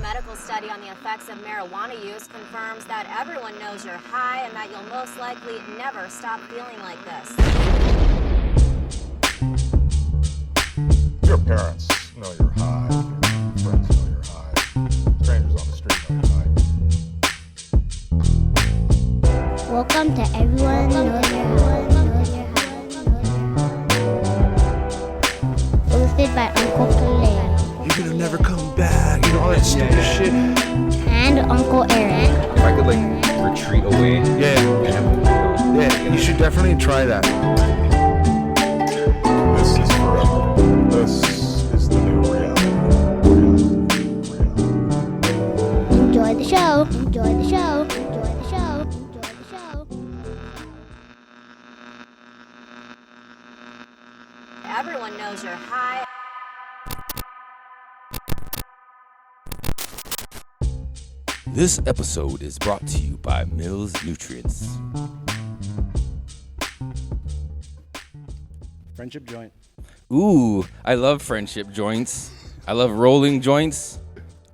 medical study on the effects of marijuana use confirms that everyone knows you're high and that you'll most likely never stop feeling like this. Your parents know you're high. Your friends know you're high. Strangers on the street know you're high. Welcome to Everyone Knows You're High. Hosted by Uncle Kalei. You're gonna never come back, all that stupid shit. And Uncle Erik. If I could retreat away. Yeah, you should definitely try that. This is forever. This is the new reality. Enjoy the show. Enjoy the show. Enjoy the show. Enjoy the show. Everyone knows you're high. This episode is brought to you by Mills Nutrients. Friendship joint. Ooh, I love friendship joints. I love rolling joints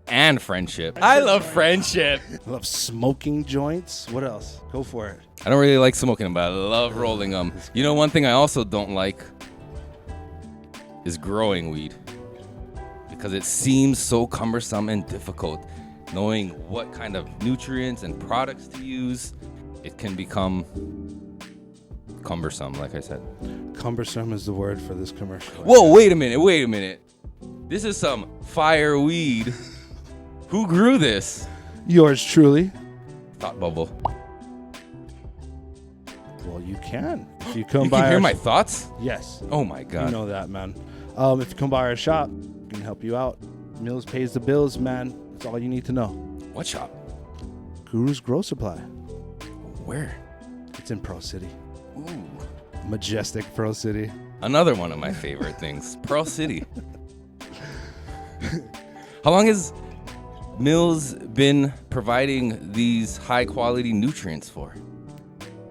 and friendship. I love friendship. I love smoking joints. What else? Go for it. I don't really like smoking them, but I love rolling them. You know, one thing I also don't like is growing weed because it seems so cumbersome and difficult. Knowing what kind of nutrients and products to use, it can become cumbersome, like I said. Cumbersome is the word for this commercial. Whoa, wait a minute. This is some fire weed. Who grew this? Yours truly. Thought bubble. Well, you can. If you come You by can hear our my thoughts? Yes. Oh my God. You know that, man. If you come by our shop, we can help you out. Mills pays the bills, man. That's all you need to know. What shop? Guru's Grow Supply. Where? It's in Pearl City. Ooh. Majestic Pearl City. Another one of my favorite things. Pearl City. How long has Mills been providing these high quality nutrients for?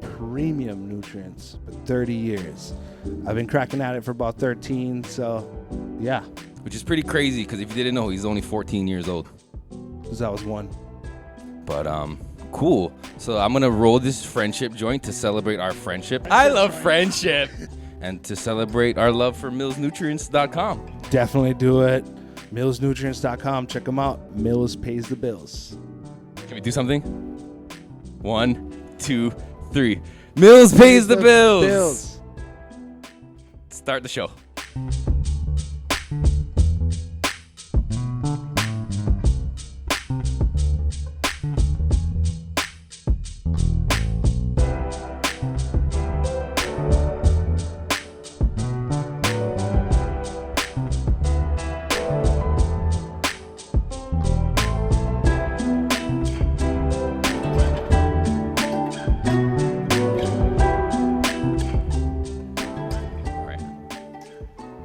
Premium nutrients for 30 years. I've been cracking at it for about 13, so yeah. Which is pretty crazy because if you didn't know, he's only 14 years old. Because I was one. But cool. So I'm gonna roll this friendship joint to celebrate our friendship. I love friendship. And to celebrate our love for millsnutrients.com. Definitely do it. Millsnutrients.com. Check them out. Mills pays the bills. Can we do something? 1, 2, 3. Mills pays the bills. Start the show.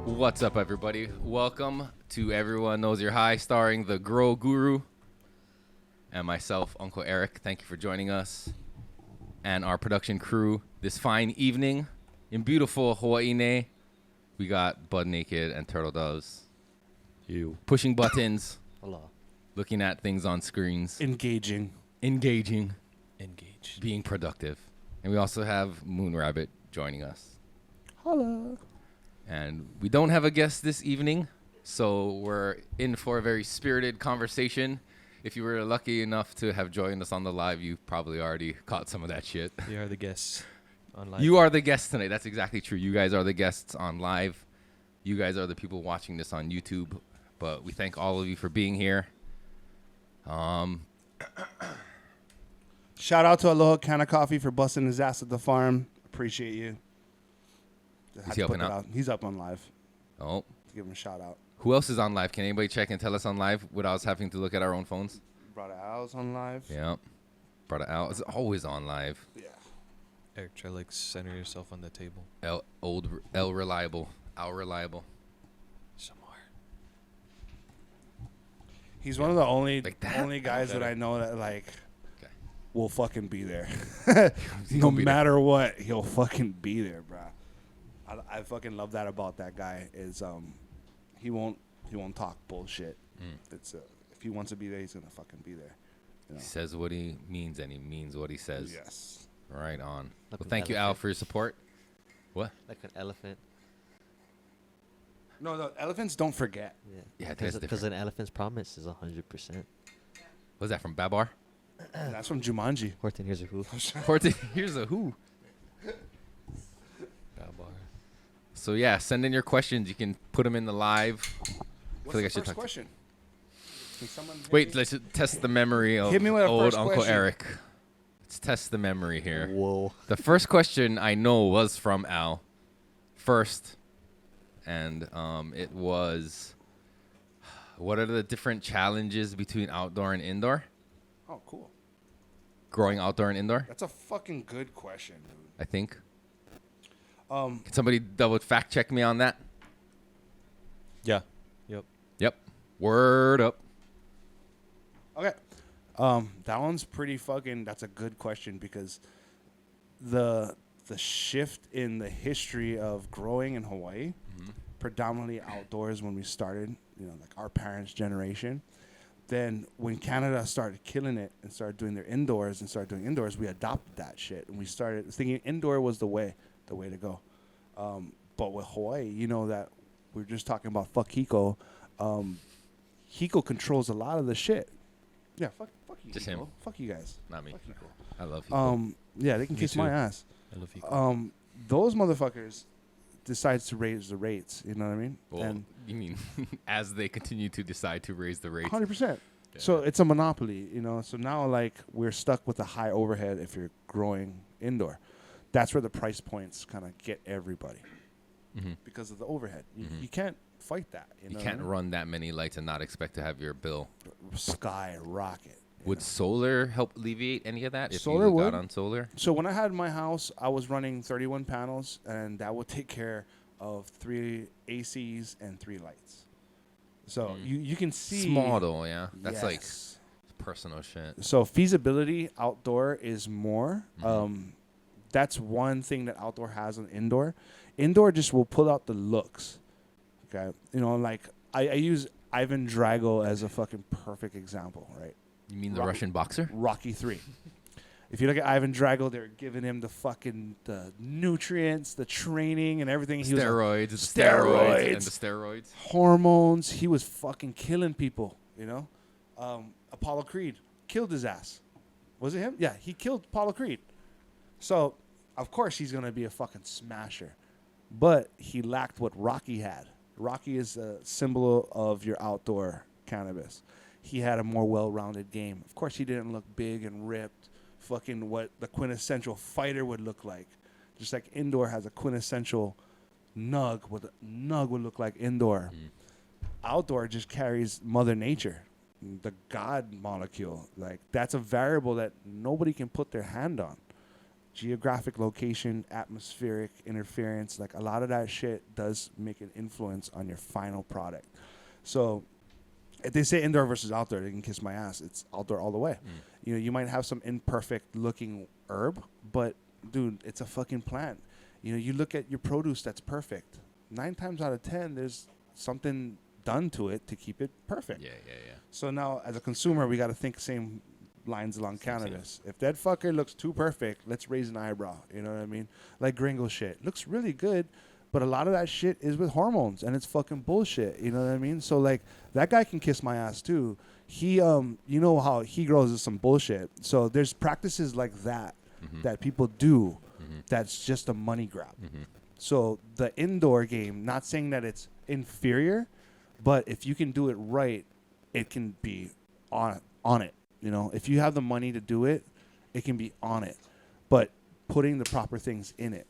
What's up, everybody? Welcome to Everyone Knows You're High, starring the Grow Guru and myself, Uncle Erik. Thank you for joining us and our production crew this fine evening in beautiful Hawaii. We got Bud Naked and Turtle Doves. You pushing buttons. Hello. Looking at things on screens. Engaging. Being productive. And we also have Moon Rabbit joining us. Hello. And we don't have a guest this evening, so we're in for a very spirited conversation. If you were lucky enough to have joined us on the live, you probably already caught some of that shit. You are the guests on live. You are the guests tonight. That's exactly true. You guys are the guests on live. You guys are the people watching this on YouTube. But we thank all of you for being here. Shout out to Aloha Canna Coffee for busting his ass at the farm. Appreciate you. Is he up and out? He's up on live. Oh. Give him a shout out. Who else is on live? Can anybody check and tell us on live without us having to look at our own phones? Brother Al's on live. Yeah. Brother Al is always on live. Yeah. Eric, try center yourself on the table. Al Reliable. Some more. He's one of the only that? only guys that I know that will fucking be there. He No gonna be matter what, he'll fucking be there, bro. I fucking love that about that guy is he won't talk bullshit. It's if If he wants to be there, he's gonna fucking be there. You know? He says what he means, and he means what he says. Yes. Right on. Like Well, an thank you, Al, elephant. for your support. What? Like an elephant. No, the elephants don't forget. Yeah, I think it's Because different. an elephant's promise is 100%. Was that from Babar? That's from Jumanji. Horton, here's a who. 14. Here's a who. So yeah, send in your questions. You can put them in the live. What's like I the should first talk to- question? Can someone hit Wait, me? let's just test the memory of Hit me with a old first Uncle question. Eric. Let's test the memory here. Whoa. The first question I know was from Al first, and it was, what are the different challenges between outdoor and indoor? Oh, cool. Growing outdoor and indoor, That's a fucking good question, dude. I think. Can somebody double fact check me on that? Yeah. Yep. Yep. Word up. Okay. That one's pretty fucking. That's a good question because the shift in the history of growing in Hawaii, predominantly outdoors when we started, like our parents' generation. Then when Canada started killing it and started doing their indoors and started doing indoors, we adopted that shit and we started thinking indoor was the way to go. But with Hawaii, that we're just talking about fuck Hiko. Hiko controls a lot of the shit. Yeah, fuck you. Just Hiko. him. Fuck you guys. Not me. Fuck Hiko. I love you. Yeah, they can Me kiss my too. ass. I love you. Those motherfuckers decides to raise the rates. You know what I mean? Well, And you mean as they continue to decide to raise the rates? 100%. So it's a monopoly, So now, we're stuck with a high overhead if you're growing indoor. That's where the price points kind of get everybody because of the overhead. You can't fight that. You know what I can't mean? run that many lights and not expect to have your bill. Skyrocket. Would solar help alleviate any of that if Solar you would. got on solar? So when I had my house, I was running 31 panels, and that would take care of 3 ACs and 3 lights. So you can see Small though, yeah. That's like Yes. personal shit. So feasibility outdoor is more. That's one thing that outdoor has on indoor. Indoor just will pull out the looks. Okay, I use Ivan Drago as a fucking perfect example, right? You mean the Rock- Russian boxer? Rocky 3. If you look at Ivan Drago, they're giving him the nutrients, the training, and everything. He was Steroids, the Steroids. and the steroids. hormones. He was fucking killing people. Apollo Creed killed his ass. Was it him? Yeah, he killed Apollo Creed. So, of course, he's gonna be a fucking smasher. But he lacked what Rocky had. Rocky is a symbol of your outdoor cannabis. He had a more well-rounded game. Of course, he didn't look big and ripped. Fucking what the quintessential fighter would look like. Just like indoor has a quintessential nug. What a nug would look like indoor. Outdoor just carries Mother Nature, the God molecule. That's a variable that nobody can put their hand on. Geographic location, atmospheric interference, a lot of that shit does make an influence on your final product. So if they say indoor versus outdoor, they can kiss my ass. It's outdoor all the way. You might have some imperfect looking herb, but dude, it's a fucking plant. You look at your produce that's perfect. 9 times out of 10, there's something done to it to keep it perfect. Yeah. So now, as a consumer, we got to think same lines along cannabis. If that fucker looks too perfect, let's raise an eyebrow. You know what I mean? Like gringo shit. Looks really good, but a lot of that shit is with hormones, and it's fucking bullshit. You know what I mean? So, that guy can kiss my ass, too. He, how he grows is some bullshit. So there's practices like that that people do that's just a money grab. So the indoor game, not saying that it's inferior, but if you can do it right, it can be on it. If you have the money to do it, it can be on it. But putting the proper things in it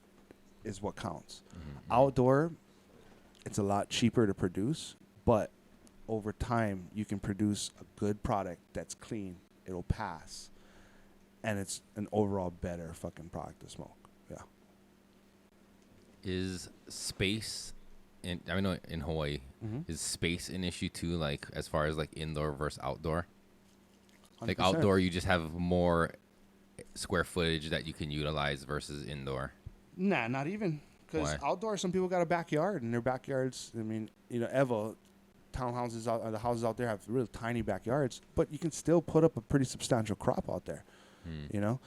is what counts. Outdoor, it's a lot cheaper to produce, but over time, you can produce a good product that's clean. It'll pass. And it's an overall better fucking product to smoke. Yeah. Is space in Hawaii, is space an issue too, as far as indoor versus outdoor? 100%. Outdoor, you just have more square footage that you can utilize versus indoor. Nah, not even. Because Why? outdoor, some people got a backyard, and their backyards, Evo, townhouses out, the houses out there have really tiny backyards, but you can still put up a pretty substantial crop out there. You know,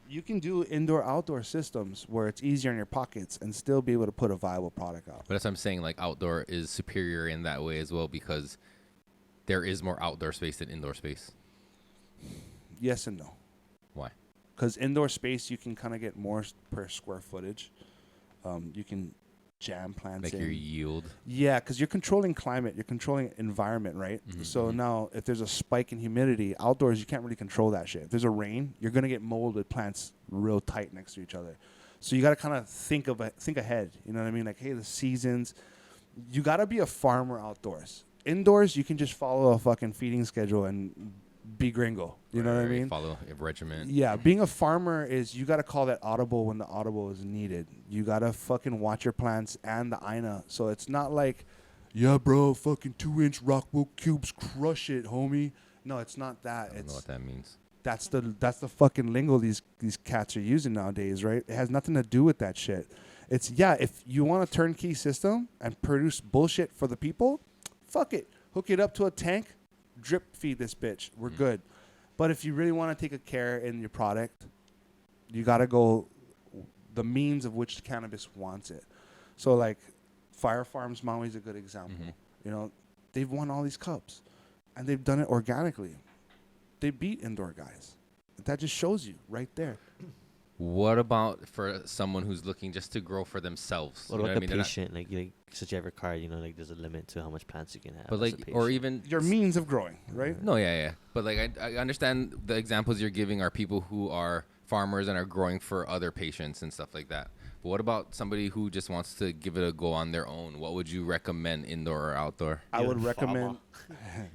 you can do indoor-outdoor systems where it's easier in your pockets and still be able to put a viable product out. But that's what I'm saying. Like outdoor is superior in that way as well because there is more outdoor space than indoor space. Yes and no. Why? Because indoor space, you can kind of get more per square footage. You can jam plants Like in. your yield. Yeah, because you're controlling climate, you're controlling environment, right? Mhm, So mhm. now, if there's a spike in humidity outdoors, you can't really control that shit. If there's a rain, you're gonna get mold with plants real tight next to each other. So you gotta kind of think ahead. You know what I mean? Like, hey, the seasons. You gotta be a farmer outdoors. Indoors, you can just follow a fucking feeding schedule and be gringo. You know what I Right, mean? Follow a regimen. Yeah, being a farmer is you got to call that audible when the audible is needed. You got to fucking watch your plants and the INA. So it's not like, yeah, bro, fucking 2-inch Rockwool cubes, crush it, homie. No, it's not that. I don't know what that means. That's the fucking lingo these cats are using nowadays, right? It has nothing to do with that shit. It's, yeah, if you want a turnkey system and produce bullshit for the people, fuck it. Hook it up to a tank, drip feed this bitch. We're good. But if you really want to take a care in your product, you got to go the means of which cannabis wants it. So like Fire Farms Maui is a good example. You know, they've won all these cups and they've done it organically. They beat indoor guys. That just shows you right there. What about for someone who's looking just to grow for themselves? What You know about what I the mean? They're not- patient? Like such every card, you know, like there's a limit to how much plants you can have. But as a like, or patient. even Your means of growing, right? No, yeah. But like, I understand the examples you're giving are people who are farmers and are growing for other patients and stuff like that. But what about somebody who just wants to give it a go on their own? What would you recommend, indoor or outdoor? I would recommend.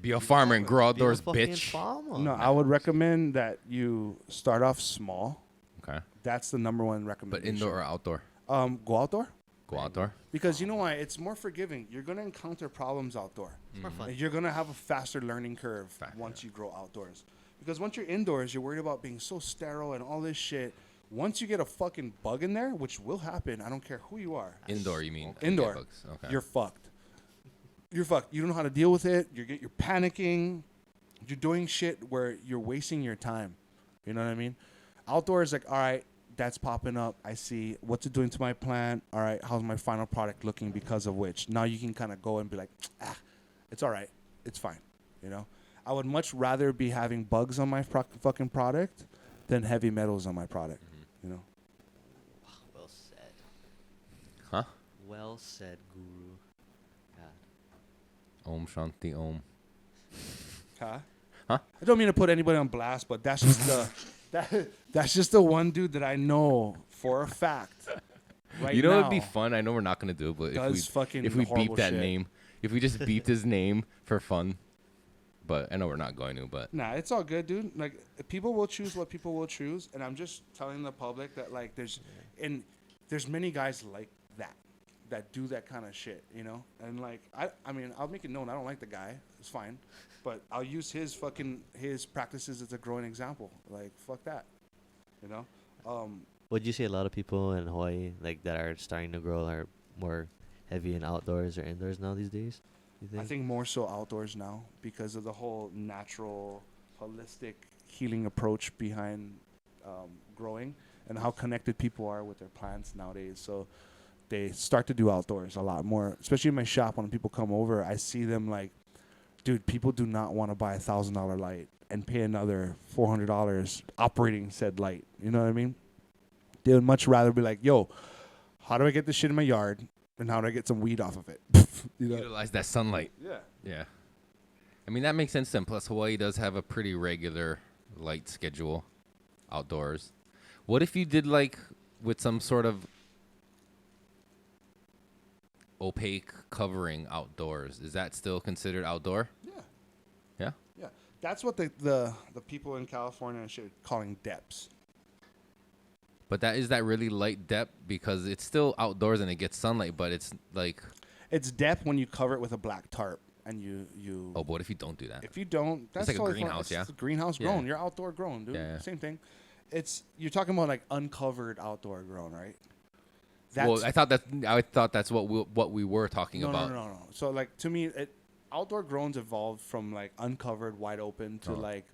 Be a farmer and grow outdoors, Be a fucking bitch. farmer. No, I would recommend that you start off small. Okay. That's the number one But recommendation. indoor or outdoor? Go outdoor. Go outdoor. Because you know why? It's more forgiving. You're going to encounter problems outdoor. It's more fun. And you're going to have a faster learning curve once you grow outdoors. Because once you're indoors, you're worried about being so sterile and all this shit. Once you get a fucking bug in there, which will happen, I don't care who you are. Indoor, you mean? Indoor. Bugs. Okay. You're fucked. You're fucked. You don't know how to deal with it. You're panicking. You're doing shit where you're wasting your time. You know what I mean? Outdoors, like, all right, that's popping up. I see. What's it doing to my plant? All right, how's my final product looking because of which? Now you can kind of go and be like, it's all right. It's fine. You know? I would much rather be having bugs on my fucking product than heavy metals on my product. You know? Well said. Huh? Well said, Guru. God. Om Shanti Om. Huh? Huh? I don't mean to put anybody on blast, but that's just that's just the one dude that I know for a fact. Right You know, now, it'd be fun. I know we're not gonna do it, but does fucking if we horrible beep that shit. name, if we just beeped his name for fun, but I know we're not going to. But Nah, it's all good, dude. Like, people will choose what people will choose, and I'm just telling the public that like there's many guys like that do that kind of shit, you know. And like I mean, I'll make it known I don't like the guy. It's fine, but I'll use his practices as a growing example. Like, fuck that, you know. Would you say a lot of people in Hawaii like that are starting to grow are more heavy in outdoors or indoors now these days? You think? I think more so outdoors now because of the whole natural, holistic healing approach behind growing and how connected people are with their plants nowadays. So they start to do outdoors a lot more, especially in my shop. When people come over, I see them like, dude, people do not want to buy $1,000 light and pay another $400 operating said light. You know what I mean? They would much rather be like, yo, how do I get this shit in my yard? And how do I get some weed off of it? You know? utilize that sunlight. Yeah. Yeah. I mean, that makes sense then. Plus, Hawaii does have a pretty regular light schedule outdoors. What if you did like with some sort of opaque covering outdoors? Is that still considered outdoor? Yeah. Yeah. Yeah. That's what the people in California and shit are calling depths. But is that really light depth? Because it's still outdoors and it gets sunlight, but it's like, It's depth when you cover it with a black tarp and you oh, but what if you don't do that? if you don't, that's like a totally fine. greenhouse, It's yeah? just a greenhouse Yeah. grown. You're outdoor grown, dude. Yeah, yeah. Same thing. You're talking about like uncovered outdoor grown, right? Well, I thought that's what we were talking no, about. no. So like to me, outdoor growns evolved from like uncovered, wide open to like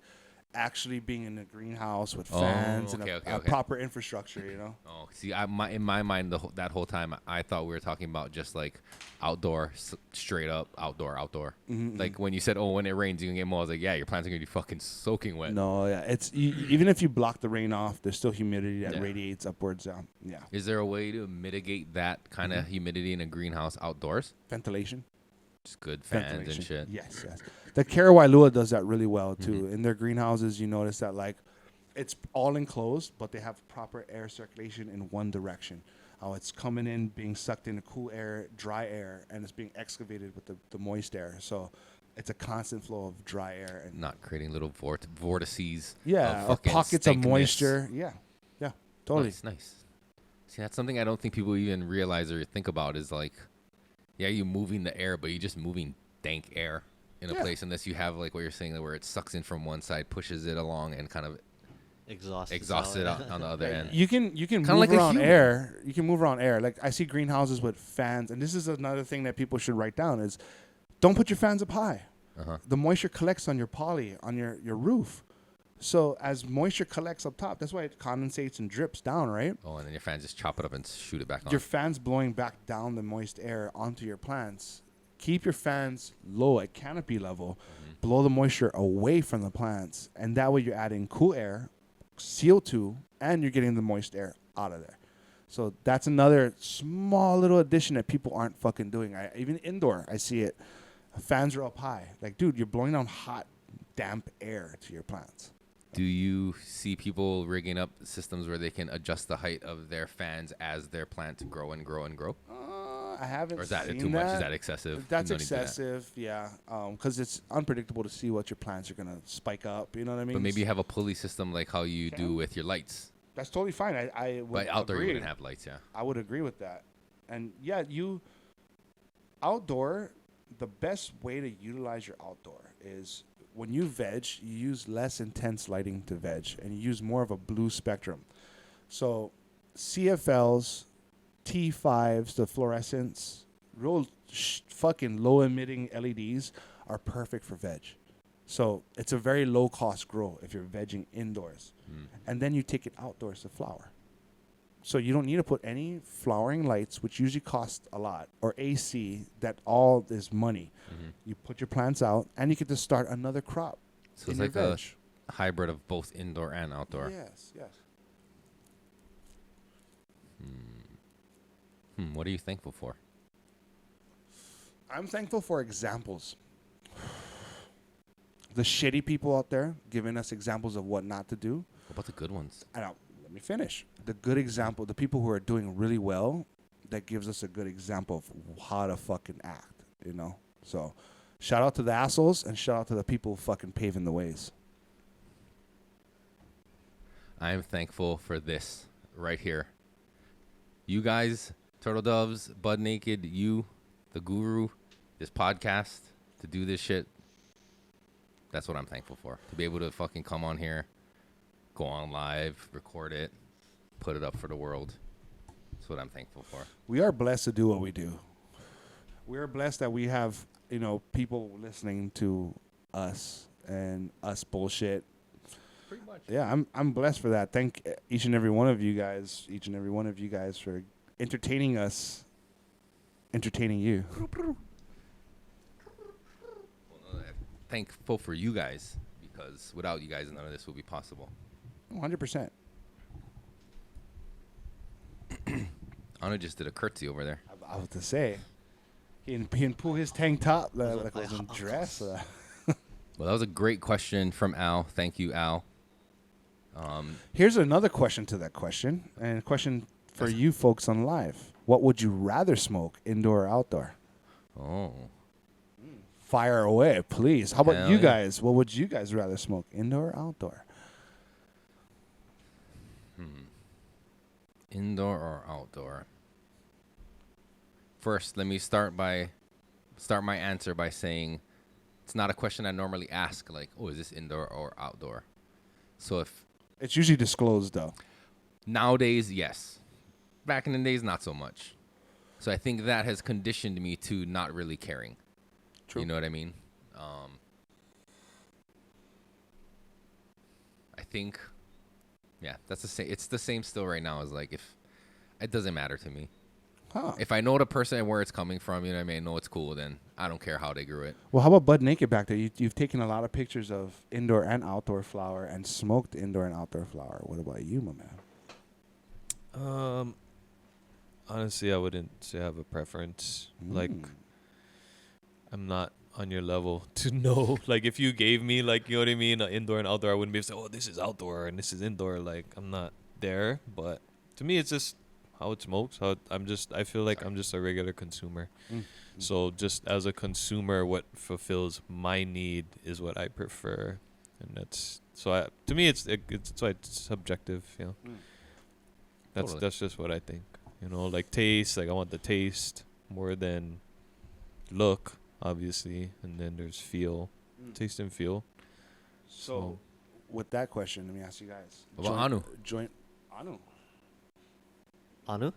actually being in a greenhouse with fans and a proper infrastructure, you know? Oh, see, in my mind, that whole time, I thought we were talking about just like outdoor, straight up outdoor. Like when you said, oh, when it rains, you can get more. I was like, yeah, your plants are going to be fucking soaking wet. No, yeah. It's even if you block the rain off, there's still humidity that radiates upwards. Yeah. Is there a way to mitigate that kind of humidity in a greenhouse outdoors? Ventilation. Just good fans and shit. Yes. The Karawailua does that really well too. In their greenhouses, you notice that like it's all enclosed, but they have proper air circulation in one direction. It's coming in, being sucked into cool air, dry air, and it's being excavated with the moist air. So it's a constant flow of dry air and not creating little vortices. Of pockets of moisture. Yeah, totally. That's nice. See, that's something I don't think people even realize or think about is like, you're moving the air, but you're just moving dank air in a place unless you have like what you're saying where it sucks in from one side, pushes it along, and kind of exhausts it out on the other end. You can move like around air. You can move around air. Like I see greenhouses with fans, and this is another thing that people should write down is don't put your fans up high. The moisture collects on your poly, on your roof. So as moisture collects up top, that's why it condensates and drips down, right? Oh, and then your fans just chop it up and shoot it back on. Your fans blowing back down the moist air onto your plants. Keep your fans low at canopy level. Blow the moisture away from the plants. And that way you're adding cool air, CO2, and you're getting the moist air out of there. So that's another small little addition that people aren't fucking doing. Even indoor, I see it. Fans are up high. Like, dude, you're blowing down hot, damp air to your plants. Do you see people rigging up systems where they can adjust the height of their fans as their plants grow and grow and grow? I haven't. Or is that seen too much? Is that excessive? That's excessive, yeah. Because it's unpredictable to see what your plants are gonna spike up. You know what I mean? But maybe you have a pulley system like how you do with your lights. That's totally fine. I would but outdoor agree. You wouldn't have lights, yeah. I would agree with that. And yeah, outdoor, the best way to utilize your outdoor is when you veg, you use less intense lighting to veg, and you use more of a blue spectrum. So CFLs, T5s, the fluorescents, real fucking low-emitting LEDs are perfect for veg. So it's a very low-cost grow if you're vegging indoors. And then you take it outdoors to flower. So you don't need to put any flowering lights, which usually cost a lot, or AC, that all is money. You put your plants out, and you get to start another crop. So it's like a hybrid of both indoor and outdoor. Yes. What are you thankful for? I'm thankful for examples. The shitty people out there giving us examples of what not to do. What about the good ones? Let me finish. The good example, the people who are doing really well, that gives us a good example of how to fucking act, you know? So shout out to the assholes and shout out to the people fucking paving the ways. I am thankful for this right here. You guys, Turtle Doves, Bud Naked, you, the guru, this podcast, to do this shit. That's what I'm thankful for. To be able to fucking come on here, go on live, record it, put it up for the world. That's what I'm thankful for. We are blessed to do what we do. We are blessed that we have, people listening to us and us bullshit. Pretty much. Yeah, I'm blessed for that. Thank each and every one of you guys for entertaining us, entertaining you. Thankful for you guys, because without you guys, none of this would be possible. 100%. Anna just did a curtsy over there. I was to say, he didn't pull his tank top like I was in dress. Well, that was a great question from Al. Thank you, Al. Here's another question to that question, and a question for you folks on live. What would you rather smoke, indoor or outdoor? Oh. Fire away, please. How about Hell you yeah. guys? What would you guys rather smoke, indoor or outdoor? Indoor or outdoor? First, let me start my answer by saying it's not a question I normally ask, like, oh, is this indoor or outdoor? So if It's usually disclosed, though. nowadays, yes. Back in the days, not so much. So I think that has conditioned me to not really caring. True. You know what I mean? I think, yeah, that's the same. It's the same still right now. As like, if it doesn't matter to me. Huh. If I know the person and where it's coming from, you know what I mean? Know it's cool, then I don't care how they grew it. Well, how about Bud Naked back there? You've taken a lot of pictures of indoor and outdoor flower and smoked indoor and outdoor flower. What about you, my man? Honestly, I wouldn't say I have a preference. Like, I'm not on your level to know. Like, if you gave me, like, you know what I mean, indoor and outdoor, I wouldn't be able to say, oh, this is outdoor and this is indoor. Like, I'm not there. But to me, it's just how it smokes. I feel like I'm just a regular consumer. So just as a consumer, what fulfills my need is what I prefer, and that's to me it's subjective. You know, that's just what I think. You know, like taste. Like I want the taste more than look, obviously, and then there's feel, taste and feel. So, with that question, let me ask you guys. What about Anu? Anu. Anu?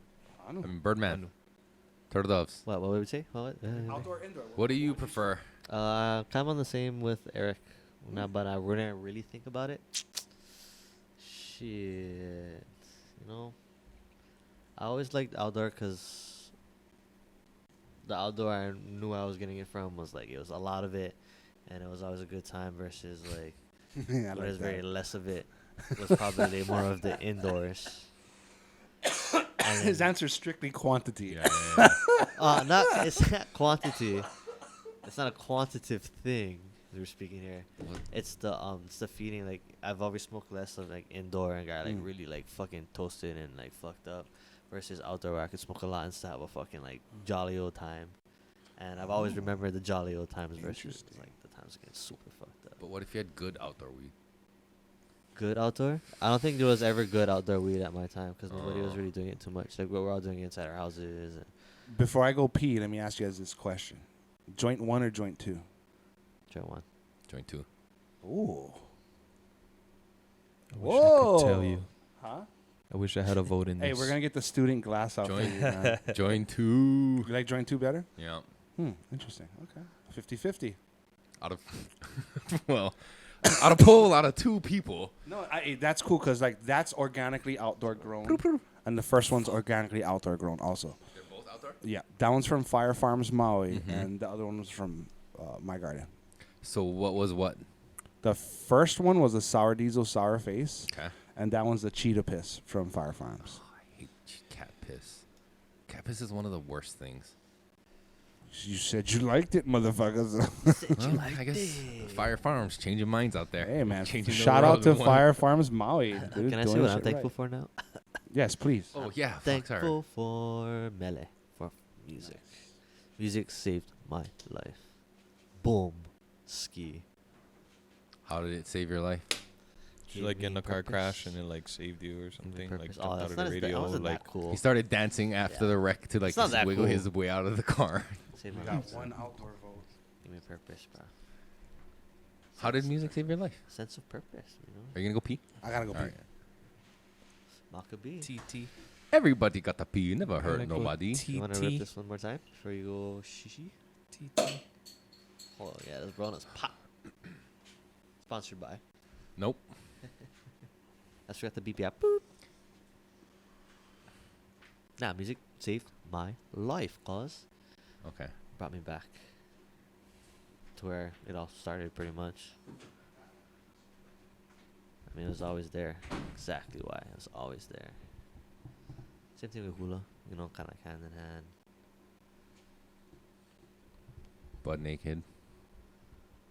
I mean, Birdman. Turtle doves. What would we say? What? Outdoor, indoor. What do you prefer? Kind of on the same with Eric. Now, but I wouldn't really think about it. Shit. You know, I always liked outdoor because the outdoor I knew I was getting it from was like, it was a lot of it, and it was always a good time versus like, Yeah, there's very less of it. Was probably more of the indoors. His answer is strictly quantity. It's not quantity. It's not a quantitative thing. We're speaking here. It's the feeling. Like I've always smoked less of like indoor and got like really like fucking toasted and like fucked up, versus outdoor where I could smoke a lot and still have a fucking like jolly old time. And I've always remembered the jolly old times versus like the times getting super fucked up. But what if you had good outdoor weed? Good outdoor? I don't think there was ever good outdoor weed at my time because nobody was really doing it too much. Like we were all doing it inside our houses. Before I go pee, let me ask you guys this question: joint 1 or joint 2? Joint 1. Joint 2. Ooh. I wish I could tell you. Huh? I wish I had a vote in this. Hey, we're gonna get the student glass out for Joint. you, man. Joint 2. You like joint 2 better? Yeah. Interesting. Okay. 50-50. Out of well, out of poll, out of 2 people. No, that's cool because like that's organically outdoor grown, and the first one's organically outdoor grown also. They're both outdoor. Yeah, that one's from Fire Farms Maui, and the other one was from My Garden. So what was what? The first one was a sour diesel sour face, Okay. and that one's the cheetah piss from Fire Farms. Oh, I hate cat piss. Cat piss is one of the worst things. You said you liked it, motherfuckers. Well, I guess Fire Farms changing minds out there. Hey, man. Changing the Shout out world to with one. Fire Farms Maui. Dude, Can I say doing what I'm shit thankful right. for now? Yes, please. Oh yeah, fuck, Thankful for Melee, for music. Music saved my life. Boom. Ski. How did it save your life? Did you like get in a car crash and it like saved you or something? Like Purpose. jumped out of not the as radio. wasn't Like that cool. He started dancing after the wreck to like It's not that wiggle cool. his way out of the car. Saved We my got life. one outdoor vote. Give me purpose, bro. How did music save your life? Sense of purpose, you know? Are you gonna go pee? I gotta go pee. All right. Maccabee. TT. Everybody got to pee. You never hurt Gotta go nobody. You want to rip TT. this one more time before you go shishi? TT. Oh, yeah, this bonus pop. Sponsored by. Nope. I forgot the beep app. Boop. Nah, music saved my life, cause Okay. brought me back to where it all started, pretty much. I mean, it was always there. Exactly why it was always there. Same thing with hula, you know, kind of hand in hand. Butt naked.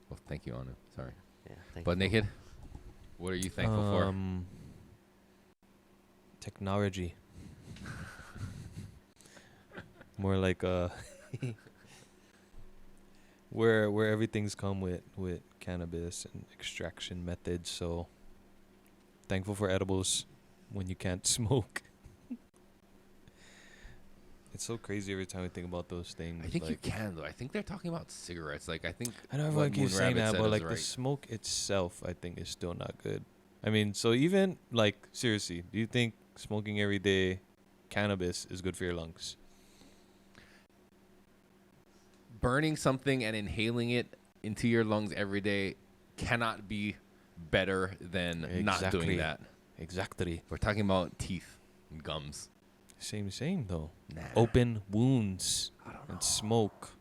Well, thank you, Anu. Sorry. Yeah, thank Butt you. naked. What are you thankful for? Technology. More like where everything's come with cannabis and extraction methods. So thankful for edibles when you can't smoke. It's so crazy every time I think about those things. I think you like, can though. I think they're talking about cigarettes. Like I think. I know what everyone keeps Moon saying Rabbit that, said but is like the right. smoke itself, I think is still not good. I mean, so even like seriously, do you think smoking every day cannabis is good for your lungs? burning something and inhaling it into your lungs every day cannot be better than not doing that. Exactly. We're talking about teeth and gums. Same though. Nah. Open wounds and smoke.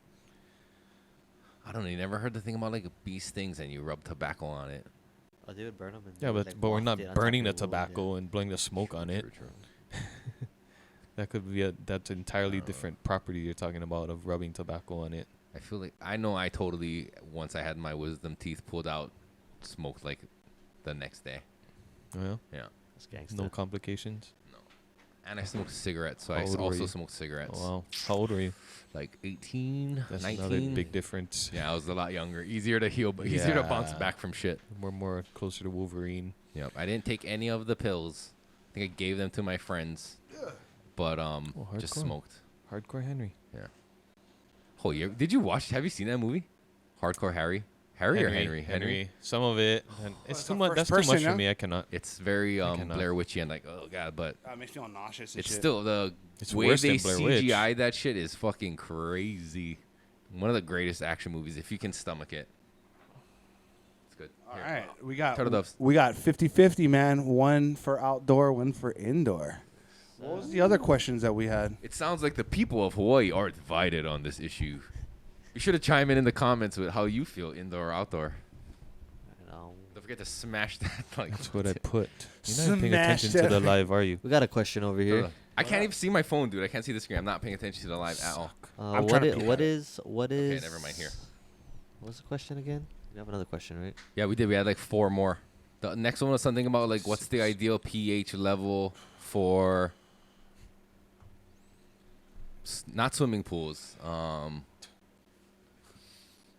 I don't know. You never heard the thing about like bee stings and you rub tobacco on it? Oh, they would burn them. And Yeah, they would, but we're waft not it on top burning of the your wound, tobacco and blowing the smoke on it. True. That could be that's entirely different property you're talking about of rubbing tobacco on it. I feel like I know I totally, once I had my wisdom teeth pulled out, smoked like the next day. Oh, yeah? Yeah. That's gangsta. No complications. And I smoked cigarettes, so How I old were also you? smoked cigarettes. Oh, wow. How old were you? Like 18, That's 19. another big difference. Yeah, I was a lot younger. Easier to heal, but easier to bounce Yeah. back from shit. We're more closer to Wolverine. Yep. I didn't take any of the pills. I think I gave them to my friends. But just hardcore. smoked. Hardcore Henry. Yeah. Oh, did you watch? Have you seen that movie? Hardcore Harry? Harry or Henry? Henry. Some of it. And it's it's too the much. first That's too person, much yeah? for me. I cannot. It's very cannot. Blair Witchy and like, oh god, but It makes me all nauseous and it's shit. still the It's way worse they than Blair Witch. CGI that shit is fucking crazy. One of the greatest action movies if you can stomach it. It's good. All Here. right, we got Turtle doves. we got 50-50, man. One for outdoor, one for indoor. What was the other questions that we had? It sounds like the people of Hawaii are divided on this issue. You should have chimed in the comments with how you feel, indoor or outdoor. Don't forget to smash that like. That's what I put. You're not paying Smash attention to the that. live, are you? We got a question over here. I can't even see my phone, dude. I can't see the screen. I'm not paying attention to the live at all. I'm trying to peek What at it. is? Okay, never mind here. What's the question again? You have another question, right? Yeah, we did. We had like 4 more. The next one was something about like what's the ideal pH level for not swimming pools.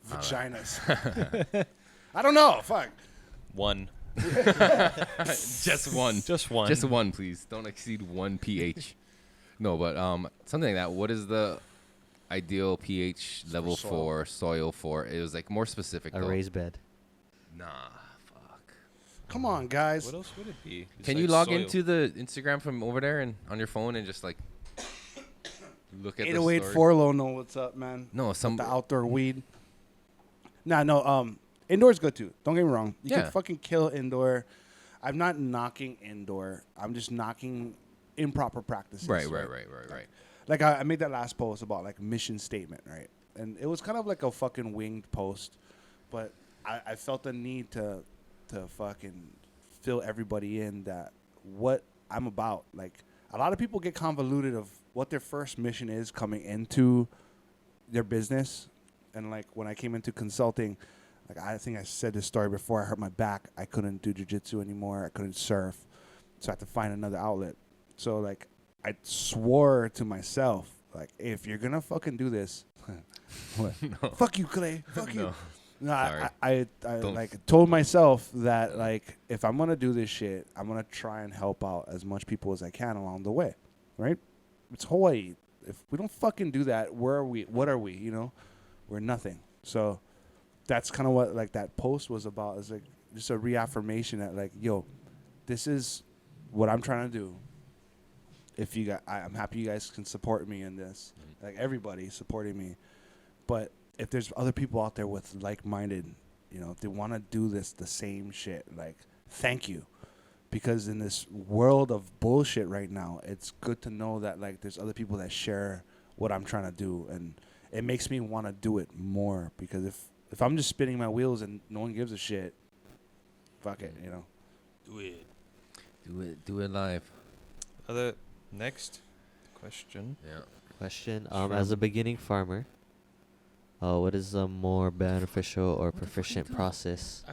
Vaginas. I don't know. Fuck. One. Just one. Just one. Just one, please. Don't exceed 1 pH. No, but something like that. What is the ideal pH level for soil for? It was like more specific. A though. raised bed. Nah, fuck. Come on, guys. What else would it be? Can you log into the Instagram from over there and on your phone and just like look at the 808 story? Forlo, know what's up, man. No, some The outdoor weed. Nah, no. Indoor's good too. Don't get me wrong. You Yeah. can fucking kill indoor. I'm not knocking indoor. I'm just knocking improper practices. right. Like I made that last post about like mission statement, right? And it was kind of like a fucking winged post, but I felt the need to fucking fill everybody in that what I'm about. Like a lot of people get convoluted of what their first mission is coming into their business. And like when I came into consulting, like I think I said this story before, I hurt my back. I couldn't do jiu-jitsu anymore. I couldn't surf. So I had to find another outlet. So like I swore to myself, like, hey, if you're going to fucking do this, what? No. Fuck you, Kalei. Fuck you. No. No, Sorry. I Don't like told myself that like if I'm gonna do this shit, I'm gonna try and help out as much people as I can along the way, right? It's Hawaii. If we don't fucking do that, where are we? What are we? You know, we're nothing. So that's kind of what like that post was about. Is like just a reaffirmation that like, yo, this is what I'm trying to do. If you got, I'm happy you guys can support me in this. Like everybody supporting me, but if there's other people out there with like-minded, you know, if they want to do this, the same shit, like, thank you. Because in this world of bullshit right now, it's good to know that, like, there's other people that share what I'm trying to do. And it makes me want to do it more. Because if I'm just spinning my wheels and no one gives a shit, fuck it, you know. Do it live. Next question. Yeah. Question. As a beginning farmer, what is a more beneficial or proficient process?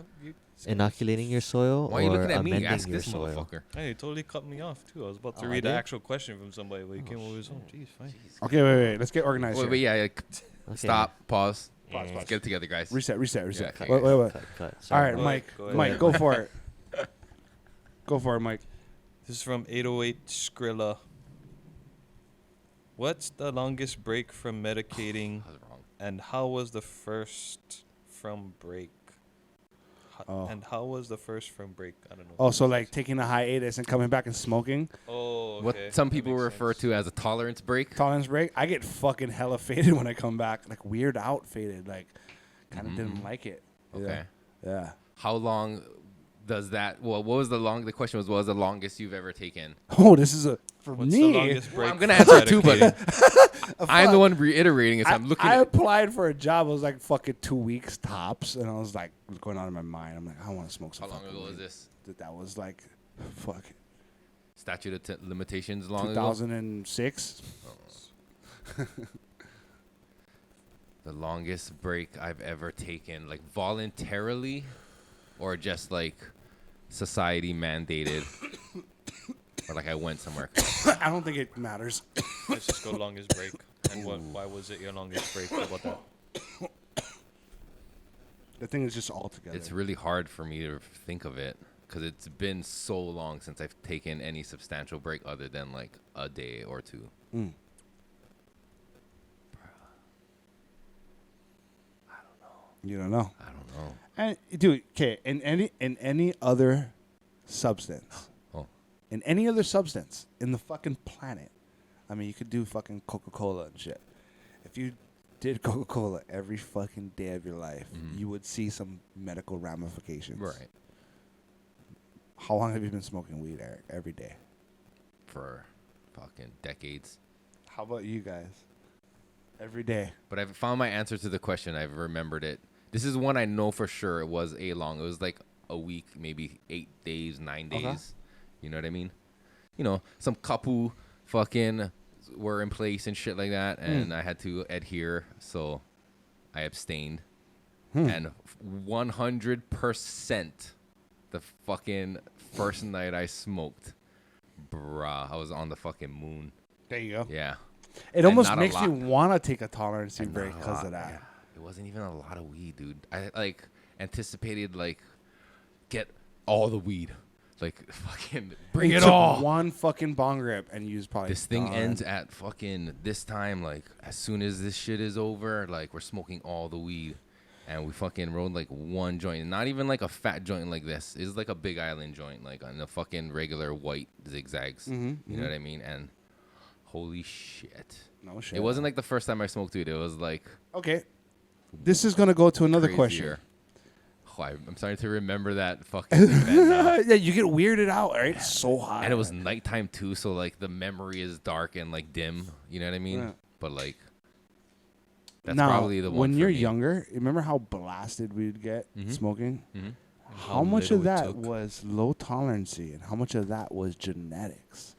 Inoculating your soil Why are you or looking at me? amending Ask your this soil? motherfucker. Hey, you totally cut me off too. I was about to Oh, I read an did? actual question from somebody, but he came over his own. Jeez, fine. Okay, wait. Let's get organized Wait, here. yeah. Okay. Stop. Pause. Pause. Let's get it together, guys. Reset. Yeah, okay. Wait. Cut. All Sorry, right, bro. Mike. Go ahead. Mike, go for it. Go for it, Mike. This is from 808 Skrilla. What's the longest break from medicating, I was wrong. and how was the first from break? And how was the first from break? I don't know. Oh, so like taking a hiatus and coming back and smoking. Oh, What okay. some That people makes refer sense. to as a tolerance break. Tolerance break. I get fucking hella faded when I come back. Like weird out faded. Like kind of didn't like it. Okay. Yeah. How long does that? Well, what was the long? The question was, what was the longest you've ever taken? Oh, this is for What's me. the longest break? I'm gonna for answer too, but medicating? I'm the one reiterating it. So I'm looking. I At, applied for a job. It was like fucking 2 weeks tops, and I was like going on in my mind. I'm like, I want to smoke some. how long fucking ago was weed. this? That was like, fuck, Statute of limitations long ago. 2006. The longest break I've ever taken, like voluntarily, or just like society mandated, or like I went somewhere. I don't think it matters. Let's just go longest break. And why was it your longest break? How about that? The thing is just all together. It's really hard for me to think of it because it's been so long since I've taken any substantial break other than like a day or two. Mm. You don't know. I don't know. And dude, okay, in any other substance, Oh. in any other substance in the fucking planet, I mean, you could do fucking Coca-Cola and shit. If you did Coca-Cola every fucking day of your life, you would see some medical ramifications. Right. How long have you been smoking weed, Eric? Every day. For fucking decades. How about you guys? Every day. But I've found my answer to the question. I've remembered it. This is one I know for sure. It was It was like a week, maybe 8 days, 9 days. Okay. You know what I mean? You know, some kapu fucking were in place and shit like that, and I had to adhere, so I abstained. And 100% the fucking first night I smoked, bruh, I was on the fucking moon. There you go. Yeah. It And almost not a makes you lot. want to take a tolerance And break not a because lot, of that. yeah. It wasn't even a lot of weed, dude. I like anticipated like get all the weed, like fucking bring You it took all. One fucking bong rip and you was probably This thing done. ends at fucking this time. Like as soon as this shit is over, like we're smoking all the weed, and we fucking rolled like one joint, not even like a fat joint like this. It's like a Big Island joint, like on the fucking regular white zigzags. You know what I mean? And holy shit. No shit. It wasn't like the first time I smoked weed. It was like Okay. This is going to go to another question. crazier. Oh, I'm starting to remember that fucking event now. Yeah, you get weirded out, right? It's so hot. And it was nighttime too, so like the memory is dark and like dim. You know what I mean? Yeah. But like, that's now, probably the one. when for you're me. younger, remember how blasted we'd get smoking? How much little of it that took. was low tolerancy and how much of that was genetics?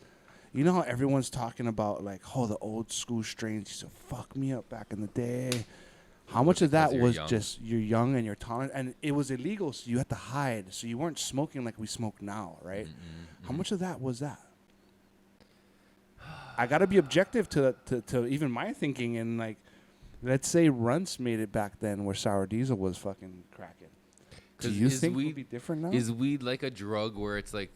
You know how everyone's talking about like, oh, the old school strains used to fuck me up back in the day. How much of that Because you're was young. just you're young and you're tolerant, and it was illegal, so you had to hide, so you weren't smoking like we smoke now, right? How much of that was that? I got to be objective to even my thinking, and like, let's say Runts made it back then, where sour diesel was fucking cracking. Do 'Cause you is think it weed- would be different now? Is weed like a drug where it's like?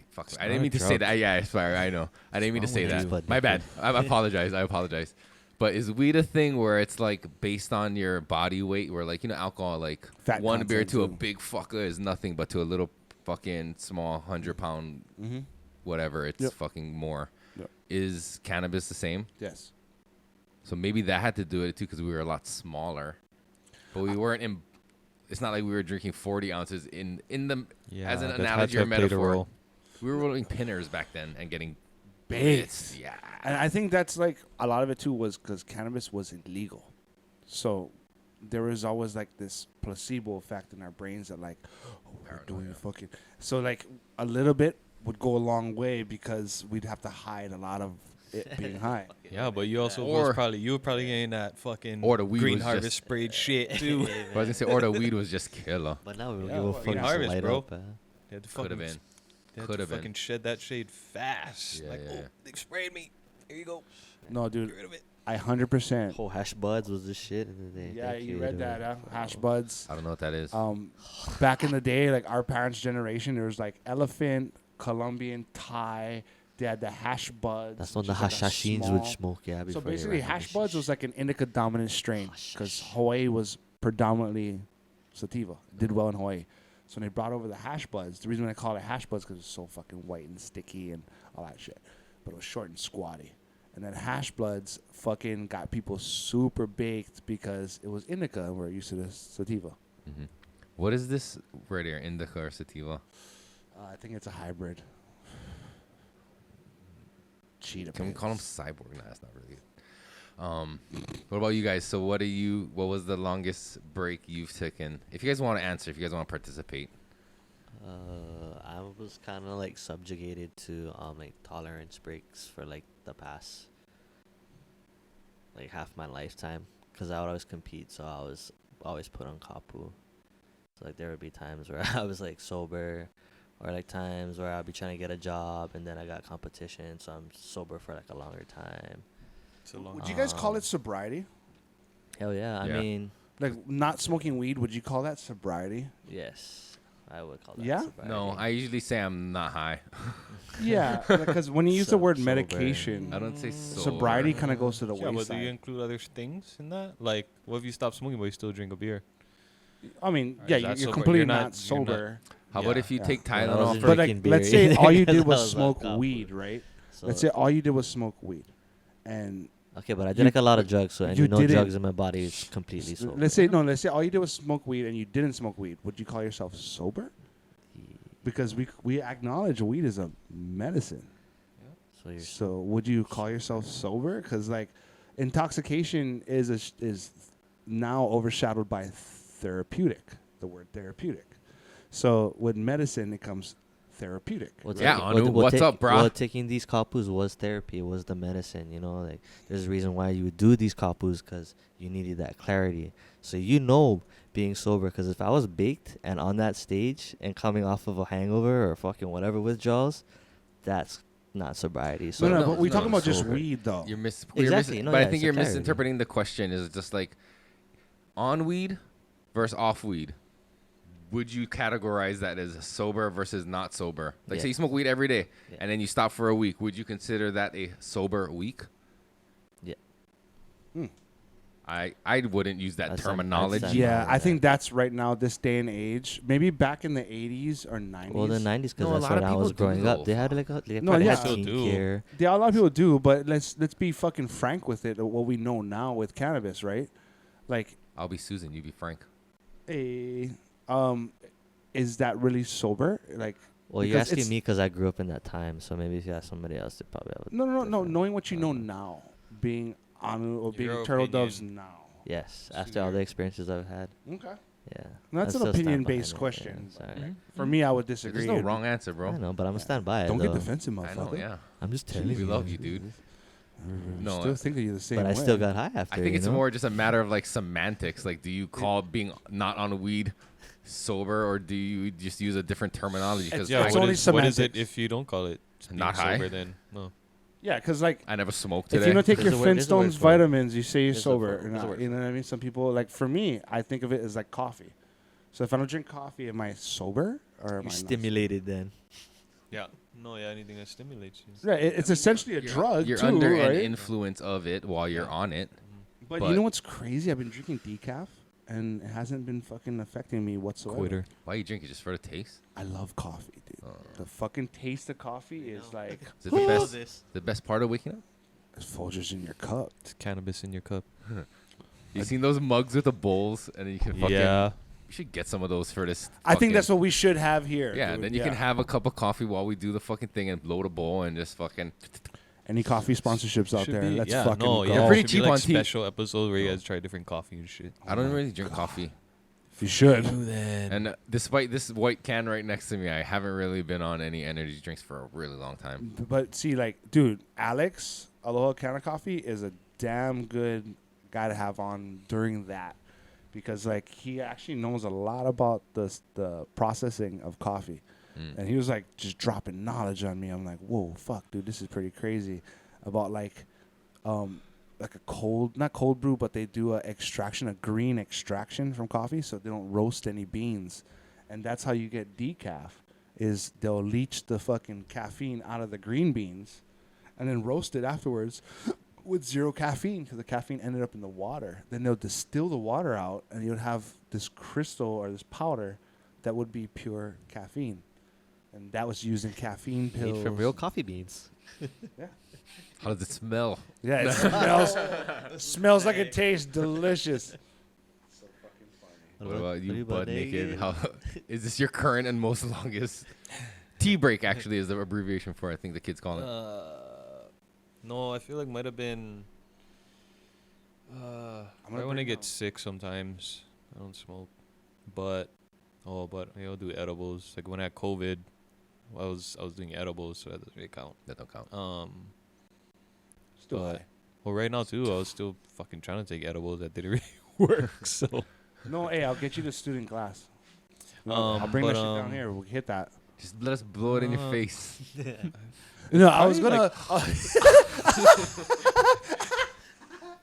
Fuck! I not didn't a mean to say drug. that. Yeah, it's fine. I know. I didn't mean to wrong say with that. you? But My bad. I apologize. I apologize. But is weed a thing where it's like based on your body weight, where like alcohol, like Fat one beer content, to a too. big fucker is nothing, but to a little fucking small 100-pound whatever, it's Yep. fucking more. Yep. Is cannabis the same? Yes. So maybe that had to do with it too, because we were a lot smaller, but we weren't in. It's not like we were drinking 40 ounces in the as an that had analogy to or have played a metaphor. role. We were rolling pinners back then and getting Base. Yeah. And I think that's like a lot of it too was because cannabis was illegal, so there was always like this placebo effect in our brains that like, oh, we're doing fucking. So like a little bit would go a long way because we'd have to hide a lot of it being high. Yeah, but you also Or- was probably getting that fucking Or the weed green was harvest just- sprayed shit too. I was gonna say, or the weed was just killer. But now we don't Yeah, give a well, fuck. Green just harvest, light bro. up, They had to Could have fucking been. They had Could to have been. fucking shed that shade fast. Yeah, like, yeah, oh, yeah. they sprayed me. Here you go. No, dude, Get rid of it. I 100%. Whole hash buds was the shit in the day. Yeah, Thank you read that, dude. Hash buds. I don't know what that is. Back in the day, like our parents' generation, there was like elephant, Colombian, Thai. They had the hash buds. That's when which the is like a hashashins would small- smoke, yeah. So before they basically, ran hash the buds shit. was like an indica dominant strain because Hawaii was predominantly sativa. It did well in Hawaii. So when they brought over the hash buds, the reason I call it hash buds because it's so fucking white and sticky and all that shit. But it was short and squatty. And then hash bloods fucking got people super baked because it was indica and we're used to the sativa. Mm-hmm. What is this right here, indica or sativa? I think it's a hybrid. Cheetah. Can we call him cyborg? Nah, that's not really it. What about you guys? So what was the longest break you've taken? If you guys want to answer, if you guys want to participate. I was kind of like subjugated to like tolerance breaks for like the past like half my lifetime because I would always compete, so I was always put on kapu. So like there would be times where I was like sober, or like times where I'd be trying to get a job and then I got competition, so I'm sober for like a longer time. Would you guys call it sobriety? Hell yeah! I Yeah. mean, Like not smoking weed, would you call that sobriety? yes, I would call that. Yeah? sobriety. No, I usually say I'm not high. Yeah, because when you use the word Sober. medication, I don't say sobriety kind of goes to the Yeah, but do wayside. you include other things in that? Like, what if you stop smoking but you still drink a beer? I mean, Or yeah, is you're that sober? completely You're not, not- you're not- sober. How about Yeah. if you Yeah. take Well, I Tylenol wasn't for But like, drinking let's beer say all you either, did 'cause was I was smoke like, weed, right? So, Let's say all you did was smoke weed, and okay, but I did you- like a lot of drugs, so you any no didn't- drugs in my body is completely sober. let's say no, let's say all you did was smoke weed and you didn't smoke weed. Would you call yourself sober? Because we acknowledge weed is a medicine. So you're So would you call yourself sober? Because like intoxication is now overshadowed by therapeutic. The word therapeutic. So with medicine, it comes therapeutic. Well, Yeah, taking- Anu, what's up, brah? Well, taking these kapus was therapy. It was the medicine, you know. Like, there's a reason why you would do these kapus, because you needed that clarity. So you know being sober, because if I was baked and on that stage and coming off of a hangover or fucking whatever withdrawals, that's not sobriety. So No, No, but we're no, talking about just sober. weed though. You're Exactly, no, but yeah, I think it's a you're clarity. misinterpreting the question. Is just like on weed versus off weed. Would you categorize that as sober versus not sober? Like, say Yeah. you smoke weed every day Yeah. and then you stop for a week. Would you consider that a sober week? Yeah. I wouldn't use that I'd stand- I'd terminology. stand Yeah, by I that. think that's right now, this day and age. Maybe back in the 80s or 90s. Well, the 90s, because No, a that's lot when of I was people do, growing up. though. They had like they No, probably yeah. had Still teen do. care. Yeah, a lot of people do, but let's be fucking frank with it. What we know now with cannabis, right? Like, I'll be Susan. You be Frank. a is that really sober? Like, Well, you're because asking it's- me because I grew up in that time. So maybe if you ask somebody else, they probably have. no. different- Knowing what you know now, being Anu or being Your Turtle opinion. Doves now. Yes, after all the experiences I've had. Okay. Yeah. That's I an still stand opinion-based behind it, question. Yeah, sorry. Mhm. For me, I would disagree. There's no and- wrong answer, I bro. know, but I'm gonna stand by it. Don't get though. defensive, I know, motherfucker. yeah. I'm just telling you. We love you, dude. No, Still think of you the same But way. I still got high after. I think you it's know? more just a matter of like semantics. Like, do you call being not on weed sober, or do you just use a different terminology? Because Yeah, It's what only is what is it semantics. if you don't call it being Not high? sober? Then no. Yeah, because like I never smoked if today. you don't take There's your a word- there's a word Flintstones for it. vitamins, you say you're There's a sober. word- Or there's a not. word You know what I mean? Some people like for me, I think of it as like coffee. So if I don't drink coffee, am I sober or am I You're not? stimulated then. Yeah. No, yeah, anything that stimulates you. Yeah, it's essentially a drug You're too, under right? an influence of it while you're on it. but but- you know what's crazy? I've been drinking decaf, and it hasn't been fucking affecting me whatsoever. Quitter. Why you drink it? Just for the taste? I love coffee, dude. Oh. The fucking taste of coffee is like Is it the best? The best part of waking up? it's Folgers in your cup. It's cannabis in your cup. You seen those mugs with the bowls, and then you can fucking. Yeah. You should get some of those for this. I think fucking- that's what we should have here. Yeah, dude. then you can have a cup of coffee while we do the fucking thing and blow the bowl and just fucking. any coffee sponsorships out Should there. be- Let's yeah, fucking no, go. yeah, pretty should be cheap like on tea. special episode where you guys try different coffee and shit. I don't really drink coffee. You should. And despite this white can right next to me, I haven't really been on any energy drinks for a really long time. But see, like, dude, Alex, Aloha Canna Coffee is a damn good guy to have on during that, because like he actually knows a lot about the processing of coffee, and he was like just dropping knowledge on me. I'm like, whoa, fuck, dude, this is pretty crazy about like a not cold brew, but they do a green extraction from coffee, so they don't roast any beans, and that's how you get decaf. Is they'll leach the fucking caffeine out of the green beans, and then roast it afterwards with zero caffeine because the caffeine ended up in the water. Then they'll distill the water out, and you'd have this crystal or this powder that would be pure caffeine, and that was used in caffeine pills. Made from real coffee beans. Yeah, How does it smell? yeah, it smells like it tastes delicious. What about you, butt naked? How is this your current and most longest tea break? Actually, is the abbreviation for I think the kids call it. No, I feel like might have been. I want to get sick sometimes. I don't smoke, but I'll do edibles. Like when I had COVID, I was doing edibles, so that doesn't really count. That don't count. Still But high. well, right now too, I was still fucking trying to take edibles. That didn't really work. So No, hey, I'll get you the student class. I'll bring that shit down here. We'll hit that. Just let us blow it in your face. No, I was Probably gonna.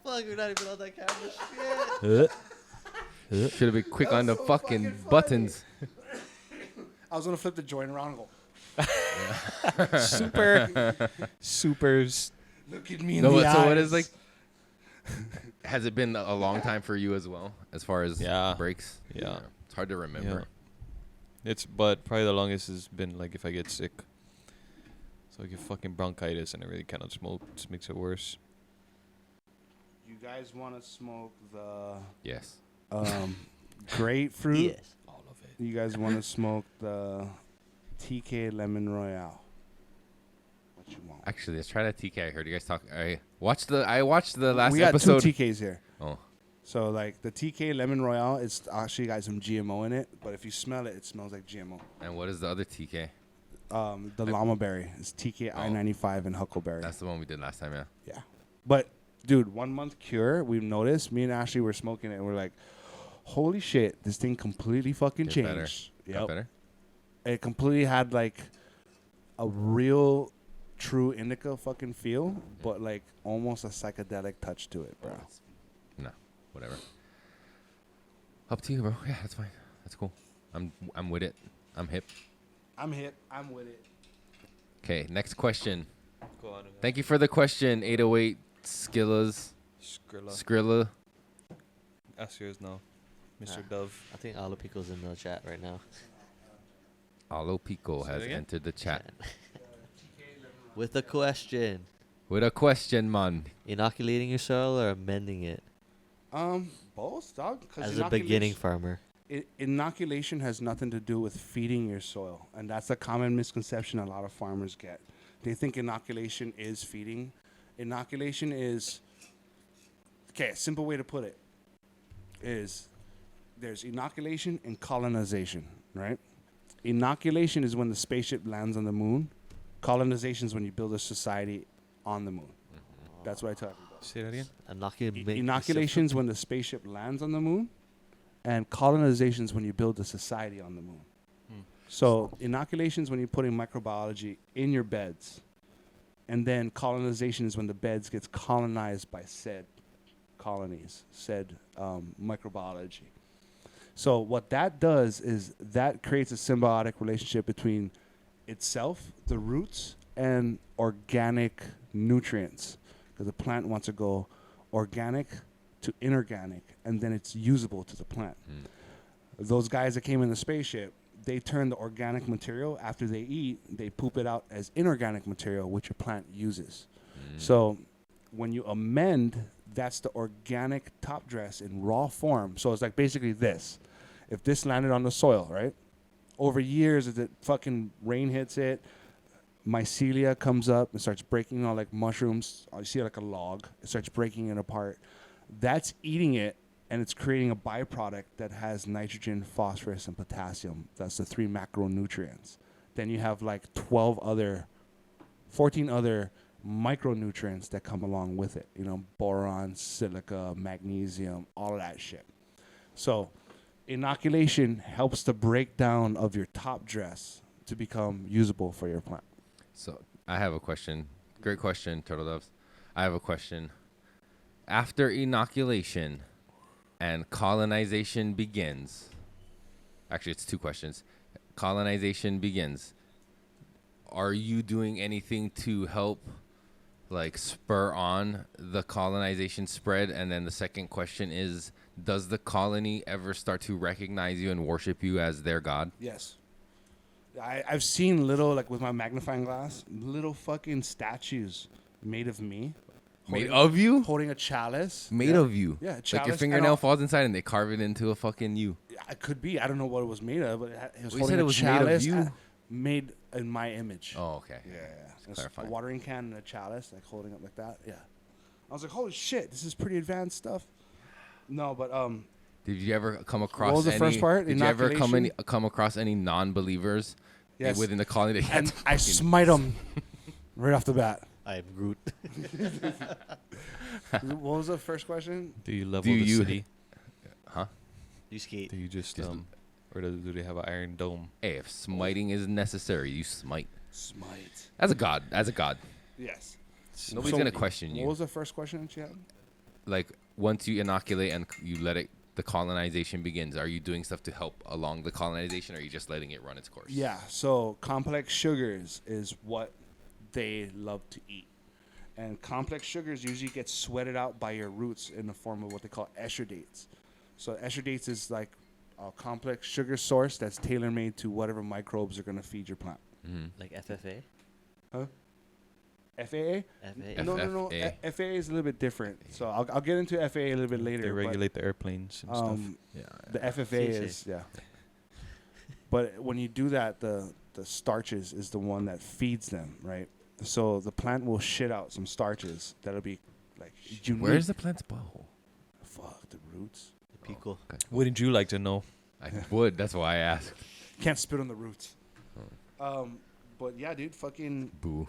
Fuck, we're not even on that camera. Shit. Should have been quick on the fucking buttons. I was gonna flip the joint around and go. super. Look at me in No, the but eyes. so what is like? Has it been a long time for you as well, as far as Yeah. breaks? Yeah. It's hard to remember. But probably the longest has been like if I get sick. So I get fucking bronchitis and I really cannot smoke. It just makes it worse. You guys want to smoke the Yes. grapefruit? Yes. All of it. You guys want to smoke the TK Lemon Royale? What you want? Actually, let's try that TK. I heard you guys talk. I watched the last we got episode. two TKs here. Oh, So like the TK Lemon Royale, it's actually got some GMO in it, but if you smell it, it smells like GMO. and what is the other TK? The llama berry is TK Oh. I-95 and huckleberry. That's the one we did last time, yeah. Yeah. But, dude, 1 month cure, we've noticed, me and Ashley were smoking it, and we're like, holy shit, this thing completely fucking Get changed. better. Got better? It completely had, like, a real, true indica fucking feel, but, like, almost a psychedelic touch to it, bro. No, whatever. Up to you, bro. Yeah, that's fine. That's cool. I'm with it. I'm hip. I'm hip. I'm with it. Okay, next question. Go on. Thank you for the question, 808 Skrilla. Ask yours now, Mr. Ah. Dove. I think Alopico's in the chat right now. Alo Pico Say has it again? entered the chat With a question. with a question, man. Inoculating your soil or amending it? Both, dog. 'Cause As a beginning inoculation- farmer. Inoculation has nothing to do with feeding your soil, and that's a common misconception a lot of farmers get. They think inoculation is feeding. Inoculation is, okay, a simple way to put it is there's inoculation and colonization, right? Inoculation is when the spaceship lands on the moon. Colonization is when you build a society on the moon. That's what I tell everybody. Say that again. Inoculation is when the spaceship lands on the moon, and colonization is when you build a society on the moon. So inoculation is when you're putting microbiology in your beds, and then colonization is when the beds gets colonized by said colonies, said microbiology. So what that does is that creates a symbiotic relationship between itself, the roots, and organic nutrients, because the plant wants to go organic to inorganic, and then it's usable to the plant. Those guys that came in the spaceship, they turn the organic material after they eat, they poop it out as inorganic material, which a plant uses. So when you amend, that's the organic top dress in raw form. So it's like basically this. If this landed on the soil, right? Over years, as it fucking rain hits it, mycelia comes up and starts breaking all like mushrooms. You see it like a log. It starts breaking it apart. That's eating it, and it's creating a byproduct that has nitrogen, phosphorus, and potassium. That's the 3 macronutrients. Then you have like 14 other micronutrients that come along with it. You know, boron, silica, magnesium, all of that shit. So inoculation helps the breakdown of your top dress to become usable for your plant. So I have a question. Great question, Turtle Doves. I have a question. After inoculation and colonization begins, actually it's 2 questions. Colonization begins. Are you doing anything to help like spur on the colonization spread? And then the second question is, does the colony ever start to recognize you and worship you as their god? Yes. I've seen little, like with my magnifying glass, little fucking statues made of me. Made of you? Holding a chalice. Made of you. Yeah, Like chalice. your fingernail falls inside and they carve it into a fucking you. It could be. I don't know what it was made of, but it was Well, you holding said a it was made of chalice you? made in my image. Oh, okay. Yeah. It's clarify. a watering can and a chalice, like holding it like that. Yeah. I was like, holy shit, this is pretty advanced stuff. No, but Did you ever come across was the any, first part? Did you ever Inoculation? come across any non-believers Yes. within the colony? That had and to I fucking- smite them right off the bat. I am Groot. What was the first question? Do you level Do the you- city? Huh? You skate. Do you just or do they have an iron dome? Hey, if smiting is necessary, you smite. Smite. As a god. As a god. Yes. Nobody's going to question What you. was the first question that you had? Like, once you inoculate and you let it, the colonization begins, are you doing stuff to help along the colonization, or are you just letting it run its course? Yeah, so complex sugars is what they love to eat. And complex sugars usually get sweated out by your roots in the form of what they call estradates. So estradates is like a complex sugar source that's tailor-made to whatever microbes are going to feed your plant. Like FFA? Huh? FAA? FFA? No. FFA. FAA is a little bit different. So I'll get into FAA a little bit later. They but, regulate the airplanes and stuff. Yeah. The FFA CSA. is, yeah. But when you do that, the starches is the one that feeds them, right? So the plant will shit out some starches that'll be like unique. Where's the plant's butthole? Fuck the roots? The pico. Wouldn't you like to know? I would. That's why I asked. Can't spit on the roots. But yeah, dude, fucking Boo.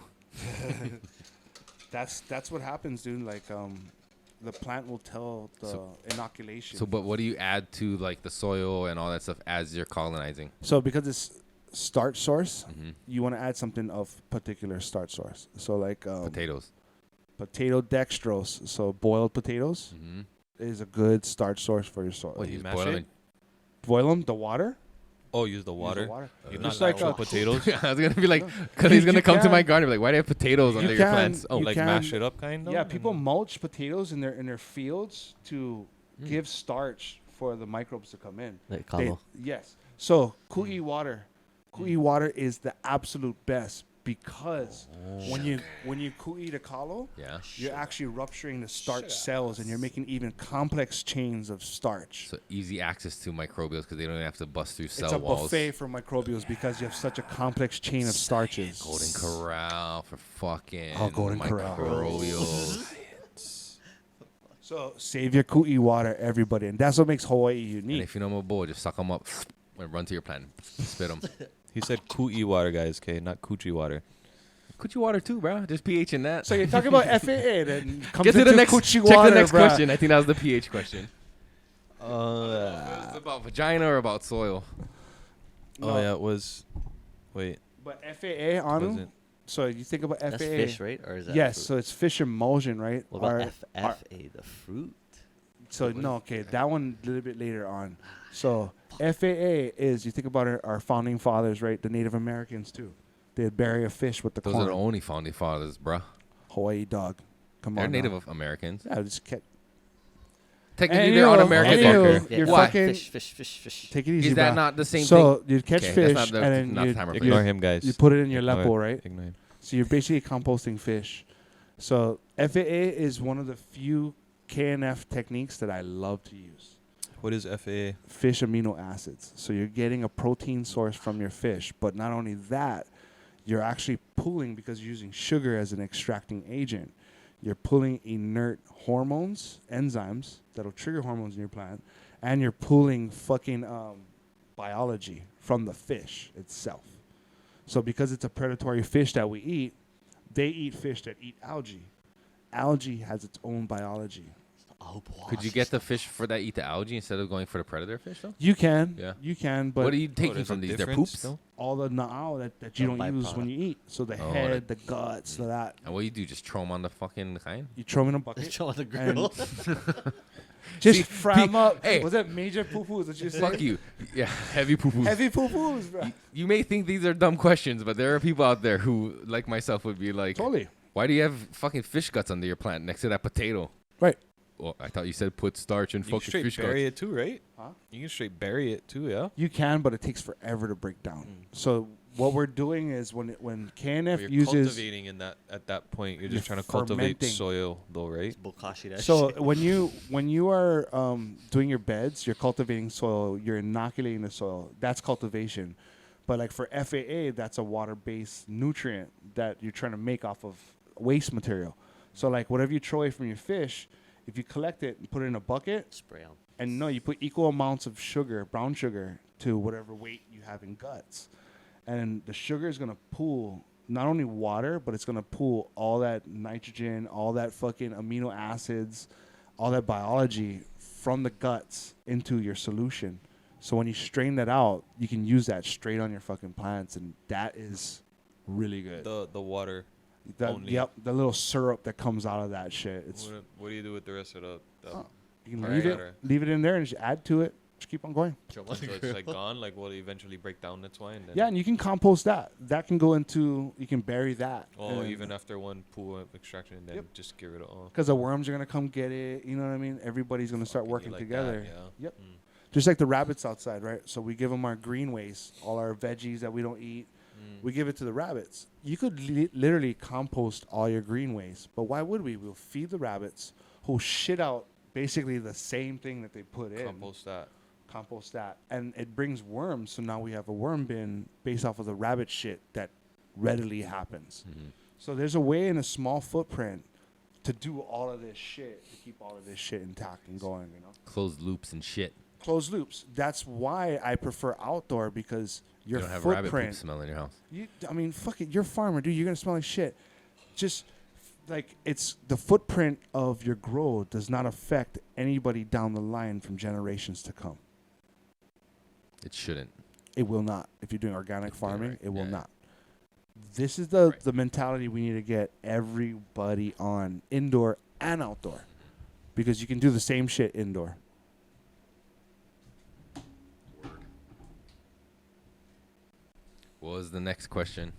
that's what happens, dude. Like the plant will tell the inoculation. So, but what do you add to like the soil and all that stuff as you're colonizing? So because it's starch source, Mm-hmm. you want to add something of particular starch source. So like Potatoes. potato dextrose, so boiled potatoes Mm-hmm. is a good starch source for your soil. What, you you mash boil them it? Boil them, the water. Oh, use the Use water. the water. You Just not like actual a- potatoes. I was gonna be like, because You- he's gonna you come to my can- garden, and be like, why do you have potatoes under your can- plants? Oh, you Like can- mash it up, kind of. Yeah, people mulch potatoes in their fields to give starch for the microbes to come in. Like They- Kamo. yes. So kui water, kui water is the absolute best because when you kui the kalo, yeah. you're actually rupturing the starch cells and you're making even complex chains of starch. So easy access to microbials because they don't even have to bust through It's cell a walls. buffet for microbials because you have such a complex chain of starches. Golden Corral for fucking Oh, Golden Corral. microbials. So save your kui water, everybody, and that's what makes Hawaii And unique. if you know my boy, just suck them up and run to your plant. Spit them. He said coochie water, guys. Okay, not coochie water. Coochie water too, bro. Just pH in that. So you're talking about FAA, then comes Get to the into next. coochie Check water, the next bruh. question. I think that was the pH question. Was it about vagina or about soil? No. Oh yeah, it was. Wait, But FAA, Anu. wasn't. So you think about FAA. That's fish, right? Or is that Yes, fruit? so it's fish emulsion, right? What about Our- FFA, the fruit? So no, okay, that one a little bit later on. So FAA is, you think about our founding fathers, right? The Native Americans too. They'd bury a fish with the Those corn. are the only founding fathers, bro. Hawaii dog. Come They're on. Native now. Americans. Yeah, just Technically, And they're you on know- American and you know, Decker. you're Why? fucking- Fish. take it easy. Is that bruh. not the same so thing? you'd catch Okay, fish that's not and the, then not you'd, time or place. Ignore him, guys. you put it in your Ignore lepo, him. right? Ignore him. So you're basically composting fish. So FAA is one of the few KNF techniques that I love to use. What is FAA? Fish amino acids. So you're getting a protein source from your fish, but not only that, you're actually pulling, because you're using sugar as an extracting agent, you're pulling inert hormones, enzymes that'll trigger hormones in your plant, and you're pulling fucking biology from the fish itself. So because it's a predatory fish that we eat, they eat fish that eat algae. Algae has its own biology. Could you get the fish for that eat the algae instead of going for the predator fish though? You can, Yeah. you can, but What are you taking there's a from these? Their difference, poops? though? all the na'au that you The don't use when byproduct. you eat. So the Oh, head, the guts, that. And what do you do? Just throw them on the fucking kind? You throw them in a bucket. Show on the and grill. just See, fry them up. hey. Was that major poo-poos that you said? Fuck you. Yeah, heavy poo poos. Heavy poo-poos, bro. You may think these are dumb questions, but there are people out there who, like myself, would be like, Totally. Why do you have fucking fish guts under your plant next to that potato? Right. Well, I thought you said put starch and You can fucking straight fish bury guts. it too, right? Huh? You can straight bury it too, yeah. You can, but it takes forever to break down. So what we're doing is when But KNF you're uses cultivating in that at that point. You're You're just trying to cultivate fermenting. soil, though, right? It's bokashi that so shit. when you are doing your beds, you're cultivating soil, you're inoculating the soil. That's cultivation. But like for FAA, that's a water-based nutrient that you're trying to make off of waste material. So like whatever you throw away from your fish, if you collect it and put it in a bucket, Spray on. and no, you put equal amounts of sugar, brown sugar, to whatever weight you have in guts. And the sugar is going to pool not only water, but it's going to pool all that nitrogen, all that fucking amino acids, all that biology from the guts into your solution. So when you strain that out, you can use that straight on your fucking plants, and that is really good. The water. only. Yep, the little syrup that comes out of that shit. It's What do you do with the rest of the? you can Alright. leave it in there and just add to it. Just keep on going. So it's like gone. Like will it eventually break down? That's why. And then Yeah, and you can compost that. That can go into, you can bury that. Oh, even after one pool of extraction, and then Yep. just give it all. Because the worms are going to come get it. You know what I mean? Everybody's going to start Fucking working like together. that, yeah. Yep. Mm. Just like the rabbits outside, right? So we give them our green waste, all our veggies that we don't eat. We give it to the rabbits. You could literally compost all your green waste. But why would we? We'll feed the rabbits who shit out basically the same thing that they put in. Compost that. And it brings worms. So now we have a worm bin based off of the rabbit shit that readily happens. So there's a way in a small footprint to do all of this shit, to keep all of this shit intact and going, you know? Closed loops and shit. Closed loops. That's why I prefer outdoor, because your You don't have rabbit poop footprint. smell in your house. I mean, fuck it. You're a farmer, dude. You're going to smell like shit. Just like it's the footprint of your grow does not affect anybody down the line from generations to come. It shouldn't. It will not. If you're doing organic Yeah, farming, right. it will Yeah. not. This is the Right. the mentality we need to get everybody on, indoor and outdoor, because you can do the same shit indoor. What was the next question?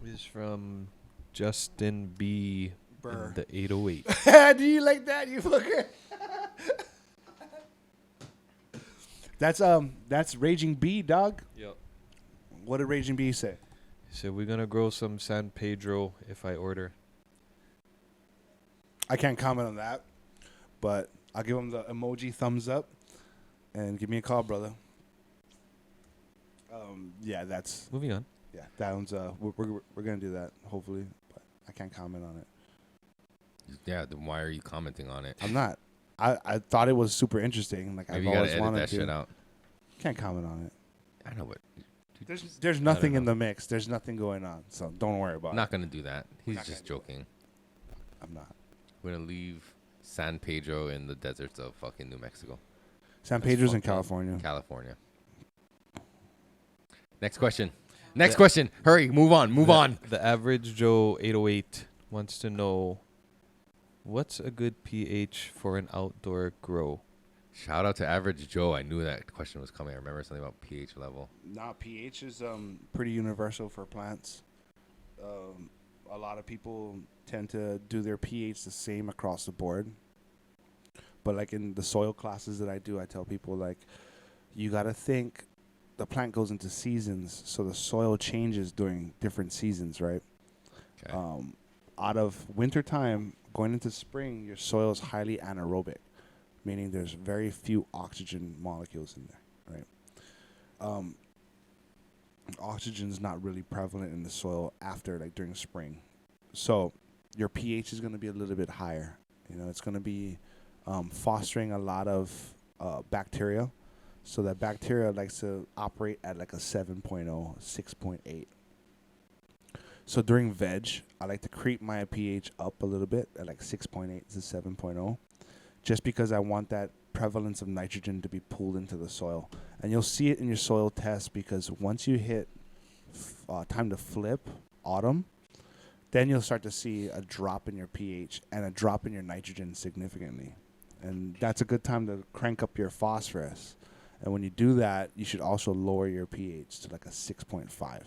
Is from Justin B. Burr. In the 808. Do you like that, you fucker? That's Raging Bee, dog. Yep. What did Raging Bee say? So we're gonna grow some San Pedro if I order. I can't comment on that, but I'll give him the emoji thumbs up and give me a call, brother. Yeah, that's Moving on. that one's we're gonna do that hopefully, but I can't comment on it. Yeah, then why are you commenting on it? I'm not. I thought it was super interesting. Like Maybe I've you gotta always edit wanted that to. shit out. Can't comment on it. I know, but There's nothing in know. the mix. There's nothing going on, so don't worry about I'm not gonna do that. He's not just gonna do joking. it. I'm not. We're gonna leave San Pedro in the deserts of fucking New Mexico, San That's Pedro's in fucking California. California. Next question. Next question. Hurry, move on. Move on. The average Joe 808 wants to know what's a good pH for an outdoor grow. Shout out to Average Joe. I knew that question was coming. I remember something about pH level. Nah, pH is pretty universal for plants. A lot of people tend to do their pH the same across the board. But like in the soil classes that I do, I tell people like you got to think the plant goes into seasons, so the soil changes during different seasons, right? Okay. Out of winter time going into spring, your soil is highly anaerobic, meaning there's very few oxygen molecules in there, right? Oxygen is not really prevalent in the soil after, like, during spring. So your pH is going to be a little bit higher. You know, it's going to be fostering a lot of bacteria. So that bacteria likes to operate at like a 7.0, 6.8. So during veg, I like to creep my pH up a little bit at like 6.8 to 7.0, just because I want that prevalence of nitrogen to be pulled into the soil. And you'll see it in your soil test, because once you hit time to flip, autumn, then you'll start to see a drop in your pH and a drop in your nitrogen significantly. And that's a good time to crank up your phosphorus. And when you do that, you should also lower your pH to like a 6.5.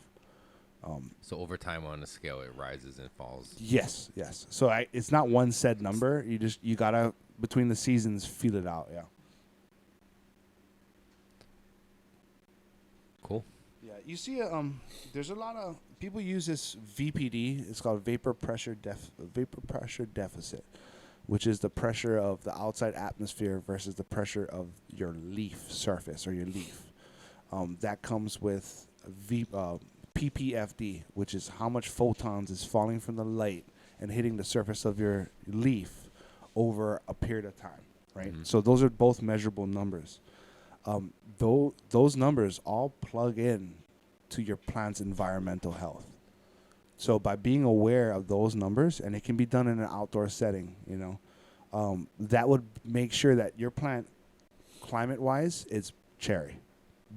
So over time on the scale, it rises and falls. Yes, yes. So it's not one set number. You gotta between the seasons feel it out. Yeah. Cool. Yeah. You see, there's a lot of people use this VPD. It's called vapor pressure deficit, which is the pressure of the outside atmosphere versus the pressure of your leaf surface or your leaf. That comes with PPFD, which is how much photons is falling from the light and hitting the surface of your leaf over a period of time, right? Mm-hmm. So those are both measurable numbers. Those numbers all plug in to your plant's environmental health. So by being aware of those numbers, and it can be done in an outdoor setting, that would make sure that your plant, climate-wise, is cherry.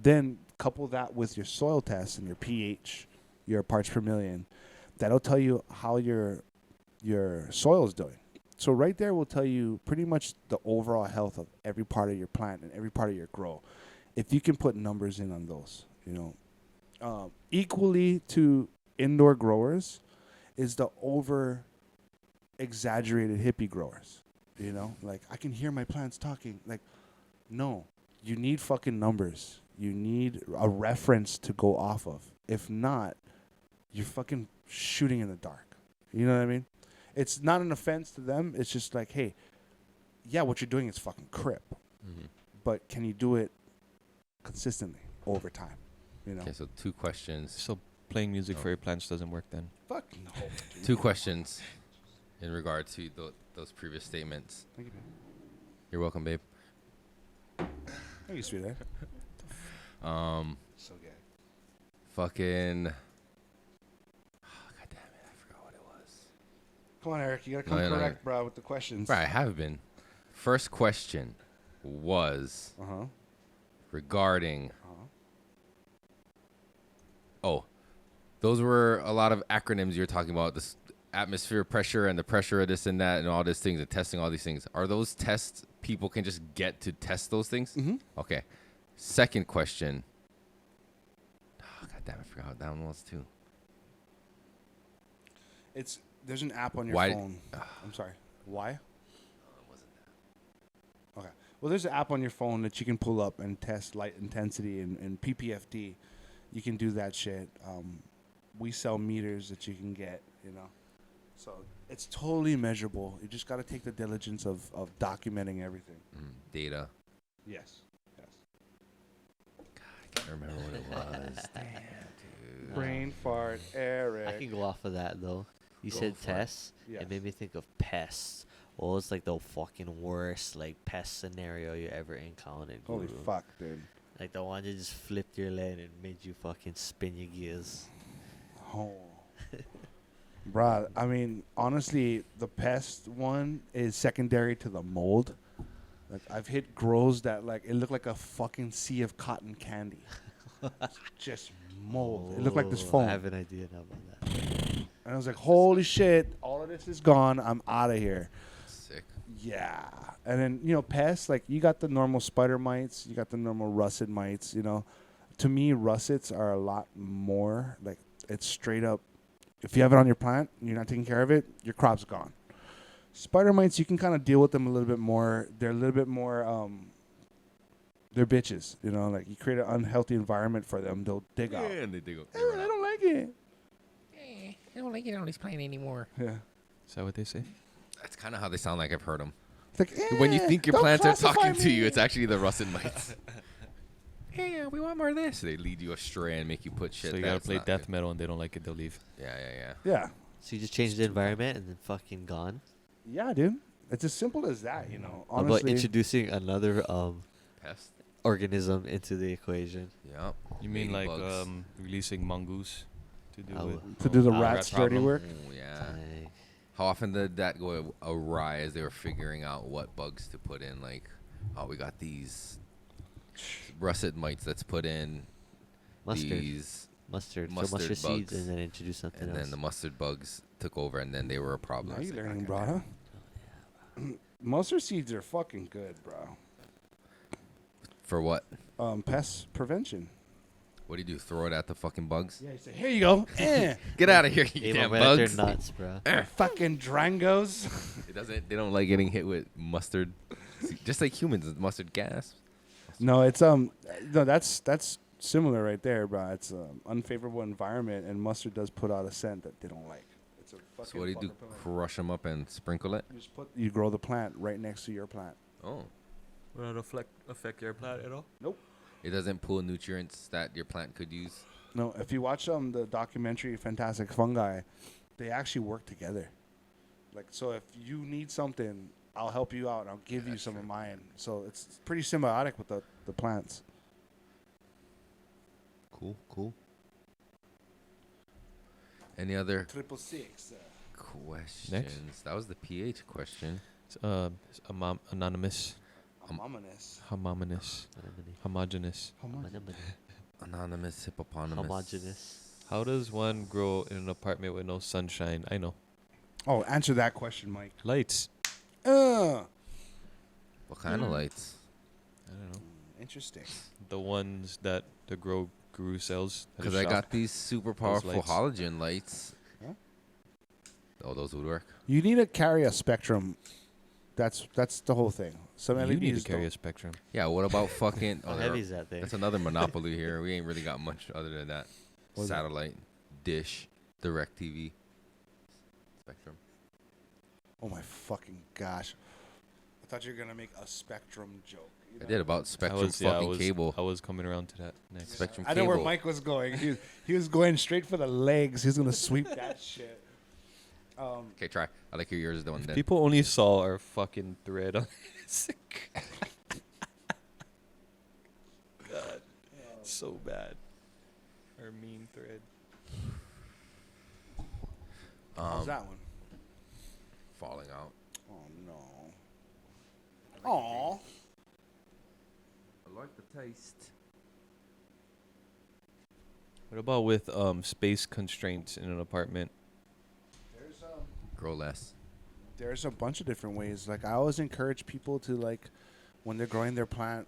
Then couple that with your soil tests and your pH, your parts per million. That'll tell you how your soil is doing. So right there will tell you pretty much the overall health of every part of your plant and every part of your grow. If you can put numbers in on those, equally to indoor growers is the over exaggerated hippie growers. Like I can hear my plants talking. Like, no, you need fucking numbers. You need a reference to go off of. If not, you're fucking shooting in the dark. You know what I mean? It's not an offense to them. It's just like, hey, yeah, what you're doing is fucking crip. Mm-hmm. But can you do it consistently over time? Okay, so 2 questions. So playing music for your plants doesn't work then? Fuck no. 2 questions in regard to those previous statements. Thank you, babe. You're welcome, babe. Thank you, sweetheart. So good. Fucking. Oh, God damn it! I forgot what it was. Come on, Eric. You gotta come correct, bro, with the questions. Right, I have been. First question was regarding. Oh, those were a lot of acronyms you were talking about. This atmosphere pressure and the pressure of this and that and all these things and testing all these things. Are those tests people can just get to test those things? Mm-hmm. Okay. Second question. Oh, God damn, I forgot what that one was too. There's an app on your Why- phone. I'm sorry. Why? It wasn't that. Okay. Well, there's an app on your phone that you can pull up and test light intensity and PPFD. You can do that shit. We sell meters that you can get, So it's totally measurable. You just got to take the diligence of documenting everything. Data. Yes. I can't remember what it was. Damn, dude. Brain fart, Eric. I can go off of that though. You Go said for it. tests. Yes. It made me think of pests. What was like the fucking worst pest scenario you ever encountered? Holy Guru? fuck, dude. Like the one that just flipped your leg and made you fucking spin your gears. Oh. Bruh, I mean, honestly, the pest one is secondary to the mold. Like, I've hit grows that, it looked like a fucking sea of cotton candy. Just mold. It looked like this Oh, foam. I have an idea now about that. And I was like, holy shit, all of this is gone. I'm out of here. Sick. Yeah. And then, pests, you got the normal spider mites. You got the normal russet mites, To me, russets are a lot more, it's straight up. If you have it on your plant and you're not taking care of it, your crop's gone. Spider mites, you can kind of deal with them a little bit more. They're a little bit more, they're bitches, you create an unhealthy environment for them. They'll dig out. And they dig up. Hey, I don't like it. I don't like it on this plane anymore. Yeah. Is that what they say? That's kind of how they sound like I've heard them. It's like, When you think your don't plants are classify talking to you, me. it's actually the russet mites. Hey, we want more of this. So they lead you astray and make you put shit. So you gotta that's play not death good. metal and they don't like it, they'll leave. Yeah. Yeah. So you just change the environment and then fucking gone. Yeah, dude. It's as simple as that, How Honestly, about introducing another Pest. organism into the equation? Yeah. You mean like Ladybugs. Releasing mongoose to do Oh. with to do the Oh, rat's rat dirty problem. work. Oh, yeah. Like, How often did that go awry as they were figuring out what bugs to put in? Like, oh, we got these russet mites. Let's put in mustard. these, Mustard. So mustard mustard seeds bugs. and then introduce something and else. then the mustard bugs took over, and then they were a problem. Now It's you like, learning, okay, bro, huh? Mustard seeds are fucking good, bro. For what? Pest prevention. What do you do? Throw it at the fucking bugs? Yeah, you say, here you go. Get out of here, you Aim damn them at their bugs. nuts, bro. Fucking drangos. They don't like getting hit with mustard. Just like humans, it's mustard gas. No, it's no, that's similar right there, bro. It's unfavorable environment, and mustard does put out a scent that they don't like. It's a fucking So what do you do? fucking plant. Crush them up and sprinkle it? You grow the plant right next to your plant. Oh. Will it affect your plant at all? Nope. It doesn't pull nutrients that your plant could use. No, if you watch the documentary Fantastic Fungi, they actually work together. Like, so if you need something, I'll help you out and I'll give you some of mine. So it's pretty symbiotic with the plants. Cool. Any other 666. questions? That was the pH question. It's, anonymous. Homogenous. Homogeneous. Anonymous hippopotamus. Homogeneous. How does one grow in an apartment with no sunshine? I know. Oh, answer that question, Mike. Lights. What kind of lights? I don't know. Interesting. The ones that the guru sells. at Because his I shop. got these super powerful lights. halogen lights. Huh? Oh, those would work. You need to carry a spectrum. That's the whole thing. Some You LEDs need to carry don't. a spectrum. Yeah, what about fucking... How there- heavy is that thing? That's another monopoly here. We ain't really got much other than that. What is that? Satellite, dish, direct TV, spectrum. Oh my fucking gosh! I thought you were gonna make a spectrum joke. You I know? did about spectrum fucking cable. I was coming around to that next. Spectrum I know where cable. Mike was going. He was going straight for the legs. He was gonna sweep that shit. Okay, try. I like yours the one then. People only saw our fucking thread on God, it's so bad. Our mean thread. How's that one? Falling out. Oh no. Aw. I like the taste. What about with space constraints in an apartment? Grow less. There's a bunch of different ways. Like, I always encourage people to, like, when they're growing their plant,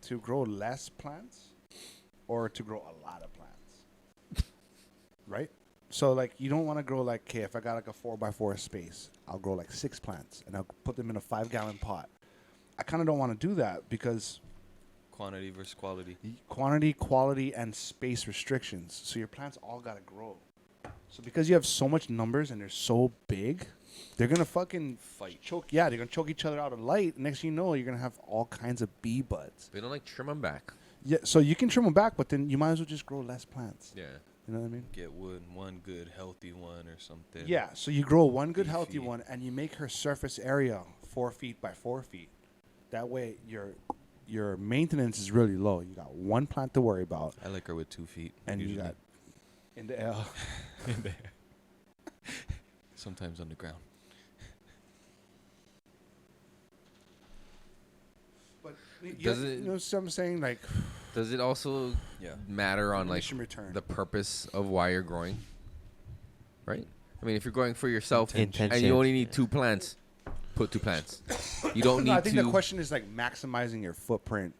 to grow less plants or to grow a lot of plants. Right? So, like, you don't want to grow, like, okay, if I got, like, a 4x4 space, I'll grow, like, 6 plants, and I'll put them in a 5-gallon pot. I kind of don't want to do that because Quantity versus quality. quantity, quality, and space restrictions. So your plants all got to grow. So because you have so much numbers and they're so big, they're going to fucking Fight. choke. Yeah, they're going to choke each other out of light. Next thing you know, you're going to have all kinds of bee buds. They don't like trim them back. Yeah, so you can trim them back, but then you might as well just grow less plants. Yeah. You know what I mean? Get one good healthy one or something. Yeah, so you grow one good healthy Beefy. one and you make her surface area 4 feet by 4 feet. That way your maintenance is really low. You got one plant to worry about, I like her with 2 feet. and usually. you got in the air. in there. Sometimes on the ground. But Does you it- know what I'm saying? Like, Does it also Yeah. matter on like diminishing return. the purpose of why you're growing? Right? I mean, if you're growing for yourself and Intention. you only need 2 plants, put 2 plants. You don't need No, I think to. the question is like maximizing your footprint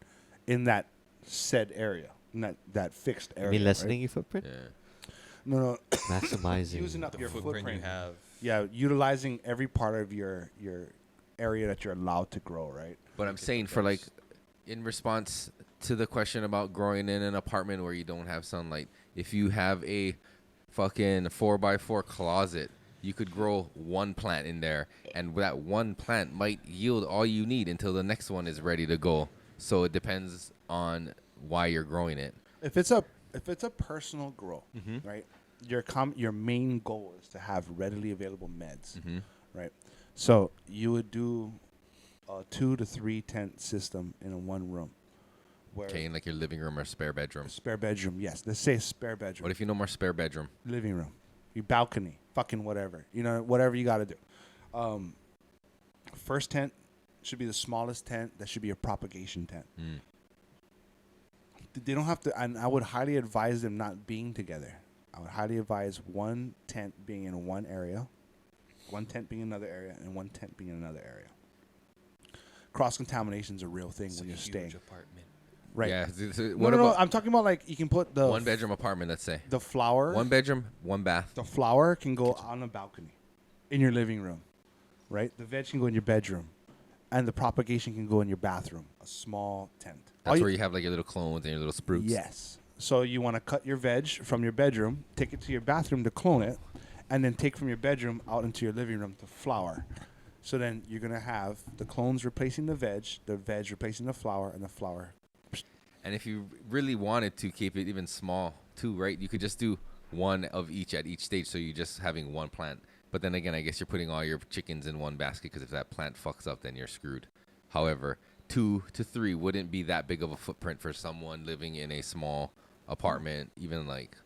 in that said area, in that fixed area. I mean, lessening right? your footprint? Yeah. No, Maximizing. using up The your footprint you have. Yeah, utilizing every part of your area that you're allowed to grow, right? But I'm saying for like, in response to the question about growing in an apartment where you don't have sunlight, if you have a fucking 4x4 closet, you could grow one plant in there, and that one plant might yield all you need until the next one is ready to go. So it depends on why you're growing it. If it's a personal grow, right? Your main goal is to have readily available meds, Mm-hmm. right? So you would do a 2 to 3 tent system in a one room, where Okay, in like your living room or spare bedroom. spare bedroom. Yes, let's say spare bedroom. What if you no more spare bedroom? Living room, your balcony, fucking whatever. You know, whatever you got to do. First tent should be the smallest tent. That should be a propagation tent. Mm. They don't have to, and I would highly advise them not being together. I would highly advise one tent being in one area, one tent being in another area, and one tent being in another area. Cross contamination is a real thing It's when a you're huge staying. apartment. Right. Yeah. No, What no, no. about I'm talking about like you can put the one bedroom apartment? Let's say the flower. one bedroom, one bath. The flower can go on a balcony, in your living room, right? The veg can go in your bedroom, and the propagation can go in your bathroom. A small tent. That's where you have like your little clones and your little spruce. Yes. So you want to cut your veg from your bedroom, take it to your bathroom to clone it, and then take from your bedroom out into your living room to flower. So then you're going to have the clones replacing the veg replacing the flower, and the flower. And if you really wanted to keep it even small too, right? You could just do one of each at each stage. So you're just having one plant. But then again, I guess you're putting all your chickens in one basket because if that plant fucks up, then you're screwed. However, 2 to 3 wouldn't be that big of a footprint for someone living in a small apartment, even like,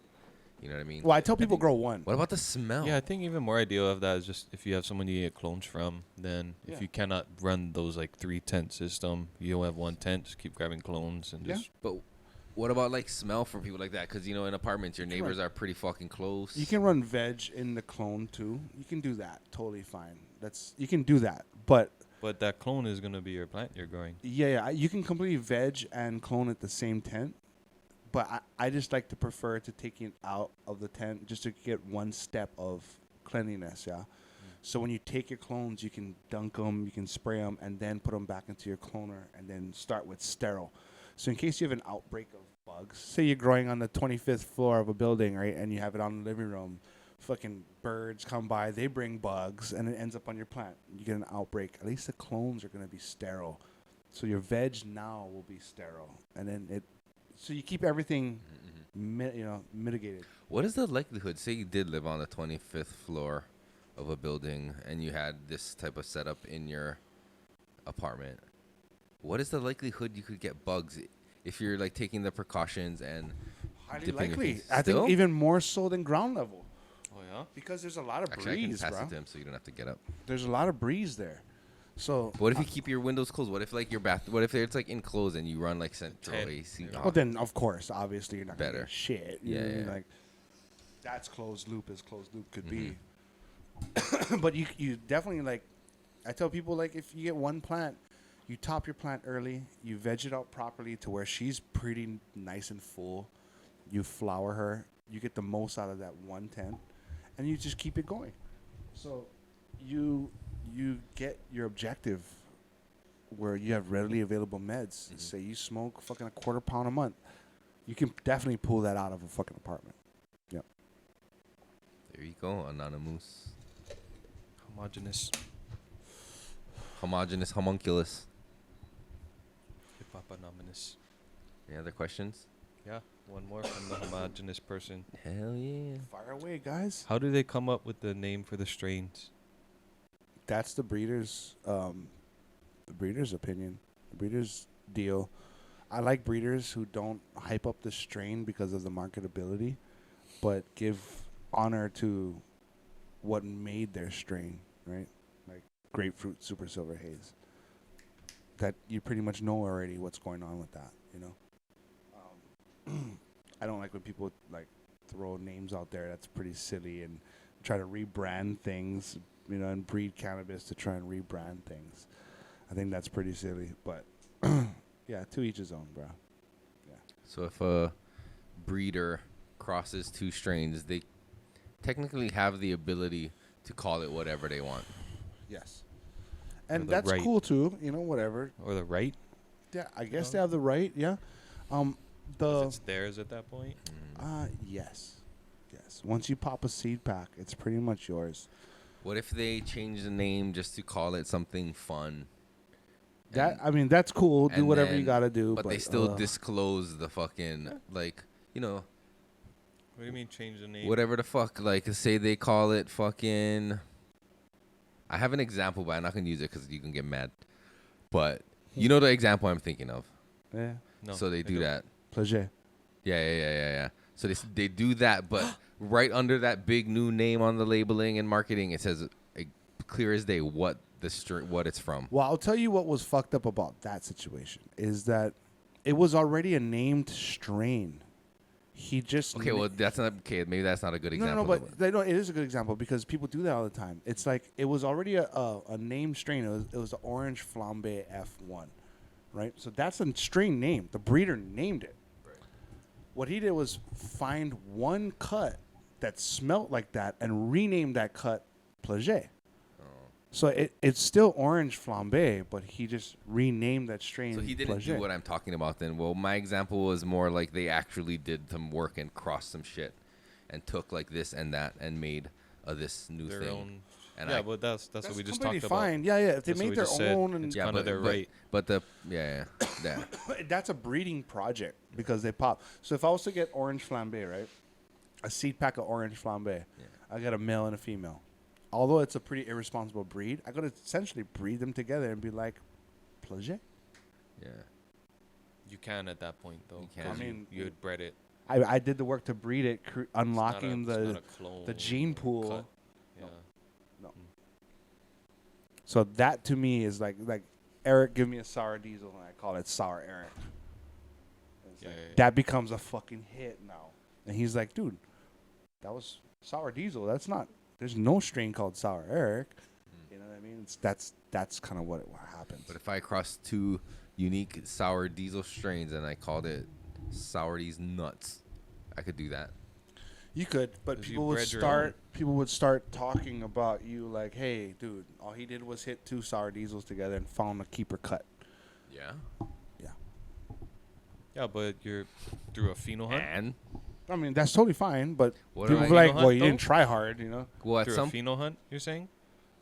you know what I mean? Well, I tell people grow one. What about the smell? Yeah, I think even more ideal of that is just if you have someone you get clones from, then Yeah. if you cannot run those like 3 tent system, you don't have one tent, just keep grabbing clones and Yeah. just But what about like smell from people like that? Because, you know, in apartments, your neighbors are pretty fucking close. You can run veg in the clone too. You can do that. Totally fine. You can do that. But that clone is gonna be your plant you're growing. yeah, you can completely veg and clone at the same tent. But I just like to prefer to taking it out of the tent just to get one step of cleanliness, yeah. So when you take your clones, you can dunk them, you can spray them, and then put them back into your cloner, and then start with sterile. So in case you have an outbreak of bugs, say you're growing on the 25th floor of a building, right, and you have it on the living room, fucking birds come by, they bring bugs, and it ends up on your plant. You get an outbreak. At least the clones are going to be sterile. So your veg now will be sterile, and then so you keep everything, mitigated. What is the likelihood? Say you did live on the 25th floor of a building and you had this type of setup in your apartment. What is the likelihood you could get bugs if you're like taking the precautions and Highly dipping your likely. feet? I think Still? even more so than ground level. Oh yeah? Because there's a lot of Actually, I can breeze, pass bro. it to him so you don't have to get up. There's a lot of breeze there. So What if you keep your windows closed? What if like your bath? What if it's like enclosed and you run like central AC? well, then of course, obviously, you're not gonna Better. get shit. You Yeah, know what I mean? yeah. Like that's closed loop as closed loop could Mm-hmm. be. But you definitely like. I tell people like if you get one plant, you top your plant early, you veg it out properly to where she's pretty nice and full. You flower her, you get the most out of that one tent, and you just keep it going. So you get your objective where you have readily available meds. Say you smoke fucking a quarter pound a month, you can definitely pull that out of a fucking apartment. Yep. There you go, anonymous, Homogeneous. homogeneous, homunculus. Hip hop anonymous. Any other questions? Yeah. One more from the homogeneous person. Hell yeah. Fire away, guys. How do they come up with the name for the strains? That's the breeder's opinion, the breeder's deal. I like breeders who don't hype up the strain because of the marketability, but give honor to what made their strain, right? Like grapefruit super silver haze. That you pretty much know already what's going on with that, you know. I don't like when people like throw names out there. That's pretty silly and try to rebrand things, you know, and breed cannabis to try and rebrand things. I think that's pretty silly, but yeah, to each his own, bro. Yeah. So if a breeder crosses 2 strains, they technically have the ability to call it whatever they want. Yes. And the that's right. cool too, you know, whatever. Or the right? Yeah, I guess they have the right, yeah. It's theirs at that point. Yes. Yes. Once you pop a seed pack, it's pretty much yours. What if they change the name just to call it something fun? I mean, that's cool. Do and whatever you then- got to do, But they still disclose the fucking, like, you know, What do you mean change the name? whatever the fuck. Like, say they call it fucking. I have an example, but I'm not going to use it because you can get mad. But you know the example I'm thinking of. Yeah. No, So they I do don't. that. Pleasure. Yeah. So they do that, but right under that big new name on the labeling and marketing, it says clear as day what it's from. Well, I'll tell you what was fucked up about that situation is that it was already a named strain. He just Okay, well that's not okay. Maybe that's not a good example. No, but it is a good example because people do that all the time. It's like it was already a named strain. It was the orange flambe F1, right? So that's a strain name. The breeder named it. What he did was find one cut that smelt like that and rename that cut Plage. So it's still orange flambe, but he just renamed that strain. So he didn't Plage. do what I'm talking about then. Well, my example was more like they actually did some work and crossed some shit and took like this and that and made this new Their thing. own. And Yeah, but that's what we just talked completely about. fine. Yeah. If they That's what make we their just said. own, and It's yeah, kinda but their but, right. but the yeah. that's a breeding project because they pop. So if I was to get orange flambe, right, a seed pack of orange flambe, I got a male and a female. Although it's a pretty irresponsible breed, I could essentially breed them together and be like, Plage. Yeah. You can at that point though. You can. 'cause I mean, you had bred it. I did the work to breed it, unlocking It's not the a clone gene or pool. cut. Yeah. So that to me is like Eric, give me a sour diesel, and I call it sour Eric. It's Yeah, like, yeah, yeah. that becomes a fucking hit now. And he's like, dude, that was sour diesel. That's not. There's no strain called sour Eric. You know what I mean? That's kind of what happens. But if I crossed two unique sour diesel strains and I called it sour these nuts, I could do that. You could, but 'Cause you people would bred your start. People would start talking about you like, "Hey, dude, all he did was hit two sour diesels together and found a keeper cut." Yeah. Yeah, but you're through a pheno hunt. And I mean, that's totally fine, but What people do be I- like, Pheno "Well, you hunt, didn't try hard," you know. well, at Through some a pheno hunt, you're saying?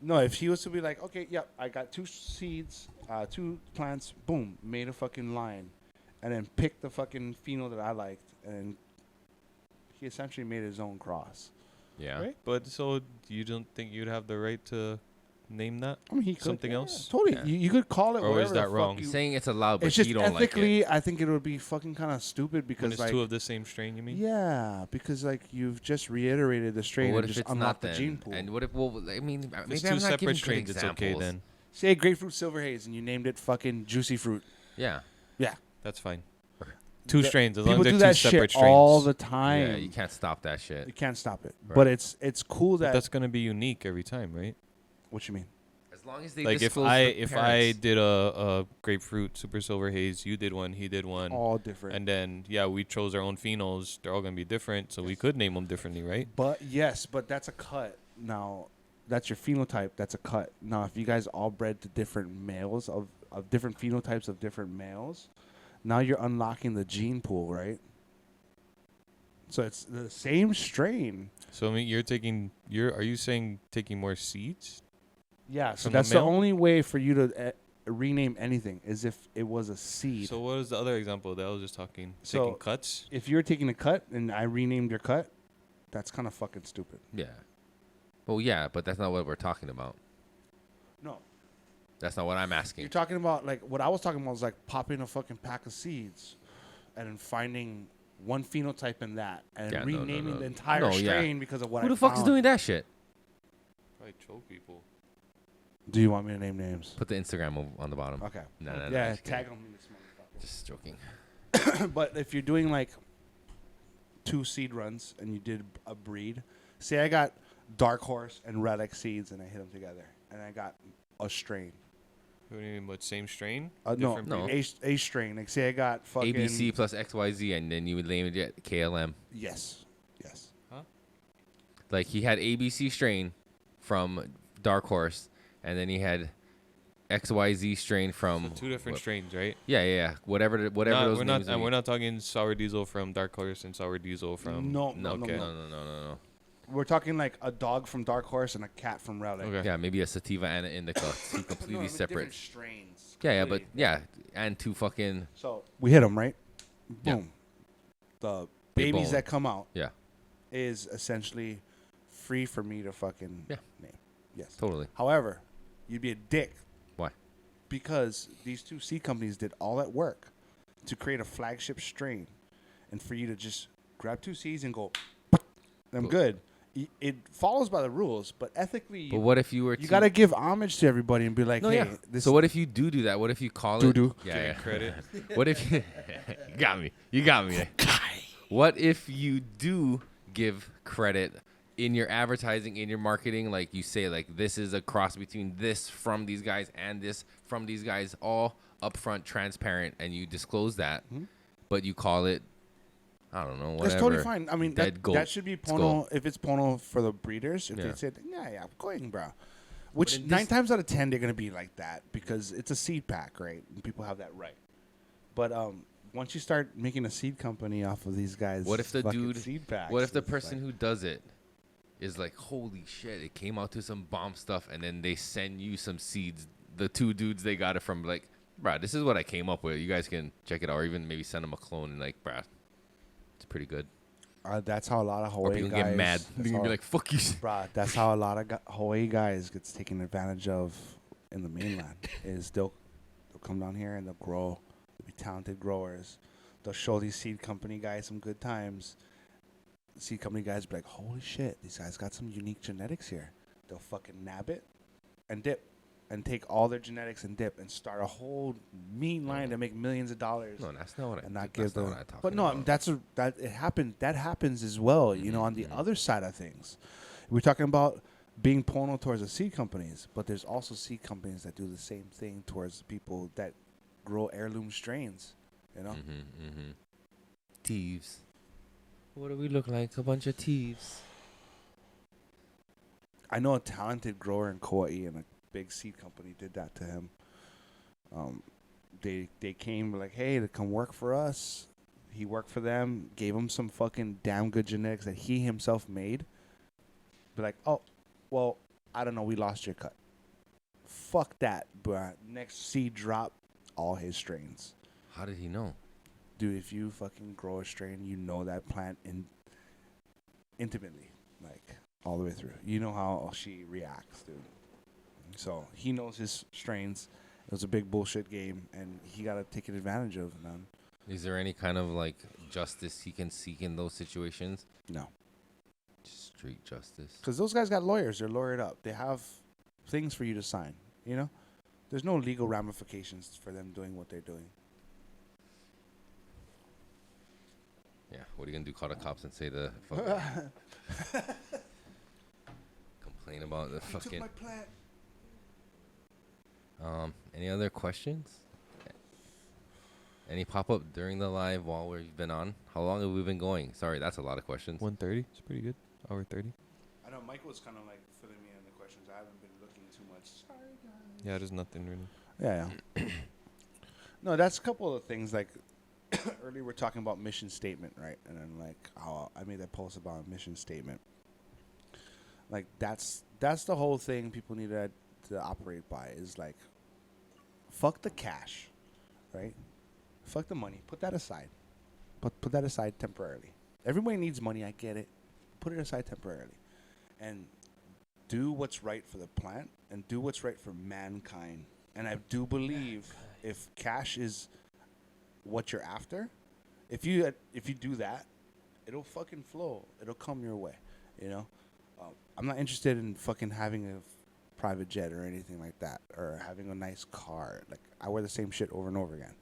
No, if he was to be like, "Okay, yep, I got two seeds, two plants, boom, made a fucking line, and then picked the fucking pheno that I liked, and he essentially made his own cross." yeah. Right. But so you don't think you'd have the right to name that? I mean, he could, Something yeah, else? Totally, Yeah. you could call it. Or is whatever that the fuck wrong? you- Saying it's allowed, but It's just you don't like it. ethically, I think it would be fucking kind of stupid When because it's like, two of the same strain, you mean? yeah, because like you've just reiterated the strain Well, what and if just it's unlocked not the then? gene pool. And what if? Well, I mean, If maybe it's I'm two not separate giving good strains, it's okay examples. then. Say grapefruit silver haze, and you named it fucking juicy fruit. Yeah. Yeah, That's fine. Two That- strains, as long people as do they're two that separate shit strains. all the time. Yeah. You can't stop that shit. You can't stop it. Right. But it's cool But that. that's gonna be unique every time, right? What you mean? As long as they Like if disclose I the if I parents. did a grapefruit super silver haze, you did one, he did one, All different. and then yeah, we chose our own phenols. They're all gonna be different, so we could name them differently, right? But yes, but that's a cut. Now, that's your phenotype. That's a cut. Now, if you guys all bred to different males of different phenotypes of different males, now you're unlocking the gene pool, right? So it's the same strain. So I mean, are you saying taking more seeds? Yeah. So From the that's the male? only way for you to rename anything is if it was a seed. So what was the other example that I was just talking? So- Taking cuts. If you're taking a cut and I renamed your cut, that's kind of fucking stupid. Yeah. Well, yeah, but that's not what we're talking about. No. That's not what I'm You're asking. talking about like what I was talking about was like popping a fucking pack of seeds and then finding one phenotype in that and Yeah, no, renaming no. the entire No, yeah. strain because of what Who I the fuck is found. doing that shit? Probably choke people. Do you want me to name names? Put the Instagram on the bottom. Okay. No, no, no. Yeah, just kidding. tag them. This motherfucker. Just joking. But if you're doing like 2 seed runs and you did a breed, say I got Dark Horse and Relic seeds and I hit them together and I got a strain. What do you mean? What, same strain? No, Different No. breed? a strain. Like say I got fucking ABC plus XYZ, and then you would name it KLM. Yes. Like he had ABC strain from Dark Horse, and then he had XYZ strain from So two different what- strains, right? Yeah, yeah, yeah. Whatever those we're names not, and are. we're not talking sour diesel from Dark Horse and sour diesel from. No, No, Okay. no. We're talking like a dog from Dark Horse and a cat from Relic. Okay. Yeah, maybe a sativa and an indica. Two completely No, separate. different strains. Yeah, but completely. yeah, and two fucking So we hit them right. Yeah. Boom. The Big babies bone. that come out yeah, is essentially free for me to fucking Yeah. name. Yes. totally. However, you'd be a dick Why? because these two seed companies did all that work to create a flagship strain, and for you to just grab 2 seeds and go, I'm Cool. good. It follows by the rules, but ethically, But what if you were? you got to give homage to everybody and be like, No, hey, yeah. this. So what if you do that? What if you call Do-do. it? Yeah, Getting yeah. credit. What if you got me? You got me. What if you do give credit in your advertising, in your marketing, like you say, like this is a cross between this from these guys and this from these guys, all upfront, transparent, and you disclose that, Mhm. but you call it, I don't know, whatever. That's totally fine. I mean, Dead goat. that should be Skull. pono if it's pono for the breeders. If Yeah. they said, yeah, I'm going, bro. Which in 9 this- times out of 10 they're gonna be like that because it's a seed pack, right? And people have that right. But once you start making a seed company off of these guys, What if the fucking dude? seed packs, What if the it's person like- who does it is like, holy shit, it came out to some bomb stuff, and then they send you some seeds. The 2 dudes they got it from, like, bruh, this is what I came up with. You guys can check it out, or even maybe send them a clone and like, bruh, it's pretty good. that's how a lot of Or Hawaii people guys get mad. that's They're gonna how- be like, fuck you. bruh, that's how a lot of Hawaii guys gets taken advantage of in the mainland. Is they'll come down here and they'll grow. They'll be talented growers. They'll show these seed company guys some good times. Seed company guys be like, holy shit, these guys got some unique genetics here. They'll fucking nab it and dip and take all their genetics and dip and start a whole mean line to make millions of dollars. No, that's not what I. And not That's give not them. what I'm talking But no, about. that happens as well. You know, on the other side of things, we're talking about being pono towards the seed companies, but there's also seed companies that do the same thing towards people that grow heirloom strains. You know, Thieves. What do we look like? A bunch of thieves. I know a talented grower in Kauai and a big seed company did that to him. They came like, hey, to come work for us. He worked for them, gave him some fucking damn good genetics that he himself made. Be like, oh, well, I don't know, we lost your cut. Fuck that, bruh. Next seed drop, all his strains. How did he know? Dude, if you fucking grow a strain, you know that plant intimately, like all the way through. You know how she reacts, dude. So he knows his strains. It was a big bullshit game, and he got to take advantage of, man. Is there any kind of like justice he can seek in those situations? No. Just street justice. Because those guys got lawyers. They're lawyered up. They have things for you to sign, you know? There's no legal ramifications for them doing what they're doing. Yeah. What are you gonna do? Call the cops and say the complain about the fucking. plant. Any other questions? Any pop up during the live while we've been on? How long have we been going? Sorry, that's a lot of questions. 1:30. It's pretty good. Hour 30. I know Michael was kind of like filling me in the questions. I haven't been looking too much. Sorry, guys. Yeah, there's nothing really. Yeah. No, that's a couple of things. Like earlier, we're talking about mission statement, right? And then like how I made that post about a mission statement. Like that's the whole thing people need to operate by is like, fuck the cash, right? Fuck the money. Put that aside. Put that aside temporarily. Everybody needs money. I get it. Put it aside temporarily, and do what's right for the plant and do what's right for mankind. And I do believe if cash is what you're after, if you do that, it'll fucking flow. It'll come your way. You know, I'm not interested in fucking having a private jet or anything like that, or having a nice car. Like I wear the same shit over and over again.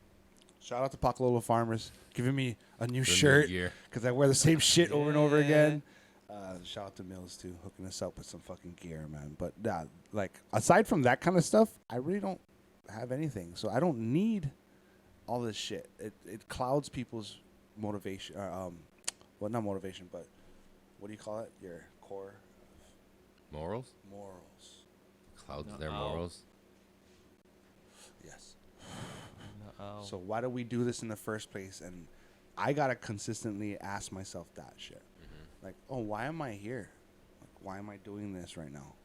Shout out to Pakalolo farmers giving me a new shirt year. because I wear the same shit over and over again. Shout out to Mills too, hooking us up with some fucking gear, man. But like aside from that kind of stuff, I really don't have anything. So I don't need all this shit. It clouds people's motivation. Well, not motivation, but what do you call it? Your core Morals? morals. Clouds No, their ow. morals. Yes. Oh. So why do we do this in the first place? And I gotta consistently ask myself that shit. Like, oh, why am I here? Like, why am I doing this right now?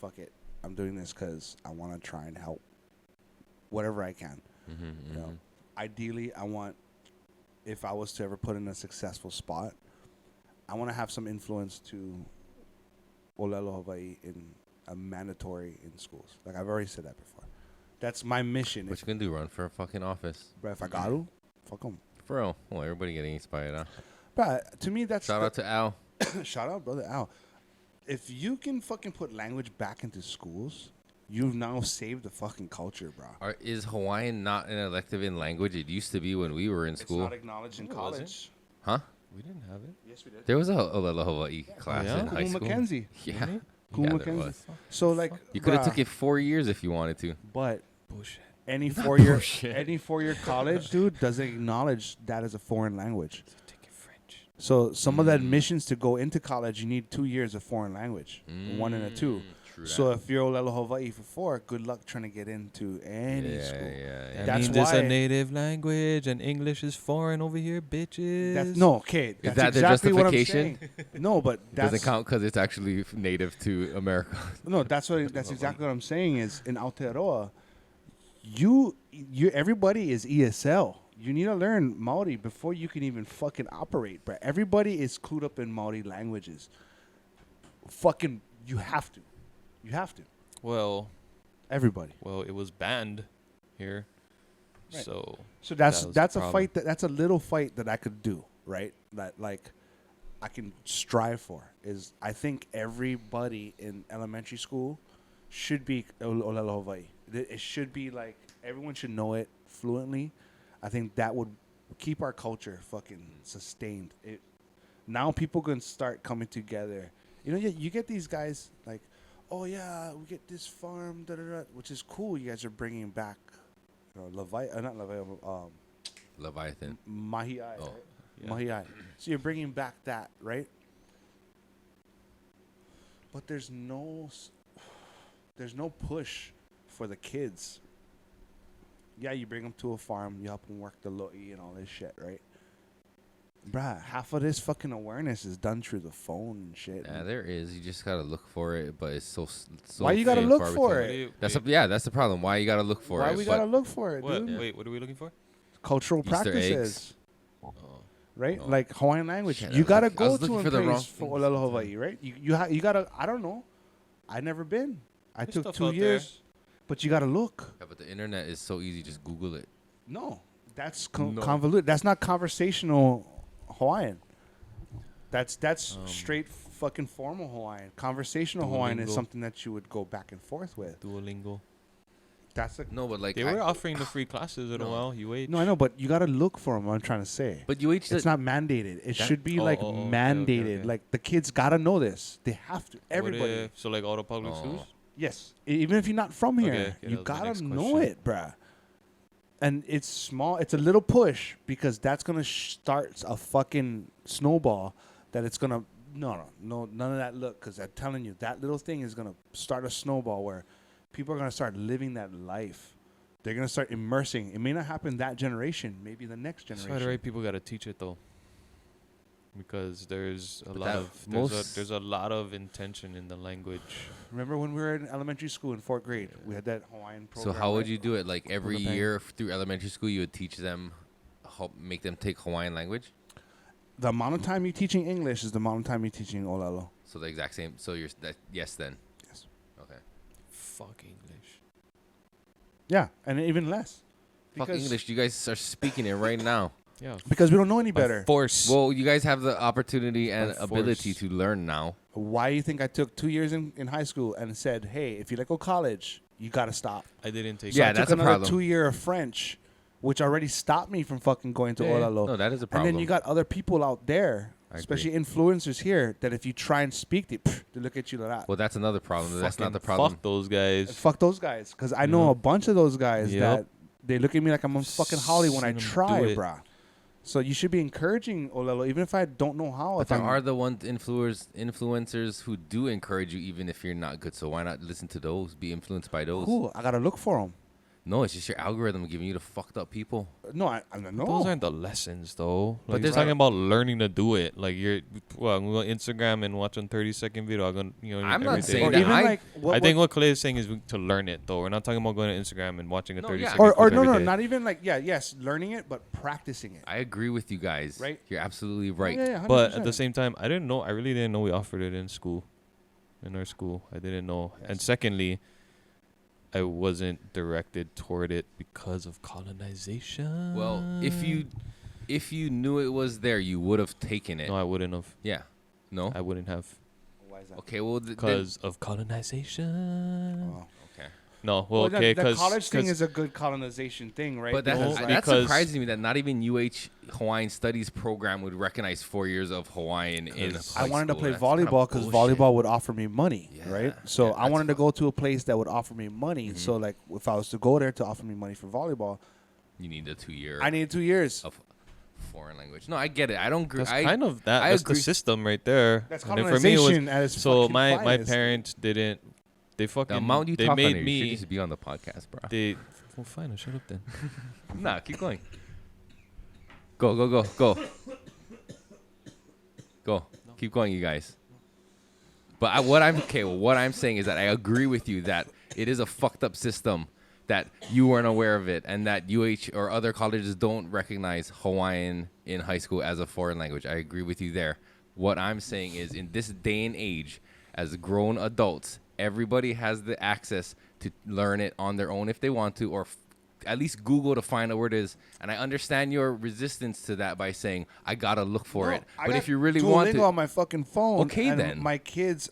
Fuck it. I'm doing this because I want to try and help whatever I can. You know, ideally, I want, if I was to ever put in a successful spot, I want to have some influence to Olelo Hawaii in a mandatory in schools. Like I've already said that before. That's my mission. What you gonna do? Run for a fucking office? But if I got to, fuck them. For real? Well, everybody getting inspired, huh? But to me, that's Shout out to Al. shout out, brother Al. If you can fucking put language back into schools, you've now saved the fucking culture, bro. Is Hawaiian not an elective in language? It used to be when we were in It's school. not acknowledged in Oh, was it? college. Huh? We didn't have it. Yes, we did. There was a Olelo Hawaii class yeah? in high Kumu school. Mackenzie. Yeah. Kumu Yeah, there Mackenzie. was. So like, You could have bruh, took it 4 years if you wanted to. but Bullshit. any Not 4-year bullshit. any 4-year college, dude, doesn't acknowledge that as a foreign language. Take it French. So some of the admissions to go into college, you need 2 years of foreign language, a 1 and a 2. True So that. if you're Olelo Hawaii for 4, good luck trying to get into any school. That That's means it's why- a native language and English is foreign over here, bitches. That's, no, okay. That's that the exactly what I'm justification? saying. No, but that's Doesn't count because it's actually native to America. no. That's exactly what I'm saying. Is in Aotearoa, you everybody is ESL. You need to learn Maori before you can even fucking operate. But everybody is clued up in Maori languages. Fucking, you have to. You have to. Well, Everybody. it was banned here. Right. So So that was the that's a problem. fight that's a little fight that I could do, right? That like I can strive for is I think everybody in elementary school should be Olelo Hawaii. It should be like everyone should know it fluently. I think that would keep our culture fucking sustained. Now people can start coming together. You know, you get these guys like, oh yeah, we get this farm, which is cool. You guys are bringing back, not Leviathan. Mahiai, Oh, right? yeah. Mahiai. So you're bringing back that, right? But there's no push for the kids. Yeah, you bring them to a farm, you help them work the lo'i and all this shit, right? Bruh, half of this fucking awareness is done through the phone and shit. Yeah, there is. You just gotta look for it, but it's so. So Why you gotta few and look far for between. it? That's the problem. Why you gotta look for Why it? we but gotta look for it, What? dude? Wait, what are we looking for? Cultural Easter practices. eggs. Right? No. Like Hawaiian language. Shit, You I gotta was go looking to a for the wrong place for things. Olelo Hawaii, right? You gotta, I don't know. I never been. I There's took stuff 2 out years. But you gotta look. Yeah, but the internet is so easy. Just Google it. No. That's No. convoluted. That's not conversational Hawaiian. That's straight fucking formal Hawaiian. Conversational Hawaiian is Duolingo. something that you would go back and forth with. Duolingo. That's a No, but like They were offering the free classes in a No. while. You wait. No, I know, but you gotta look for them. I'm trying to say. But you each It's not mandated. It That- should be Oh, like oh, okay, mandated. okay. Like the kids gotta know this. They have to. What Everybody. if- so like all the public Oh. schools. Yes. Even if you're not from here, Okay, yeah, you that was my gotta next know question. it, bruh. And it's small. It's a little push because that's gonna start a fucking snowball. That it's gonna no, none of that. Look, because I'm telling you, that little thing is gonna start a snowball where people are gonna start living that life. They're gonna start immersing. It may not happen that generation. Maybe the next That's generation. why the right people got to teach it though. Because there's a But lot that of most- there's a lot of intention in the language. Remember when we were in elementary school in 4th grade? We had that Hawaiian So program. how would right? you do it? Like every the bank. year through elementary school, you would teach them, make them take Hawaiian language. The amount of time you're teaching English is the amount of time you're teaching Olelo. So the exact same. So you're yes then. Yes. Okay. Fuck English. Yeah, and even less. Fuck Because- English. You guys are speaking it right now. Yeah. Because we don't know any By better. force. Well, you guys have the opportunity and By ability force. to learn now. Why do you think I took 2 years in high school and said, hey, if you like go college, you got to stop? I didn't take. Yeah, I that's took a another problem. 2 year of French, which already stopped me from fucking going to Yeah. Olelo. No, that is a And problem. then you got other people out there, I especially influencers here, that if you try and speak, they look at you like that. Well, that's another problem. That's not Fucking the problem. Fuck those guys. Fuck those guys. Because I know Yeah. a bunch of those guys Yep. that they look at me like I'm a fucking Holly when I Seen 'em try, do it. bruh. So you should be encouraging Olelo, even if I don't know how. But if there I'm- are the influencers who do encourage you, even if you're not good. So why not listen to those? Be influenced by those. Cool. I got to look for them. No, it's just your algorithm giving you the fucked up people. No, I don't know. Those aren't the lessons though. But Like there's you're talking a- about learning to do it. Like you're well, I'm going to Instagram and watch a 30-second video. I'm gonna, you know, I'm every not day. saying Or that. even like I think what Clay is saying is to learn it though. We're not talking about going to Instagram and watching a No, 30 yeah. second or clip no, every no, day. not even like yes, learning it, but practicing it. I agree with you guys. Right? You're absolutely right. Yeah, yeah, But at the 100%. same time, I didn't know. I really didn't know we offered it in school, in our school. I didn't know. And secondly, I wasn't directed toward it because of colonization. Well, if you knew it was there, you would have taken it. No, I wouldn't have. Yeah. No. I wouldn't have Why is that? Okay. Well, because of colonization. Oh. okay. No, well, the- okay, the because college thing is a good colonization thing, right? But that, Because, No, that because- surprises me that not even UH Hawaiian Studies program would recognize 4 years of Hawaiian in I high wanted to school. play That's kinda volleyball because bullshit. volleyball would offer me money, Yeah, right? So yeah, I that's wanted to fu- go to a place that would offer me money. So like, if I was to go there to offer me money for volleyball, You need a 2 year I needed 2 years. of foreign language. No, I get it. I don't agree. that's I, kind of that. I That's agree. the system right there. That's And then for me, it was- colonization at its so fucking my finest. parents didn't. They fucking. The amount you they talk made under, you should me. just be on the podcast, bro. They. Well, fine. I'll shut up then. Nah, keep going. Go. Go. Keep going, you guys. But what I'm saying is that I agree with you that it is a fucked up system that you weren't aware of it and that UH or other colleges don't recognize Hawaiian in high school as a foreign language. I agree with you there. What I'm saying is in this day and age, as grown adults, everybody has the access to learn it on their own if they want to, or at least Google to find out where it is. And I understand your resistance to that by saying, I gotta look for No, it. I But got if you really Duolingo want to, on my fucking phone, Okay, and then. my kids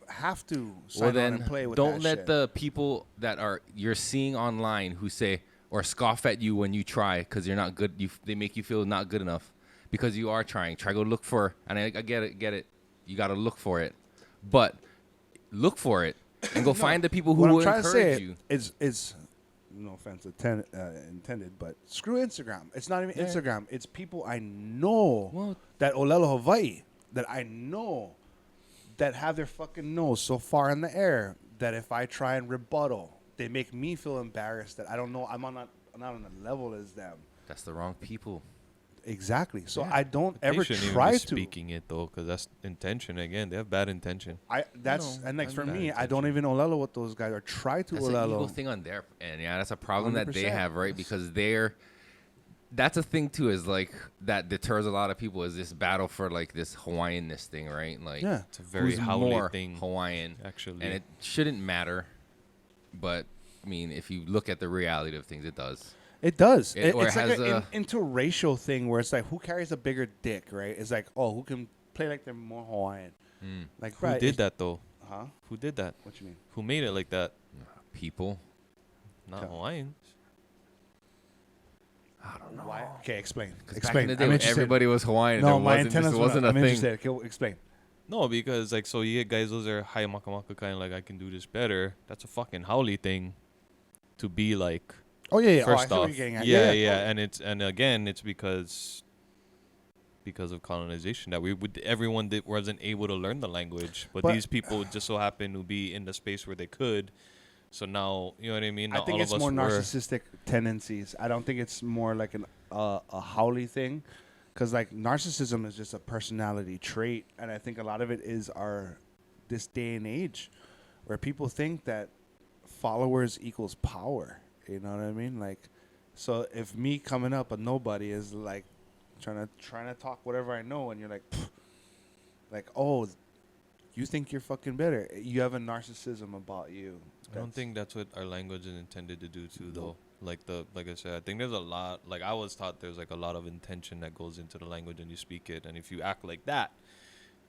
have to well sign on then and play with don't that let shit. the people that are you're seeing online who say or scoff at you when you try because you're not good. They make you feel not good enough because you are trying. Try go look for, and I get it. You gotta look for it, but look for it and go find the people who what will I'm trying to say encourage you. is no offense intended, but screw Instagram. It's not even Instagram. It's people I know Well- that Olelo Hawaii that I know that have their fucking nose so far in the air that if I try and rebuttal, they make me feel embarrassed that I don't know I'm not on the level as them. That's the wrong people. Exactly. So Yeah. I don't They ever shouldn't even try be to. speaking it though, because that's intention. Again, they have bad intention. That's No, and like that's for bad me, I don't even Olelo with those guys or try to That's an ego Olelo. thing on their end. Yeah, that's a problem that they 100%. have, right? Because that's a thing too. Is like that deters a lot of people. Is this battle for like this Hawaiianness thing, right? Like, Yeah. It's a very who's haole more thing, Hawaiian, actually. and it shouldn't matter. But I mean, if you look at the reality of things, it does. It does. Or It's it like has an a- interracial thing where it's like, who carries a bigger dick, right? It's like, oh, who can play like they're more Hawaiian? Like, Who bruh, did it's- that though? Huh? Who did that? What you mean? Who made it like that? People, Not Okay. Hawaiians. Why? Okay, explain. 'cause Explain. back in the day, I'm when interested. everybody was Hawaiian. No, there my wasn't, antennas this went wasn't up. a I'm thing. interested. Okay, explain. No, because like so you get guys those are high makamaka kind of like I can do this better. That's a fucking haole thing. To be like Oh yeah, yeah. first oh, I see what off, you're getting at. yeah, and again it's because of colonization that everyone wasn't able to learn the language, but these people just so happen to be in the space where they could. So now you know what I mean. I Not think all it's of us more were- narcissistic tendencies. I don't think it's more like a howly thing, because like narcissism is just a personality trait, and I think a lot of it is this day and age, where people think that followers equals power. You know what I mean? Like, so if me coming up a nobody is like trying to talk whatever I know, and you're like, "Pfft," like, oh, you think you're fucking better. You have a narcissism about you. I don't think that's what our language is intended to do too, though. Like I said, I think there's a lot. Like I was taught, there's like a lot of intention that goes into the language when you speak it, and if you act like that,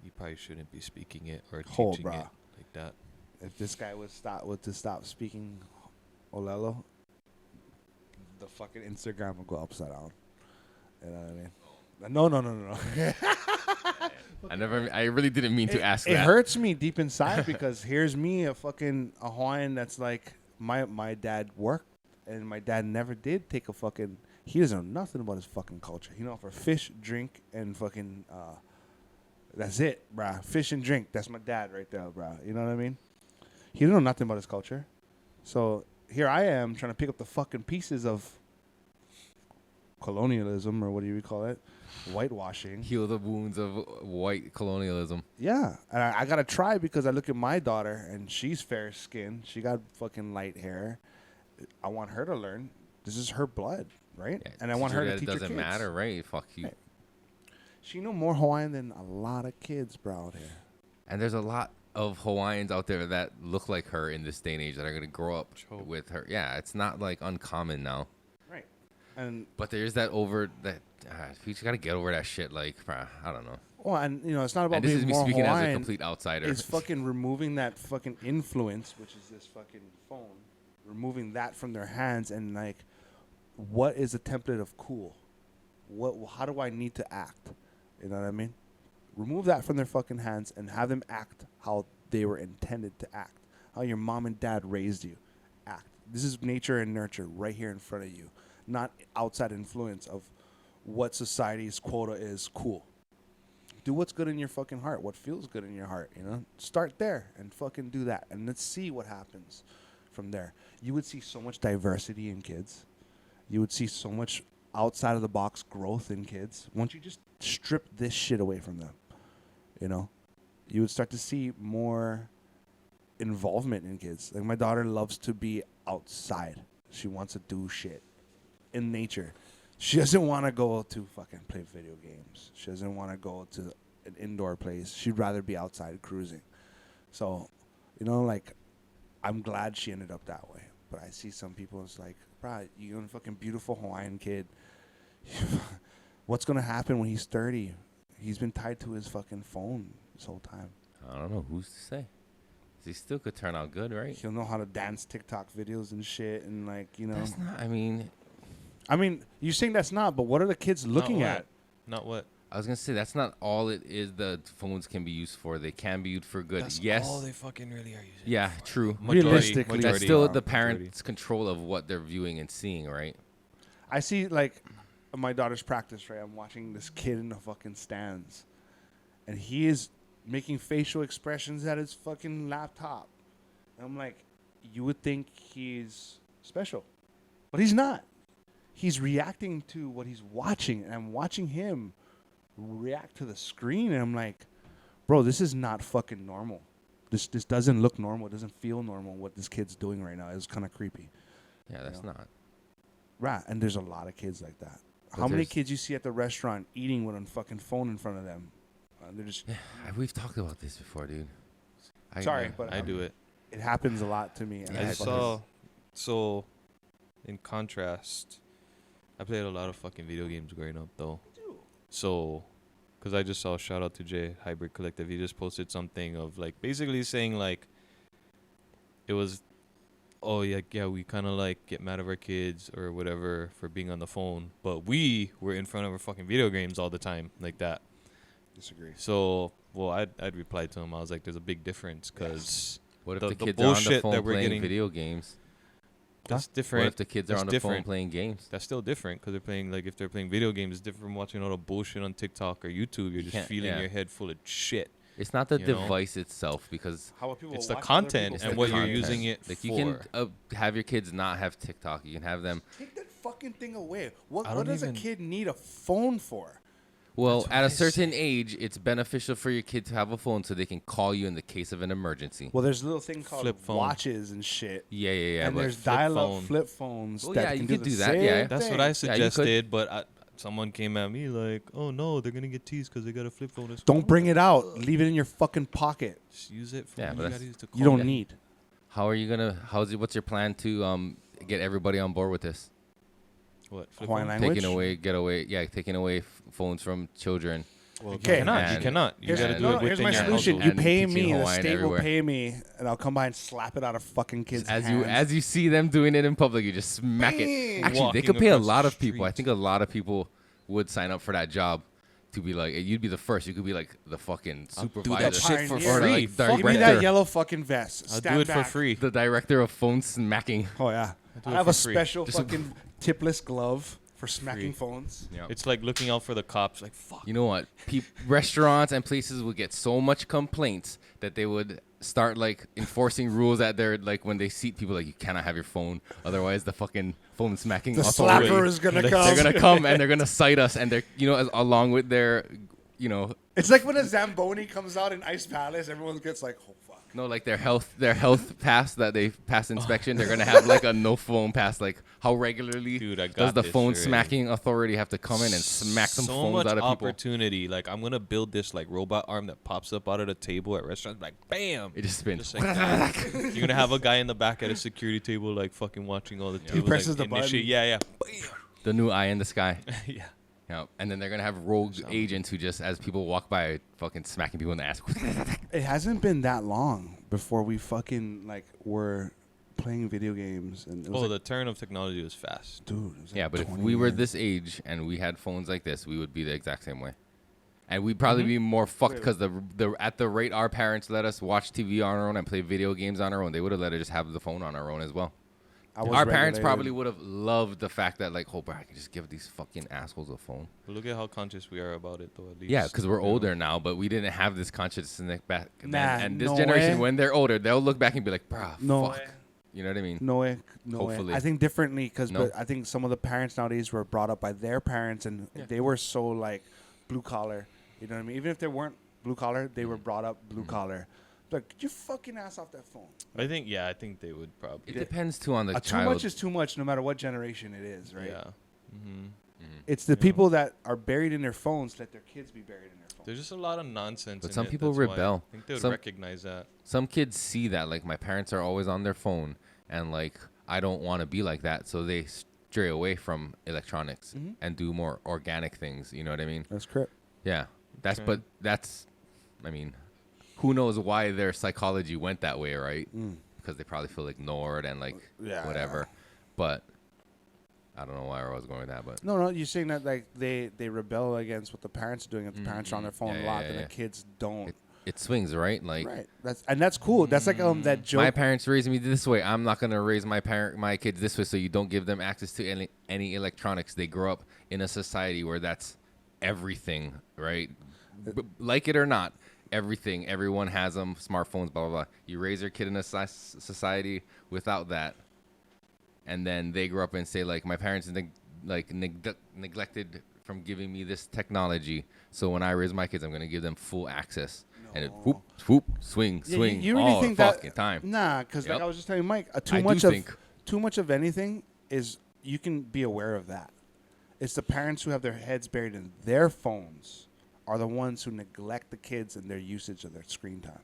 you probably shouldn't be speaking it or Oh, teaching bruh. it like that. If this guy would stop speaking Olelo, the fucking Instagram would go upside down. You know what I mean? No. I really didn't mean to ask It that. hurts me deep inside because here's me, a Hawaiian that's like, my dad worked and my dad never did take a fucking, he doesn't know nothing about his fucking culture. He know for fish, drink, and fucking, that's it, bruh. Fish and drink. That's my dad right there, bruh. You know what I mean? He didn't know nothing about his culture. So here I am trying to pick up the fucking pieces of colonialism, or what do you call it? Whitewashing. Heal the wounds of white colonialism. Yeah, and I gotta try because I look at my daughter and she's fair skinned. She got fucking light hair. I want her to learn. This is her blood, right? Yeah, and I want her to that teach it her doesn't kids. matter, right? Fuck you. Right. She know more Hawaiian than a lot of kids, bro, out here. And there's a lot of Hawaiians out there that look like her in this day and age that are gonna grow up with her. Yeah, it's not like uncommon now. Right. And But there's that you just gotta get over that shit. Like, I don't know. well, and it's not about And this being is me more speaking Hawaiian. as a complete outsider. It's fucking removing that fucking influence, which is this fucking phone, removing that from their hands and like, what is a template of cool? How do I need to act? You know what I mean? Remove that from their fucking hands and have them act how they were intended to act. How your mom and dad raised you. Act. This is nature and nurture right here in front of you. Not outside influence of what society's quota is cool. Do what's good in your fucking heart. What feels good in your heart, you know? Start there and fucking do that. And let's see what happens from there. You would see so much diversity in kids. You would see so much outside of the box growth in kids. Once you just strip this shit away from them, you know, you would start to see more involvement in kids. Like my daughter loves to be outside. She wants to do shit in nature. She doesn't want to go to fucking play video games. She doesn't want to go to an indoor place. She'd rather be outside cruising. So, you know, like, I'm glad she ended up that way. But I see some people, it's like, bro, you're a fucking beautiful Hawaiian kid. What's going to happen when he's 30? He's been tied to his fucking phone this whole time. I don't know. Who's to say? He still could turn out good, right? He'll know how to dance TikTok videos and shit and, like, you know. That's not, I mean, you're saying that's not, but what are the kids looking at? Not what? I was going to say, that's not all it is the phones can be used for. They can be used for good. That's yes. all they fucking really are using. Yeah, true. Realistically, That's still the majority. parents' control of what they're viewing and seeing, right? I see, like, my daughter's practice, right? I'm watching this kid in the fucking stands. And he is making facial expressions at his fucking laptop. And I'm like, you would think he's special. But he's not. He's reacting to what he's watching. And I'm watching him react to the screen. And I'm like, bro, this is not fucking normal. This doesn't look normal. It doesn't feel normal what this kid's doing right now. It's kind of creepy. Yeah, that's not. Right. And there's a lot of kids like that. But How many there's- kids you see at the restaurant eating with a fucking phone in front of them? They're just... Yeah, we've talked about this before, dude. Sorry, but I do it. It happens a lot to me. And Yeah, I it saw. So, in contrast, I played a lot of fucking video games growing up, though. So, because I just saw, shout out to Jay Hybrid Collective. He just posted something of like basically saying like it was, oh yeah, we kind of like get mad at our kids or whatever for being on the phone, but we were in front of our fucking video games all the time, like that. Disagree. So, well, I'd reply to him. I was like, there's a big difference because What if the the kids are on the bullshit phone that we're playing getting- video games? that's What different. if the kids are That's on the phone different. playing games? That's still different because they're playing, like, if they're playing video games, it's different from watching all the bullshit on TikTok or YouTube. You're just can't- feeling yeah. your head full of shit. It's not the You know? device itself because How are people It's the watching content other and people's what you're content? using it like for. you can have your kids not have TikTok. You can have them. Take that fucking thing away. What I don't does even- a kid need a phone for? Well, That's at what a I certain age, it's beneficial for your kid to have a phone so they can call you in the case of an emergency. Well, there's a little thing called Flip phone. watches and shit. Yeah. And but there's flip dial-up phone. flip phones Well, that yeah, can you do could the do that, same yeah. That's thing. what I you could. suggested, but someone came at me like, oh no, they're going to get teased because they got a flip phone. It's Don't bring it out. Leave it in your fucking pocket. Just use it for Yeah, what but you that's- gotta use to You call don't it. need. how are you gonna? What's your plan to get everybody on board with this? What? Flip Hawaiian phone? language. Taking away phones from children. Well, Okay. you cannot. You And- cannot. You Here's, got to and- do it here's within my your solution. household. You And pay teaching me, the Hawaiian state everywhere. will pay me, and I'll come by and slap it out of fucking kids' hands. As you see them doing it in public, you just smack it. Bang! Actually, they Walking could pay a across lot the of people. I street. think a lot of people would sign up for that job to be like, you'd be the first. You could be like the fucking I'll do supervisor, that shit for Pioneer. or free. like Fuck Give me that director, yellow fucking vest. I'll Stand do it for back. free. the director of phone smacking. Oh yeah. do I it have for a free. special Just- fucking tipless glove for smacking Free. phones. Yeah. It's like looking out for the cops. Like, fuck. You know what? Restaurants and places would get so much complaints that they would start like enforcing rules at their like when they seat people like you cannot have your phone, otherwise the fucking phone smacking The authority. slapper is gonna They're come. They're gonna come and they're gonna cite us and they're along with their It's like when a Zamboni comes out in Ice Palace, everyone gets like, oh fuck. no like their health pass that they pass inspection. They're gonna have like a no phone pass. Like how regularly Dude, I does got the this phone already. smacking authority have to come in and smack some so phones much out of people? opportunity. Like, I'm gonna build this like robot arm that pops up out of the table at restaurants. Like, bam. It just spins. Just like that. You're gonna have a guy in the back at a security table, like fucking watching all the tables. presses like, the button. initiate- Yeah, The new eye in the sky. yeah. Yeah, and then they're gonna have rogue agents who just, as people walk by, fucking smacking people in the ass. It hasn't been that long before we fucking like were playing video games, and it was Oh, like, the turn of technology was fast. dude. It was like Yeah, but if 20 we were years. this age and we had phones like this, we would be the exact same way. And we'd probably be more fucked because the at the rate our parents let us watch TV on our own and play video games on our own, they would have let us just have the phone on our own as well. I was Our parents regulated. probably would have loved the fact that, like, oh, bro, I can just give these fucking assholes a phone. But look at how conscious we are about it, though. At least. Yeah, because we're you know? older now, but we didn't have this consciousness back then. Nah, And this no generation, way. when they're older, they'll look back and be like, bruh, No fuck. way. You know what I mean? No way. No Hopefully. way. I think differently because No? I think some of the parents nowadays were brought up by their parents and they were so like blue collar. You know what I mean? Even if they weren't blue collar, they were brought up blue collar. Like, get your fucking ass off that phone. I think they would probably. It depends, too, on the Too child. much is too much no matter what generation it is, right? Yeah. Mm-hmm. It's the people that are buried in their phones let their kids be buried in their phones. There's just a lot of nonsense. But in some it, people that's why rebel. I think they would Some- recognize that. Some kids see that, like, my parents are always on their phone, and, like, I don't want to be like that, so they stray away from electronics and do more organic things. You know what I mean? That's correct. Yeah. Okay. I mean, who knows why their psychology went that way, right? Because they probably feel ignored and, like, Yeah. whatever. But I don't know why I was going with that, but No, you're saying that like they rebel against what the parents are doing. If the parents are on their phone Yeah, a lot, yeah, then yeah. the kids don't. it swings, right? Like, Right. That's cool. That's like that joke. my parents raised me this way. I'm not gonna raise my kids this way. So you don't give them access to any electronics. They grow up in a society where that's everything, right? Like it or not, everything. Everyone has them. Smartphones, blah blah blah. You raise your kid in a society without that, and then they grow up and say like, my parents neglected from giving me this technology. So when I raise my kids, I'm gonna give them full access. And it whoop, whoop, swing, Yeah, swing, you really all think the that? fucking time. Nah, because Yep. like I was just telling Mike, I do think. too much of anything is you can be aware of that. It's the parents who have their heads buried in their phones are the ones who neglect the kids and their usage of their screen time.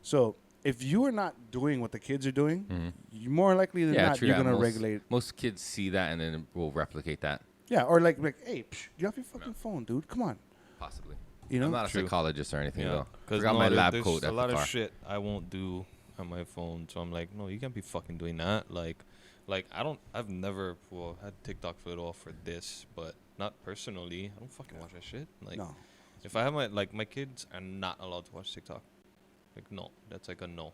So if you are not doing what the kids are doing, you more likely than not true you're that. gonna Most- regulate. Most kids see that and then will replicate that, Yeah, or like hey, get off your fucking phone, dude. Come on, possibly. you know. I'm not a True. psychologist or anything, Yeah, though. I because forgot my lab there's coat a at lot the of car. shit I won't do on my phone. So I'm like, no, you can't be fucking doing that. Like I've never had TikTok for it all for this, but not personally. I don't fucking watch that shit. Like, No. if I have my kids are not allowed to watch TikTok. Like, no, that's like a no.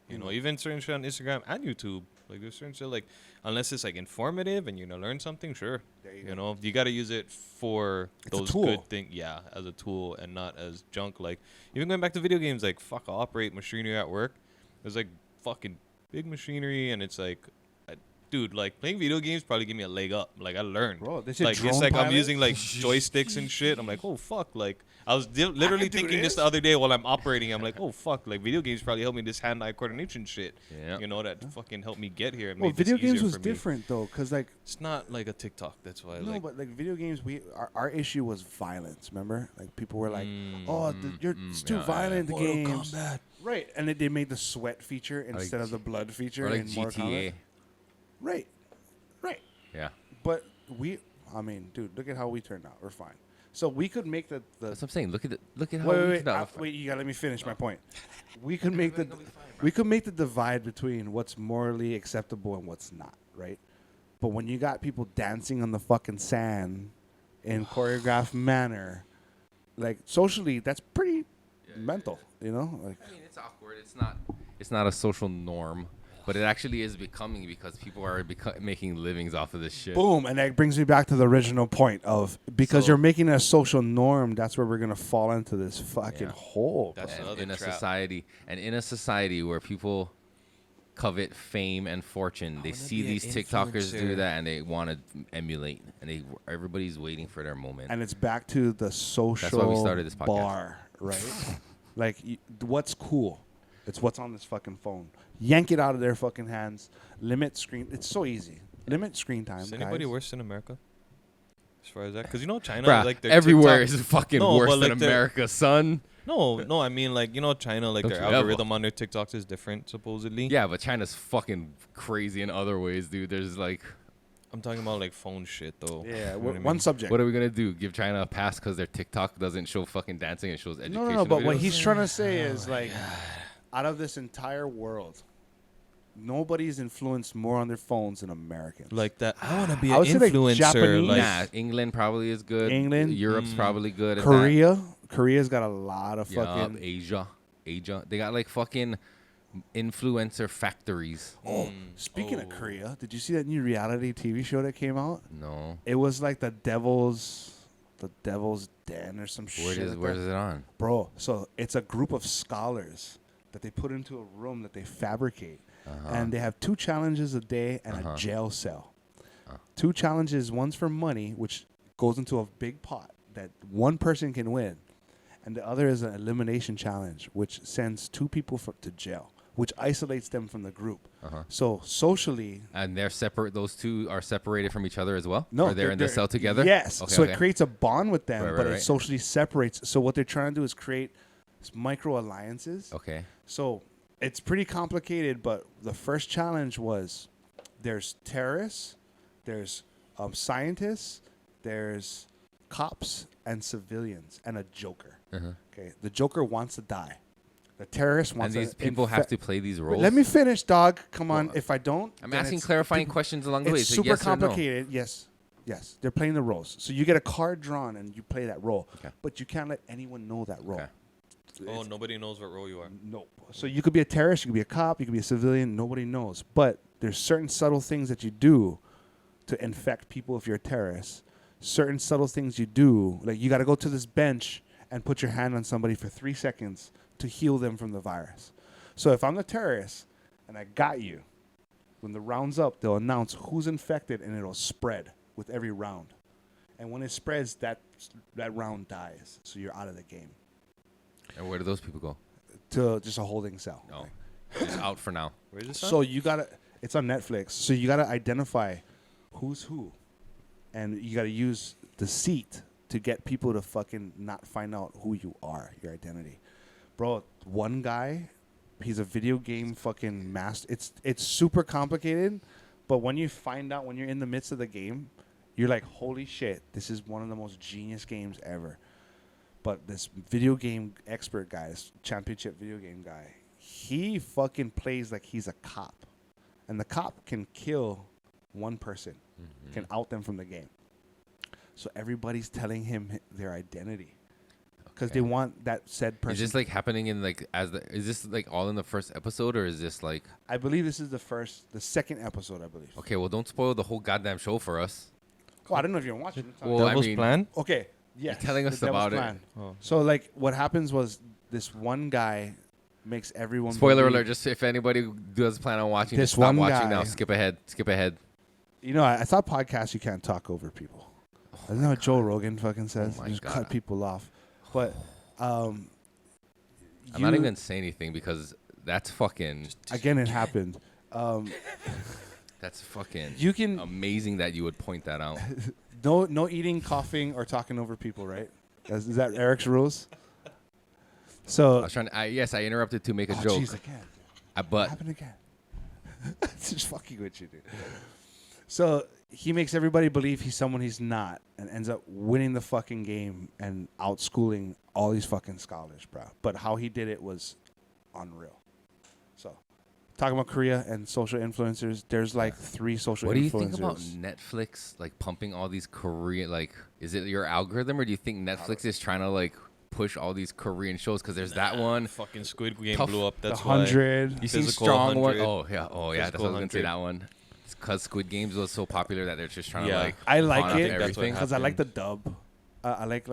You know, even certain shit on Instagram and YouTube. Like, there's certain shit, like, unless it's, like, informative and you're going to learn something, sure. There you You go. know, you got to use it for It's a those tool. good things. Yeah, as a tool and not as junk. Like, even going back to video games, like, fuck, I operate machinery at work. There's, like, fucking big machinery, and it's, like, dude, like, playing video games probably give me a leg up. Like, I learned. Bro, they said Like, drone it's like I'm pilot? using, like, joysticks and shit. I'm like, oh, fuck. Like, I was literally do thinking this this? the other day while I'm operating. I'm like, oh, fuck. Like, video games probably help me this hand-eye coordination shit. Yeah. You know, that fucking helped me get here. And Well, made this video games easier was for me. different though, cause like It's not like a TikTok. That's why. no, like, but like video games, our issue was violence. Remember, like people were like, "Oh, it's too yeah, violent." The Mortal games, Kombat. right? And they made the sweat feature instead of the blood feature Or like in Mortal GTA. Kombat. Right. Yeah. But I mean, dude, look at how we turned out. We're fine. So we could make the That's what I'm saying. Look at how wait, we wait, turned out. wait, you gotta let me finish my point. We could make the divide between what's morally acceptable and what's not, right? But when you got people dancing on the fucking sand in choreographed manner, like socially, that's pretty mental, you know? Like I mean, it's awkward. It's not a social norm, but it actually is becoming because people are making livings off of this shit. boom, and that brings me back to the original point of because So- you're making it a social norm, that's where we're gonna fall into this fucking Yeah. hole. That's bro. another In a trap. society where people covet fame and fortune, they wanna see be an these TikTokers do influencer. that and they want to emulate, and everybody's waiting for their moment. And it's back to the social started this podcast. bar, right? Like, what's cool? It's what's on this fucking phone. Yank it out of their fucking hands. Limit screen. It's so easy. Limit screen time. Is anybody guys. worse in America? As far as that, because you know China, Bruh, like their everywhere TikTok- is fucking No, worse but, than like, their- America, son. No, I mean like China, like Don't their you ever. algorithm on their TikToks is different supposedly. Yeah, but China's fucking crazy in other ways, dude. There's like, I'm talking about like phone shit though. Yeah, You know what I one mean? subject. what are we gonna do? Give China a pass because their TikTok doesn't show fucking dancing; it shows education. No. But what videos? he's trying to say is like, out of this entire world, nobody's influenced more on their phones than Americans. Like that. I want to be I an would say, like, influencer. Japanese. Like, Nah, England probably is good. England? Europe's probably good. At Korea's got a lot of that. fucking. Asia. They got like fucking influencer factories. Oh, speaking of Korea, did you see that new reality TV show that came out? No. It was like the Devil's Den or some shit. Where is it on? Bro, so it's a group of scholars that they put into a room that they fabricate. And they have 2 challenges a day and a jail cell. 2 challenges, one's for money, which goes into a big pot that one person can win. And the other is an elimination challenge, which sends 2 people to jail, which isolates them from the group. So socially... And they're separate. Those 2 are separated from each other as well? No. Or they're in the cell together? Yes. Okay, So okay. it creates a bond with them, but it Right. socially separates. So what they're trying to do is create micro alliances. Okay. So it's pretty complicated, but the first challenge was there's terrorists, there's scientists, there's cops and civilians, and a joker. Okay, the joker wants to die. The terrorist wants And these to people have to play these roles? Let me finish, dog. Come on. If I don't, I'm then asking it's clarifying questions along the way. It's So super yes or no? complicated. Yes. They're playing the roles. So you get a card drawn and you play that role. Okay. But you can't let anyone know that role. Okay. oh, nobody knows what role you are. Nope. So you could be a terrorist, you could be a cop, you could be a civilian. Nobody knows. But there's certain subtle things that you do to infect people if you're a terrorist. Certain subtle things you do, like you got to go to this bench and put your hand on somebody for 3 seconds to heal them from the virus. So if I'm the terrorist and I got you, when the round's up, they'll announce who's infected and it'll spread with every round. And when it spreads, that round dies. So you're out of the game. And where do those people go? To just a holding cell. No. It's out for now. Where's this? So you gotta, it's on Netflix. So you gotta identify who's who, and you gotta use deceit to get people to fucking not find out who you are, your identity. Bro, one guy, he's a video game fucking master. It's super complicated, but when you find out, when you're in the midst of the game, you're like, holy shit, this is one of the most genius games ever. But this video game expert guy, this championship video game guy, he fucking plays like he's a cop. And the cop can kill one person, can out them from the game. So everybody's telling him their identity. Because they want that said person. Is this like happening in like is this like all in the first episode, or is this like? I believe this is the second episode, I believe. Okay, well, don't spoil the whole goddamn show for us. Oh, I don't know if you're watching. Well, I Devil's mean, Plan? Okay, yes. telling the us Devil's about it. Plan. Oh. So like what happens was this one guy makes everyone Spoiler believe- alert! Just if anybody does plan on watching, This just stop one watching guy- now. Skip ahead. You know, I thought podcasts you can't talk over people. Isn't that what Joe Rogan fucking says? Oh my You just God. cut people off. But I'm not even gonna say anything because that's fucking. again, it happened. That's fucking. You can amazing that you would point that out. no eating, coughing, or talking over people, right? Is that Eric's rules? I So was trying. Yes, I interrupted to make a oh, joke. jeez, again. But What happened again? It's just fucking with you, dude. So he makes everybody believe he's someone he's not, and ends up winning the fucking game and outschooling all these fucking scholars, bro. But how he did it was unreal. So, talking about Korea and social influencers, there's like 3 social what do you influencers. think about Netflix like pumping all these Korean like? Is it your algorithm, or do you think Netflix is trying to like push all these Korean shows? Because there's that one. Fucking Squid Game Tough- blew up. the That's why. 100? You seen Physical Strong one? 100. Oh yeah, that's Physical what I was gonna say. 100. That one. Because Squid Games was so popular that they're just trying Yeah. to like. I pawn like off it everything. because I like the dub. I like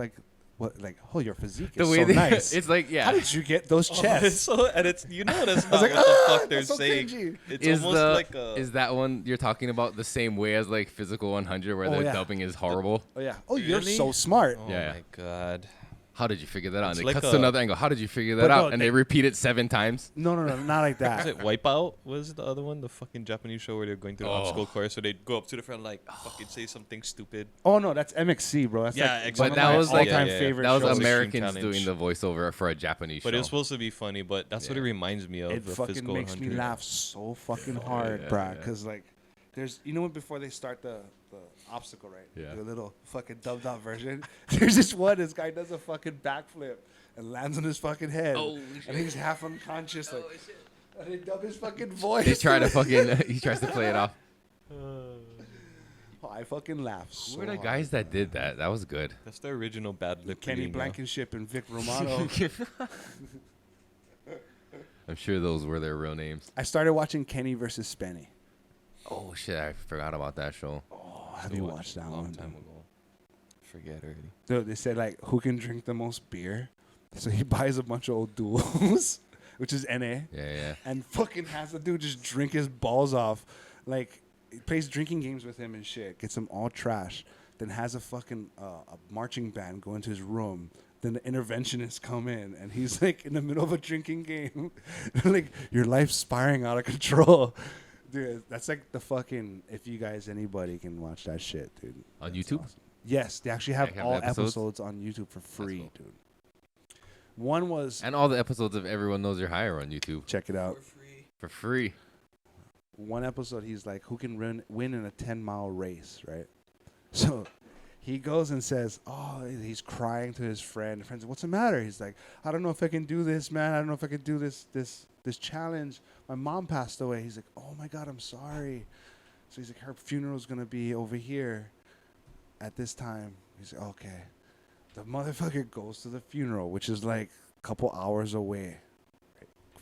what like oh your physique The is way so they, nice. it's like yeah. How did you get those Oh, chests? it's so, and it's you know that's not was like, what the fuck they're that's so saying. cringy. It's is almost like a. is that one you're talking about the same way as like Physical 100 where Oh, the yeah. dubbing is horrible? Oh yeah. Oh, you're Really? so smart. Oh Yeah. my god. How did you figure that out? It's And it like cuts to a- another angle. How did you figure that But no, out? And they they- repeat it 7 times. No, not like Was that. it Wipeout? Was the other one the fucking Japanese show where they're going through the Oh. obstacle course? So they'd go up to the front like fucking say something stupid. Oh no, that's MXC, bro. That's Yeah, like exactly. one But of that my was like- all-time Yeah, yeah. favorite That was shows. Extreme Americans Challenge. doing the voiceover for a Japanese But show. it was supposed to be funny. But that's what it Yeah. reminds me of. It the fucking Physical makes me 100. laugh so fucking hard, yeah, bruh. yeah. Cause like, there's when before they start the obstacle, right? Yeah. The little fucking dubbed out version. There's this one. This guy does a fucking backflip and lands on his fucking head, Oh, and he's half unconscious, like. They dub his fucking voice. They try to fucking. He tries to play it off. Oh, I fucking laugh. Who So were the hard. guys that did that? That was good. That's the original bad lip Kenny reading, bro. Blankenship and Vic Romano. I'm sure those were their real names. I started watching Kenny versus Spenny. Oh shit! I forgot about that show. Oh, have you watched that a long one? time ago. Forget already. Dude, they said like who can drink the most beer. So he buys a bunch of old duels, which is NA, Yeah. and fucking has the dude just drink his balls off. Like, he plays drinking games with him and shit, gets him all trash, then has a fucking a marching band go into his room. Then the interventionists come in, and he's like in the middle of a drinking game. Like, your life's spiraling out of control. Dude, that's like the fucking, if you guys, anybody can watch that shit, dude. On That's YouTube? awesome. Yes, they actually have They have all the episodes? episodes on YouTube for free, cool. dude. One was, And all the episodes of Everyone Knows You're High are on YouTube check it out. for free. One episode, he's like, who can win in a 10-mile race, right? So he goes and says, oh, he's crying to his friend. The friend's like, what's the matter? He's like, I don't know if I can do this, man. I don't know if I can do this challenge. My mom passed away. He's like, oh, my God, I'm sorry. So he's like, her funeral's going to be over here at this time. He's like, okay. The motherfucker goes to the funeral, which is like a couple hours away.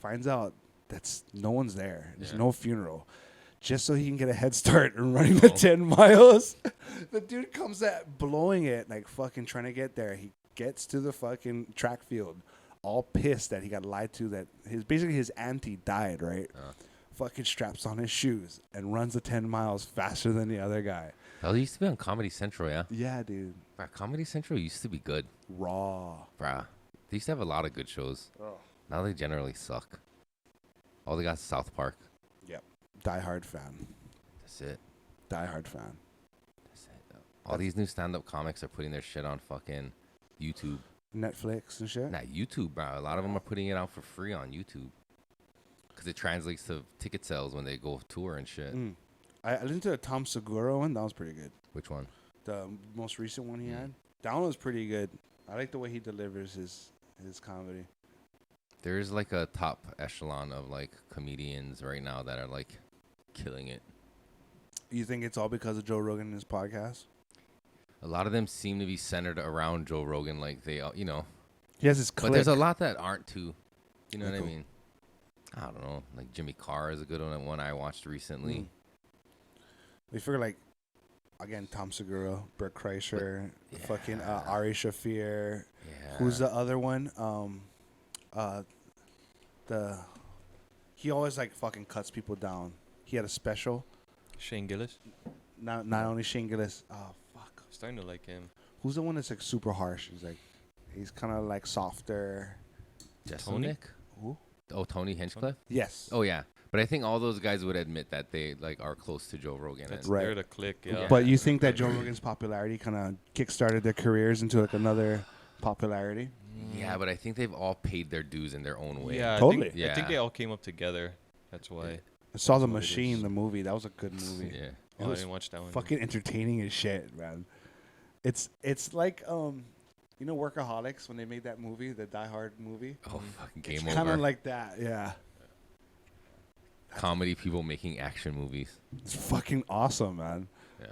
Finds out that's no one's there. There's Yeah. no funeral. Just so he can get a head start in running the 10 miles. The dude comes at blowing it, like fucking trying to get there. He gets to the fucking track field, all pissed that he got lied to, that his auntie died, right? Fucking straps on his shoes and runs the 10 miles faster than the other guy. Oh, they used to be on Comedy Central, yeah? Yeah, dude. Bruh, Comedy Central used to be good. Raw. Bruh. They used to have a lot of good shows. Oh. Now they generally suck. All they got is South Park. Yep. Die Hard fan. That's it. Die Hard fan. That's it. All these new stand-up comics are putting their shit on fucking YouTube. Netflix and shit. Not YouTube, bro. A lot of them are putting it out for free on YouTube. Because it translates to ticket sales when they go tour and shit. I listened to the Tom Segura one. That was pretty good. Which one? The most recent one he had. That one was pretty good. I like the way he delivers his comedy. There's like a top echelon of like comedians right now that are like killing it. You think it's all because of Joe Rogan and his podcast? A lot of them seem to be centered around Joe Rogan, like they, you know. He has his But there's clique. a lot that aren't too. You know Like what I who? mean? I don't know. Like Jimmy Carr is a good one I watched recently. We figure like, again, Tom Segura, Bert Kreischer, But- fucking yeah. Ari Shafir. Yeah. Who's the other one? He always like fucking cuts people down. He had a special. Shane Gillis. Not only Shane Gillis. Oh fuck. Starting to like him. Who's the one that's like super harsh? He's kind of like softer. Tony? Nick? Who? Oh, Tony Hinchcliffe? Yes. Oh, yeah. But I think all those guys would admit that they like are close to Joe Rogan. That's and Right. They're the clique, yeah. But you think that Joe Rogan's popularity kind of kickstarted their careers into like another popularity? Yeah, but I think they've all paid their dues in their own way. Yeah, Totally. I think Yeah. they all came up together. That's why. I saw The That's what it Machine, is. the movie. That was a good movie. Yeah. It Oh, I was didn't watch that one. fucking entertaining as shit, man. It's like you know Workaholics when they made that movie, the Die Hard movie. Oh, fucking It's game kind over. of like that, yeah. Comedy people making action movies. It's fucking awesome, man. Yeah.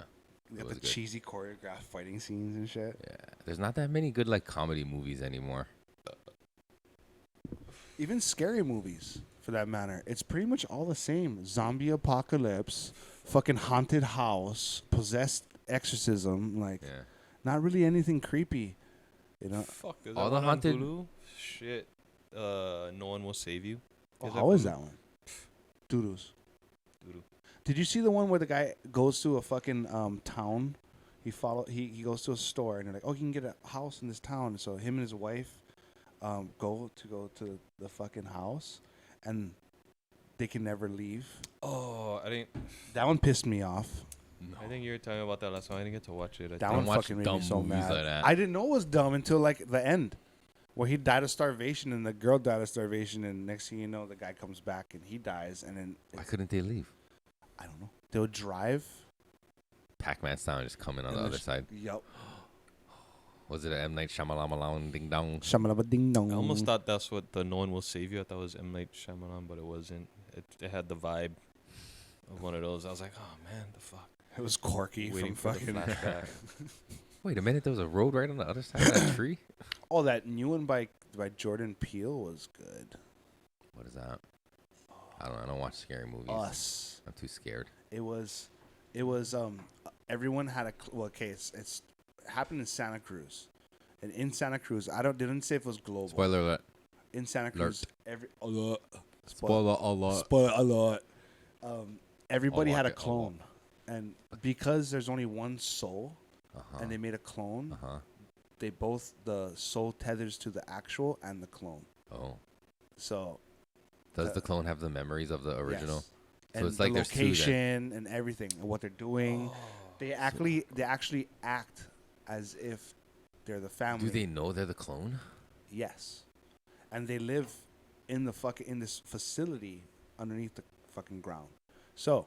You It got was the good. cheesy choreographed fighting scenes and shit. Yeah. There's not that many good like comedy movies anymore. Even scary movies, for that matter. It's pretty much all the same. Zombie apocalypse, fucking haunted house, possessed exorcism. Like, Yeah. not really anything creepy. You know? Fuck, there's All that the one on haunted- Hulu? Shit. No One Will Save You. Oh, Is how is Hulu? that one? Doodles. Doodoo. Did you see the one where the guy goes to a fucking town? He goes to a store and they're like, oh, you can get a house in this town. So him and his wife go to the fucking house, and they can never leave. Oh, That one pissed me off. No. I think you were talking about that last time. I didn't get to watch it. That Don't one watch fucking made dumb me so movies mad. like that. I didn't know it was dumb until like the end, where he died of starvation and the girl died of starvation, and next thing you know, the guy comes back and he dies, and then Why couldn't they leave? I don't know. They'll drive. Pac-Man sound just coming on and the other there's- side. Yup. Was it a M Night Shyamalan Ding Dong? Shamalaba ding dong. I almost thought that's what the No One Will Save You. I thought it was M Night Shyamalan, but it wasn't. It had the vibe of one of those. I was like, oh man, the fuck. It was Corky Waiting from for the fucking. flashback. Wait a minute, there was a road right on the other side of that tree? Oh, that new one by Jordan Peele was good. What is that? I don't watch scary movies. Us. I'm too scared. It was everyone had a okay. It's happened in Santa Cruz, and in Santa Cruz, didn't say if it was global. Spoiler alert. In Santa Cruz, every Spoiler alert. spoiler alert. Everybody I'll had a watch it, I'll clone, and because there's only one soul, Uh-huh. and they made a clone, Uh-huh. they both the soul tethers to the actual and the clone. Oh. So Does the clone have the memories of the original? yes. So and it's like the there's two then. location and everything and what they're doing. They actually act as if they're the family. Do they know they're the clone? Yes, and they live in this facility underneath the fucking ground. So,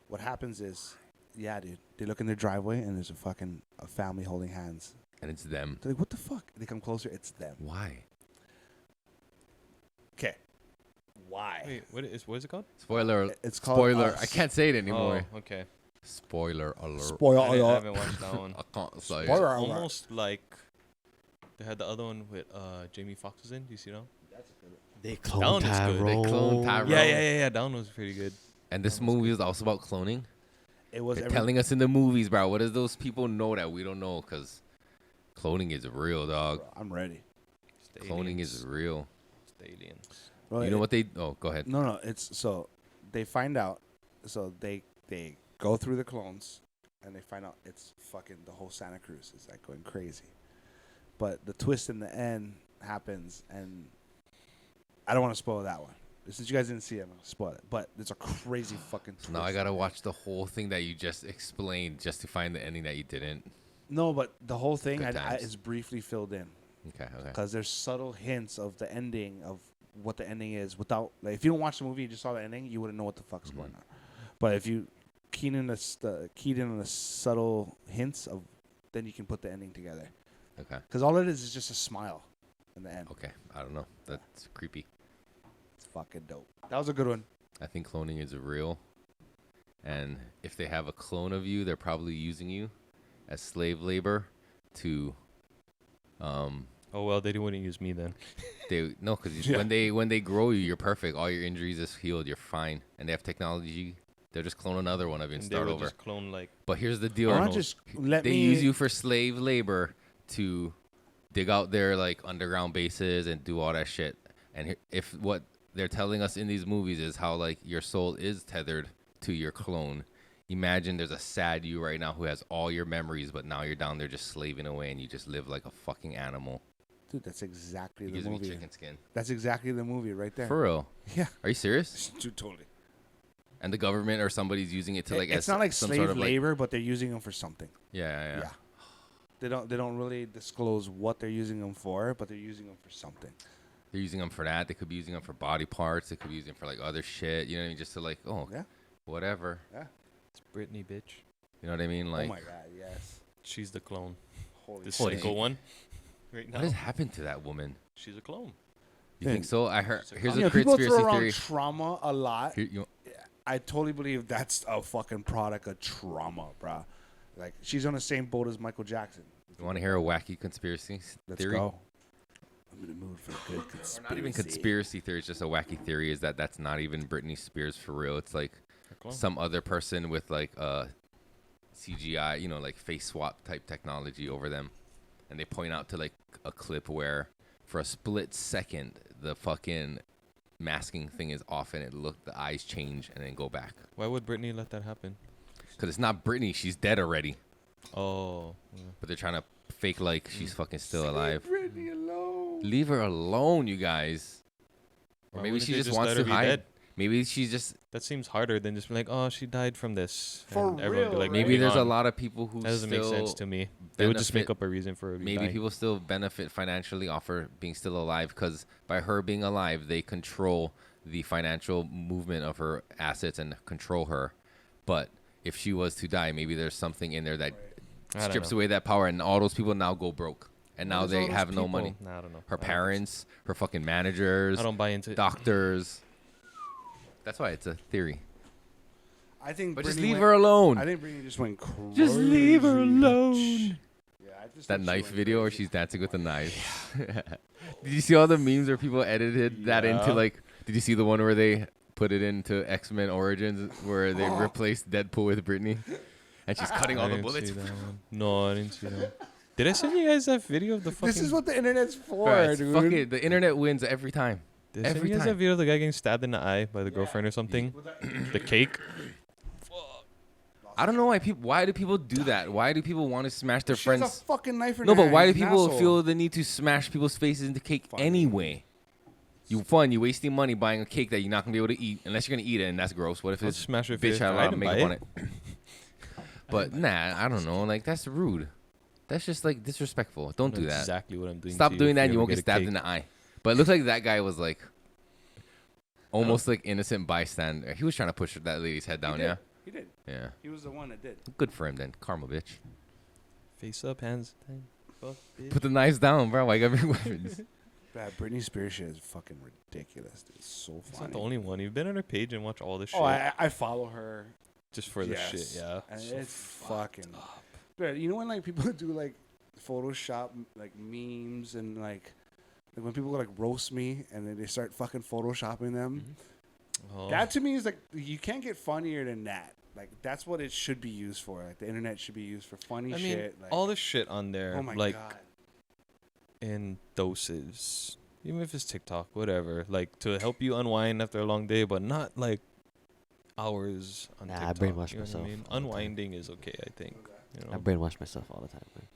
what happens is, yeah, dude, they look in their driveway and there's a family holding hands. And it's them. They're like, what the fuck? They come closer, it's them. Why? Okay, why? Wait, what is it called? Spoiler. It's called Spoiler. Us. I can't say it anymore. Oh, okay. Spoiler alert. Spoiler I alert. haven't watched that one. I can't say it. Spoiler alert. Almost like they had the other one with Jamie Foxx was in. Do you see that one? They That one cloned is good. They Tyrone. cloned Tyrone. Yeah. That one was pretty good. And this movie is also about cloning. It was They're telling us in the movies, bro. What does those people know that we don't know? Because cloning is real, dog. I'm ready. It's the Cloning aliens. is real. It's the aliens. Well, You know what they... Oh, go ahead. No, it's so they find out. So they go through the clones, and they find out it's fucking the whole Santa Cruz is like going crazy. But the twist in the end happens, and I don't want to spoil that one. Since you guys didn't see it, I'm gonna spoil it. But it's a crazy fucking twist. Now I got to watch the whole thing that you just explained just to find the ending that you didn't. No, but the whole thing Good times. is briefly filled in Okay. because there's subtle hints of the ending of what the ending is. Without, like, if you don't watch the movie, you just saw the ending, you wouldn't know what the fuck's Mm-hmm. going on. But if you keyed in on the subtle hints of, then you can put the ending together. Okay. Because all it is just a smile in the end. Okay. I don't know. That's creepy. It's fucking dope. That was a good one. I think cloning is real. And if they have a clone of you, they're probably using you as slave labor to Oh well, they wouldn't use me then. because Yeah. when they grow you, you're perfect. All your injuries is healed. You're fine. And they have technology. They'll just clone another one of you and And they start would over. just clone like But here's the deal. Why not Arnold. just let They me use you for slave labor to dig out their like underground bases and do all that shit. And if what they're telling us in these movies is how like your soul is tethered to your clone. Imagine there's a sad you right now who has all your memories, but now you're down there just slaving away and you just live like a fucking animal. Dude, that's exactly It the gives me movie. chicken skin. That's exactly the movie right there. For real. Yeah. Are you serious? Dude, totally. And the government or somebody's using it to like It's as not like some slave sort of like labor, but they're using them for something. yeah. Yeah. They don't really disclose what they're using them for, but they're using them for something. They're using them for that. They could be using them for body parts. They could be using them for like other shit. You know what I mean? Just to like, oh, Yeah. whatever. Yeah. it's Britney, bitch. You know what I mean? Like, oh my god, yes. She's the clone. Holy The shit. Holy single shit. one. Right now, what has happened to that woman? she's a clone. You think so? I heard. Here's You a know, people conspiracy throw around theory. trauma a lot. Here, you, I totally believe that's a fucking product of trauma, bruh. Like, she's on the same boat as Michael Jackson. want to hear a wacky conspiracy Let's theory? go. I'm in the mood for a good conspiracy. Or not even conspiracy theory. It's just a wacky theory. Is that's not even Britney Spears for real? It's like A clone. some other person with like CGI, you know, like face swap type technology over them, and they point out to like a clip where for a split second the fucking masking thing is off and the eyes change and then go back. Why would Britney let that happen? Because it's not Britney. She's dead already. Oh, But they're trying to fake like she's fucking still alive. Britney alone. Leave her alone, you guys. Or Why maybe wouldn't she they just just wants let to her be hide. dead? Maybe she's just. that seems harder than just being like, oh, she died from this. For and everyone be real, like, right? Maybe moving there's a on. lot of people who That doesn't still make sense to me. They would just make benefit- up a reason for her. Maybe dying. people still benefit financially off her being still alive because by her being alive, they control the financial movement of her assets and control her. But if she was to die, maybe there's something in there that I don't strips know. away that power, and all those people now go broke. And What now is they all those have no people? money. Nah, I don't know. Her I don't think parents, her fucking managers, so. I don't buy into it. doctors. That's why it's a theory. I think But just Brittany leave went- her alone. I think Brittany just went crazy. Just leave her alone. Yeah, I just That think she knife went video where crazy. she's dancing with the knife. Did you see all the memes where people edited that into Yeah. like? Did you see the one where they put it into X-Men Origins where they replaced Deadpool with Brittany, and she's cutting all I the didn't bullets? see that one. No, I didn't see that one. Did I send you guys that video of the fucking... This is what the internet's for, Bro, it's dude. fucking, the internet wins every time. Did I send every you guys that time. video of the guy getting stabbed in the eye by the girlfriend or something? The cake? I don't know why people. Why do people do that? Why do people want to smash their She has friends? a fucking knife in No, her but hand. why do He's an people asshole. feel the need to smash people's faces into cake Funny. anyway? You wasting money buying a cake that you're not gonna be able to eat unless you're gonna eat it, and that's gross. What if I'll it's smash her bitch face. had a I lot of didn't makeup buy on it. it? But nah, I don't know. Like that's rude. That's just like disrespectful. Don't do That's that. exactly what I'm doing. Stop to doing if that, and ever you won't get get a stabbed cake. in the eye. But it looks like that guy was like almost like innocent bystander. He was trying to push that lady's head down. He did. Yeah, He did. yeah. He was the one that did. Good for him then. Karma, bitch. Face up, hands down. Fuck, bitch. Put the knives down, bro. Why you got big weapons? Bad. Britney Spears shit is fucking ridiculous. Dude. It's so It's funny. not the only one. You've been on her page and watch all the shit. Oh, I follow her. just for the Yes. shit, yeah. And So it's fucking. But you know when like people do like Photoshop like memes and like when people like roast me and then they start fucking photoshopping them. Oh. That to me is like you can't get funnier than that. Like that's what it should be used for. Like the internet should be used for funny I mean, shit. Like, all the shit on there, oh my like god. in doses, even if it's TikTok, whatever, like to help you unwind after a long day, but not like hours on Nah, I TikTok. brainwash you know what myself I mean? all the time. Unwinding is okay, I think. You I know? brainwash myself all the time, man.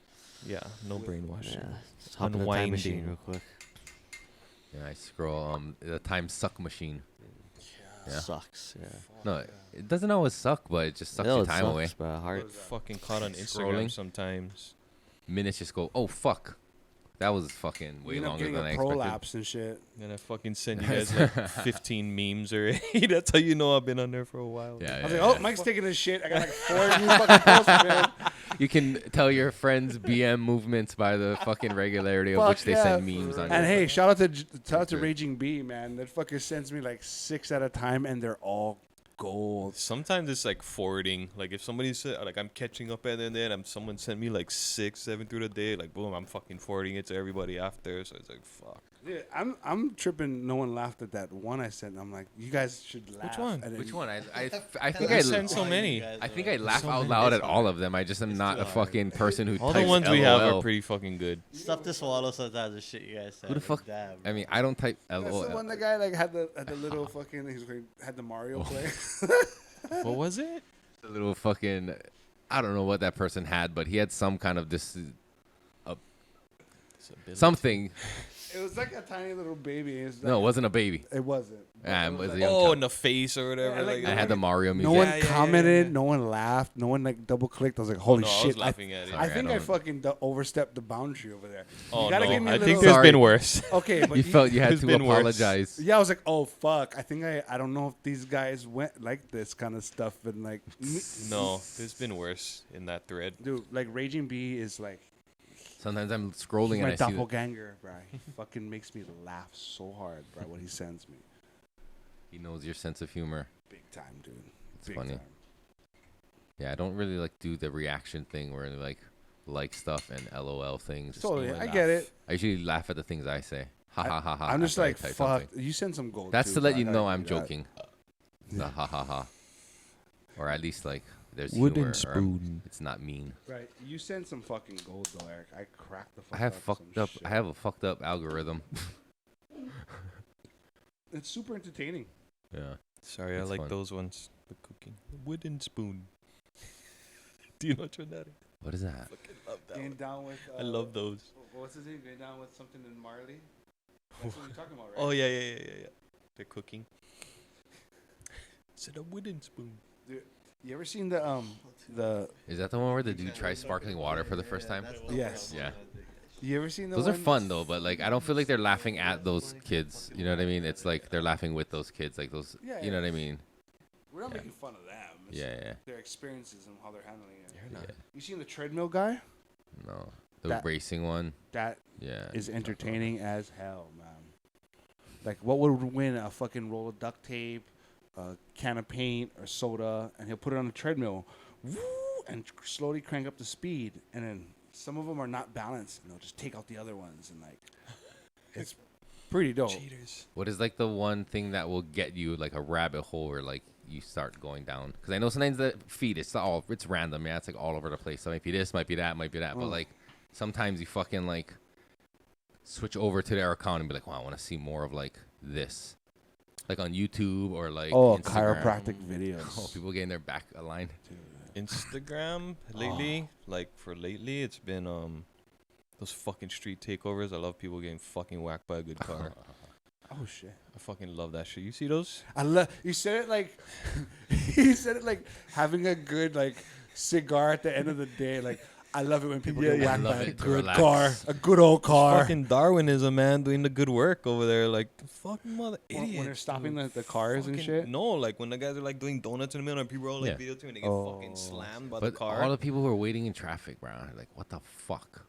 Yeah, no brainwashing. Yeah, just hop in the time machine Unwinding. real quick. Yeah, I scroll the time suck machine. Yeah. Sucks. Yeah. No, it doesn't always suck, but it just sucks No, your it time sucks, away. bro. Hard. Fucking caught on Instagram Scrolling. sometimes. Minutes just go, oh fuck, that was fucking way You end up longer getting than I a expected. prolapse and shit. And I fucking send you guys like 15 memes already. That's how you know I've been on there for a while. Yeah, I yeah, was like, yeah. oh, Mike's taking his shit. I got like 4 new fucking posts, man. You can tell your friends BM movements by the fucking regularity of Fuck which they yeah. send memes on. And your- hey, shout out to Good. Raging B, man. That fucker sends me like 6 at a time, and they're all gold. Sometimes it's like forwarding. Like if somebody said, like I'm catching up at it and then someone sent me like 6, 7 through the day, like boom, I'm fucking forwarding it to everybody after. So it's like fuck. Dude, I'm tripping. No one laughed at that one I sent. I'm like, you guys should laugh. one? And then- Which one? I think I I sent so many. I think I laugh so out many. loud at all of them. I just am not a fucking person who All the types ones we have LOL. are pretty fucking good. Stuff to swallow sometimes. The shit you guys said. Who the fuck? Damn. I mean, I don't type That's the LOL. one the guy like had the little fucking had the Mario play. What was it? The little fucking, I don't know what that person had, but he had some kind of this something. It was like a tiny little baby. It's No, it like- wasn't a baby. it wasn't. Ah, it was a young Oh, child. in the face or whatever. Yeah, like like I had the Mario music. No one Yeah, yeah, yeah, commented. yeah. No one laughed. No one like double clicked. I was like, holy no, I shit! was laughing at it. I Sorry, think I I, don't- fucking overstepped the boundary over there. Oh you gotta no, give me a I think little- there's Sorry. been worse. Okay, but You felt you had It's to been worse. apologize. Yeah, I was like, oh fuck. I think I don't know if these guys went like this kind of stuff and like, No, there's been worse in that thread. dude, like Raging Bee is like Sometimes I'm scrolling he's and my I see that. doppelganger, bro. He fucking makes me laugh so hard, bro. What he sends me, He knows your sense of humor. big time, dude. It's Big funny. time. Yeah, I don't really like do the reaction thing where they like stuff and LOL things. Totally, wanna I laugh. get it. I usually laugh at the things I say. Ha ha ha ha. I'm just after I like, type fuck. something. You send some gold. That's too, to let so I you gotta know do I'm that. joking. The ha ha ha. Or at least like there's Wooden humor. Or spoon. it's not mean. Right, you send some fucking gold though, Eric. I cracked the. I Fuck have up fucked some up. shit. I have a fucked up algorithm. It's super entertaining. Yeah. Sorry, I It's like fun. those ones. The cooking. Wooden spoon. Do you know which one that is? What is that? Fucking love that Getting one. down with. I love those. What's his name? Getting down with something in Marley. That's what you're talking about, right? Oh yeah. They're cooking. It's a wooden spoon. You ever seen the Is that the one where the dude tries sparkling water for the first time? yes? Yeah. You ever seen the Those are one- fun though, but like I don't feel like they're laughing at those kids. You know what I mean? It's like they're laughing with those kids, like those. Yeah, You know yeah. what I mean? We're not Yeah. making fun of them. It's Yeah, yeah. Their experiences and how they're handling it. Yeah. You seen the treadmill guy? No. The racing one. That Yeah. is entertaining as hell, man. Like, what would win? A fucking roll of duct tape, a can of paint, or soda, and he'll put it on a treadmill, woo, and slowly crank up the speed. And then some of them are not balanced, and they'll just take out the other ones, and like, it's pretty dope. Cheaters. What is like the one thing that will get you like a rabbit hole where like you start going down? Because I know sometimes the feed it's random. Yeah, it's like all over the place. So might be this, might be that, might be that. But like sometimes you fucking like switch over to their account and be like, wow, I want to see more of like this, like on YouTube or like Instagram. Chiropractic videos. Oh, people getting their back aligned. Instagram lately, like for lately, it's been those fucking street takeovers. I love people getting fucking whacked by a good car. Oh shit! I fucking love that shit. You see those? I love you said it like you said it like having a good like cigar at the end of the day. Like I love it when people get whacked by a good car, a good old car. Fucking Darwinism, man, doing the good work over there. Like the fucking mother idiots. When they're stopping the cars and shit. No, like when the guys are like doing donuts in the middle and people are all like videotaping and they get fucking slammed by the But car. all the people who are waiting in traffic, bro, are like, what the fuck?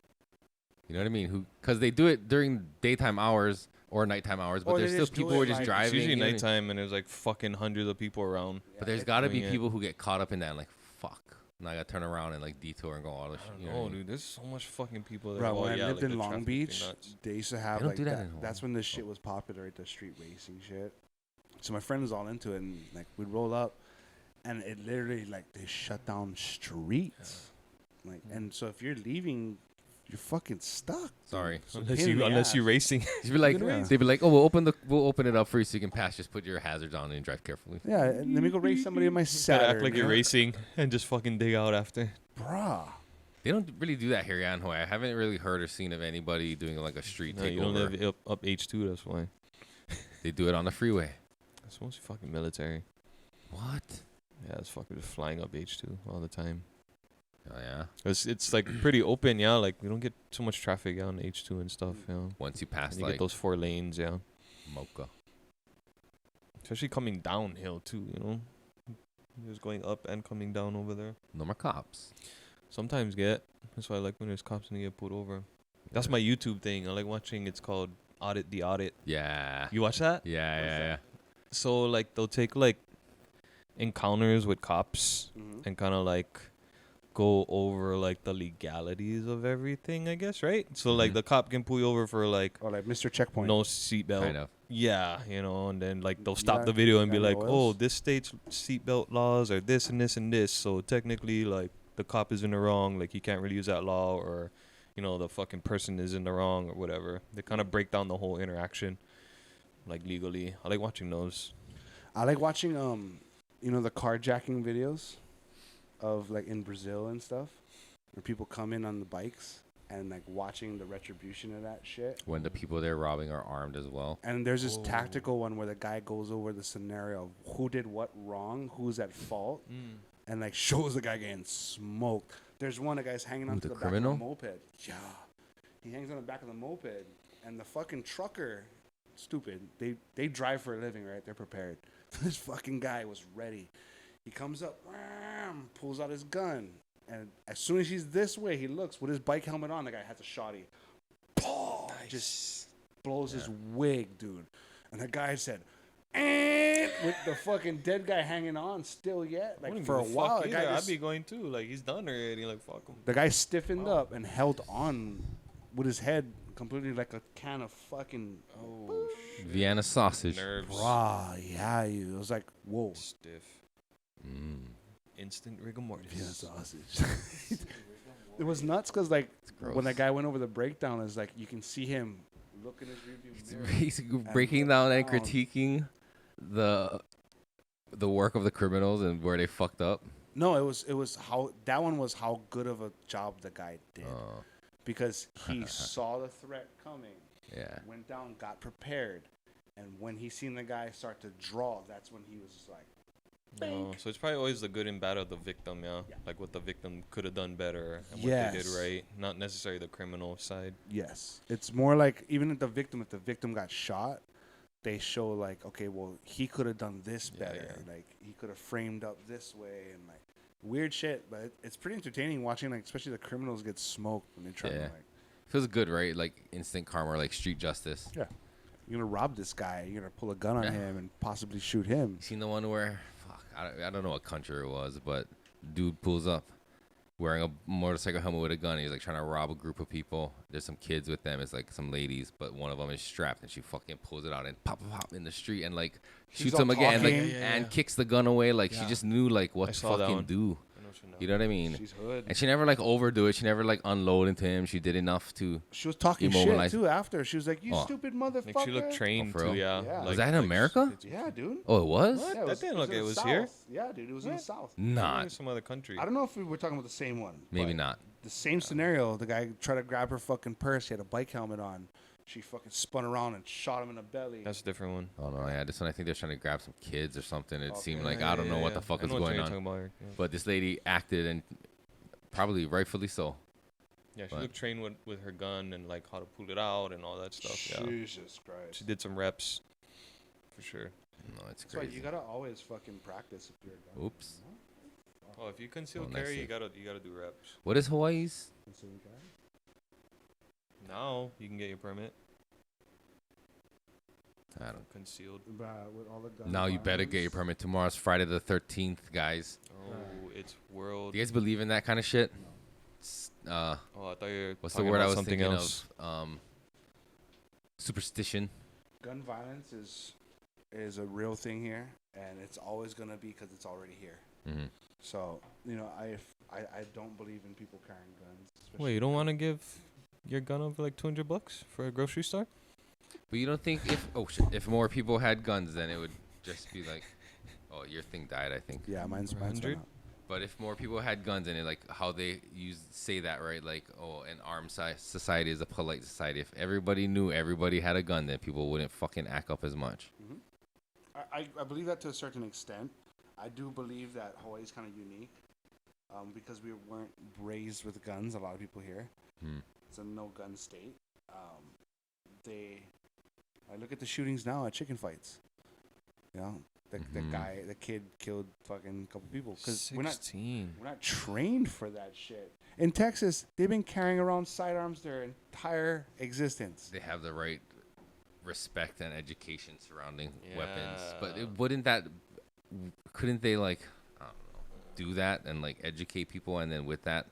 You know what I mean? Because they do it during daytime hours or nighttime hours, but Or there's they still just do people who are it just like- driving. It's usually you know what I mean? nighttime and there's like fucking hundreds of people around. But there's got to be doing it. people who get caught up in that and like, fuck. Now I got to turn around and like detour and go all this shit. You know what I Oh, mean? dude, there's so much fucking people there. Bro, Oh, when yeah, I lived like in the Long traffic Beach, be nuts. they used to have don't like do that that. anymore. That's when this shit was popular, right? The street racing shit. So my friend was all into it, and like we'd roll up, and it literally like they shut down streets, like. And so if you're leaving, you're fucking stuck. Sorry. So pain in the Unless you're ass. racing. You'd be like, Yeah. they'd be like, oh, we'll open it up for you so you can pass. Just put your hazards on and drive carefully. Yeah, and let me go race somebody in my Gotta Saturn. act like you're racing and just fucking dig out after. Bruh. They don't really do that here in Hawaii. I haven't really heard or seen of anybody doing like a street No, you don't takeover. live up H2, that's why. They do it on the freeway. It's mostly fucking military. What? Yeah, it's fucking just flying up H2 all the time. Oh yeah. It's like pretty open, yeah. Like we don't get so much traffic on H2 and stuff, you know. Once you pass And you like get those 4 lanes, yeah. Mocha. Especially coming downhill too, you know. Just going up and coming down over there. No more cops. Sometimes get. That's why I like when there's cops and they get pulled over. That's my YouTube thing. I like watching. It's called Audit the Audit. Yeah. You watch that? Yeah. So like they'll take like encounters with cops and kind of like go over like the legalities of everything, I guess, right? So like the cop can pull you over for like Or like Mr. Checkpoint. no seatbelt. Kind of. Yeah, you know, and then like they'll stop got- the video and you be got like, no "Oh, oils? this state's seatbelt laws are this and this and this, so technically like the cop is in the wrong, like he can't really use that law, or you know the fucking person is in the wrong or whatever." They kind of break down the whole interaction, like legally. I like watching those. I like watching you know, the carjacking videos of like in Brazil and stuff, where people come in on the bikes and like watching the retribution of that shit. When the people they're robbing are armed as well. And there's this tactical one where the guy goes over the scenario of who did what wrong, who's at fault, and like shows the guy getting smoked. There's one, the guy's hanging onto the the criminal? back of the moped. Yeah. He hangs on the back of the moped, and the fucking trucker, stupid, they drive for a living, right? They're prepared. This fucking guy was ready. He comes up, pulls out his gun, and as soon as he's this way, he looks with his bike helmet on. The guy has a shotty. Just blows his wig, dude. And the guy said, with the fucking dead guy hanging on still yet. Like for a while, the guy I'd just, be going too. Like he's done already. Like fuck him. the guy stiffened up and held on with his head completely like a can of fucking. Oh, Vienna sausage. Nerves. yeah, it was like, whoa. Stiff. Mm. Instant rigor mortis. Yeah, sausage. It was nuts because like when gross. that guy went over the breakdown, it's like you can see him look in his rearview mirror. Basically breaking down and down. critiquing the work of the criminals and where they fucked up. No, it was how that one was how good of a job the guy did because he saw the threat coming, Yeah. went down, got prepared, and when he seen the guy start to draw, that's when he was like, No, so it's probably always the good and bad of the victim, yeah? Like what the victim could have done better and what they did Yes. right, not necessarily the criminal side. yes. It's more like even if the victim got shot, they show like, okay, well, he could have done this Yeah, better. yeah. Like he could have framed up this way, and like weird shit, but it's pretty entertaining watching, like, especially the criminals get smoked when they try to, Yeah. like, Feels good, right? Like instant karma, or like street justice. yeah, you're gonna rob this guy, you're gonna pull a gun on Yeah. him and possibly shoot him. You seen the one where, fuck, I don't know what country it was, but dude pulls up wearing a motorcycle helmet with a gun. He's like trying to rob a group of people. There's some kids with them. It's like some ladies, but one of them is strapped, and she fucking pulls it out and pop in the street and like She's shoots all him again, like, talking. and kicks the gun away. Like she Yeah. just knew like I what to saw that fucking one. do. You know what I mean? She's hood. And she never like overdo it. She never like unload into him. She did enough to. She was talking shit Immobilized. too after. She was like, "You Oh. stupid motherfucker." Like she looked trained for too. real? Yeah. Yeah. Like, Was that in America? Yeah, dude. Oh, it was. What? Yeah, That didn't look in it the was South. here? Yeah, dude, it was in the South. Not. Some other country. I don't know if we were talking about the same one. Maybe but not. The same scenario. The guy tried to grab her fucking purse. He had a bike helmet on. She fucking spun around and shot him in the belly. That's a different one. Oh no, yeah. This one I think they're trying to grab some kids or something. It seemed Okay. like I don't know what the fuck I is know what going you're on. talking about, Eric. Yeah. But this lady acted, and probably rightfully so. Yeah, she But- looked trained with her gun and like how to pull it out and all that stuff. Yeah, Jesus Christ. she did some reps, for sure. No, it's That's why crazy. you gotta always fucking practice if you're a gun. Oops. Oh, if you conceal Oh, nice carry, save. you gotta do reps. What is Hawaii's? Now you can get your permit I don't. concealed. With all the gun Now you better get your violence. permit. Tomorrow's Friday the 13th, guys. Oh, it's world. Do you guys believe in that kind of shit? Oh, I thought you were What's the talking word I about was something thinking else. of? Superstition. Gun violence is a real thing here, and it's always gonna be because it's already here. Hmm. So I don't believe in people carrying guns. Wait, you don't want to give your gun up for like $200 for a grocery store? But you don't think if more people had guns, then it would just be like, oh, your thing died, I think. Yeah, mine's 100? went out. But if more people had guns, and it like how they say that, right? Like, oh, an armed society is a polite society. If everybody knew everybody had a gun, then people wouldn't fucking act up as much. I believe that to a certain extent. I do believe that Hawaii is kind of unique because we weren't raised with guns. A lot of people here. Hmm. It's a no-gun state. I look at the shootings now at chicken fights. You know, Mhm. the kid killed fucking couple people because we're not 16. trained for that shit. In Texas, they've been carrying around sidearms their entire existence. They have the right respect and education surrounding weapons. But Yeah. couldn't they like, I don't know, do that and like educate people, and then with that,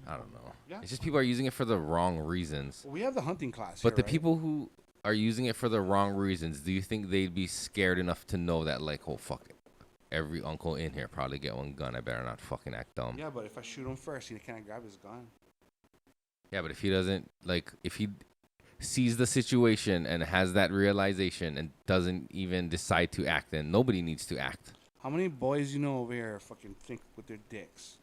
I don't know. Yeah. It's just people are using it for the wrong reasons. We have the hunting class. But here, the right? people who are using it for the wrong reasons, do you think they'd be scared enough to know that, like, oh, fuck it, every uncle in here probably get one gun. I better not fucking act dumb. Yeah, but if I shoot him first, he can't grab his gun. Yeah, but if he doesn't, like, if he sees the situation and has that realization and doesn't even decide to act, then nobody needs to act. How many boys you know over here fucking think with their dicks?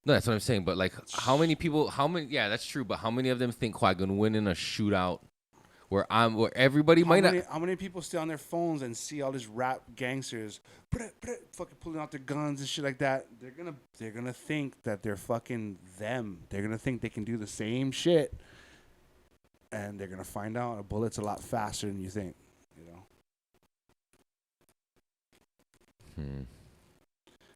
No, that's what I'm saying. But, like, yeah, that's true. But how many of them think, oh, I can win in a shootout where everybody might not. How many people stay on their phones and see all these rap gangsters fucking pulling out their guns and shit like that? They're gonna think that they're fucking them. They're gonna think they can do the same shit, and they're gonna find out a bullet's a lot faster than you think. You know, Hmm.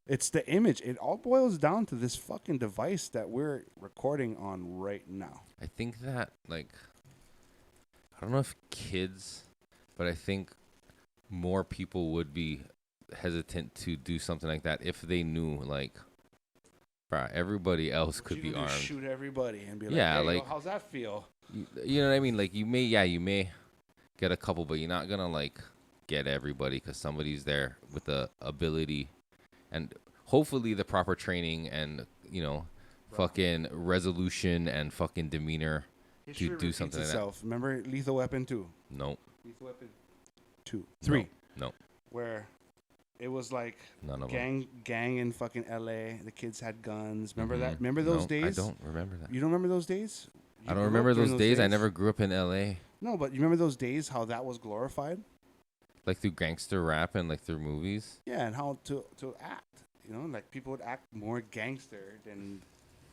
it's the image. It all boils down to this fucking device that we're recording on right now. I think that, like, I don't know if kids, but I think more people would be hesitant to do something like that if they knew, like, bruh, everybody else could be armed. Shoot everybody and be like, Yeah, hey, like- how's that feel? You know what I mean? Like, you may get a couple, but you're not gonna, like, get everybody because somebody's there with the ability and hopefully the proper training and, you know, fucking resolution and fucking demeanor. History do repeats something like that. itself. Remember Lethal Weapon 2? No, Lethal Weapon 2. 3. no, Where it was like none of them. gang in fucking LA. The kids had guns. Remember that? Mhm. Remember those No, days? I don't remember that. You don't remember those days? You I don't grew up remember during those days. I never grew up in LA. No, but you remember those days how that was glorified? Like through gangster rap and like through movies. Yeah, and how to act. You know, like people would act more gangster than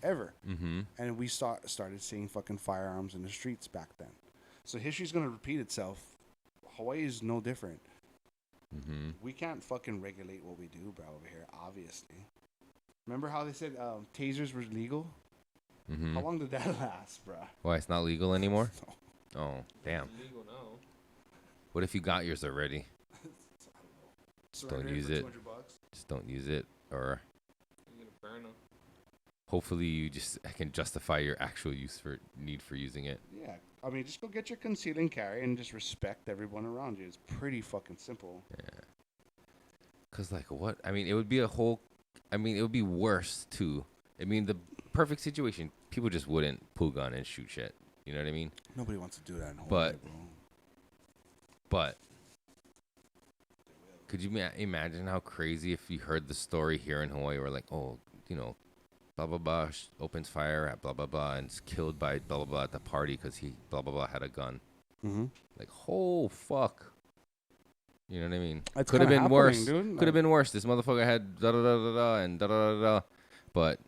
ever. Mm-hmm. And we started seeing fucking firearms in the streets back then. So history's going to repeat itself. Hawaii is no different. Mm-hmm. We can't fucking regulate what we do, bro, over here, obviously. Remember how they said tasers were legal? Mm-hmm. How long did that last, bro? Why, it's not legal anymore? Oh, damn. Legal now. What if you got yours already? Just don't use it. $200. Just don't use it. Or You're gonna burn them. hopefully you just can justify your actual need for using it. Yeah, I mean, just go get your conceal and carry and just respect everyone around you. It's pretty fucking simple. Cause like what? I mean, it would be it would be worse too. I mean, the perfect situation, people just wouldn't pull gun and shoot shit. You know what I mean? Nobody wants to do that in Hawaii, But- bro. But could you imagine how crazy if you heard the story here in Hawaii where like, oh, you know, blah, blah, blah, opens fire at blah, blah, blah, and is killed by blah, blah, blah at the party because he, blah, blah, blah, had a gun. Mm-hmm. Like, oh, fuck. You know what I mean? It's Could have kinda been worse. happening, dude. Could have been worse. This motherfucker had da-da-da-da-da and da-da-da-da. But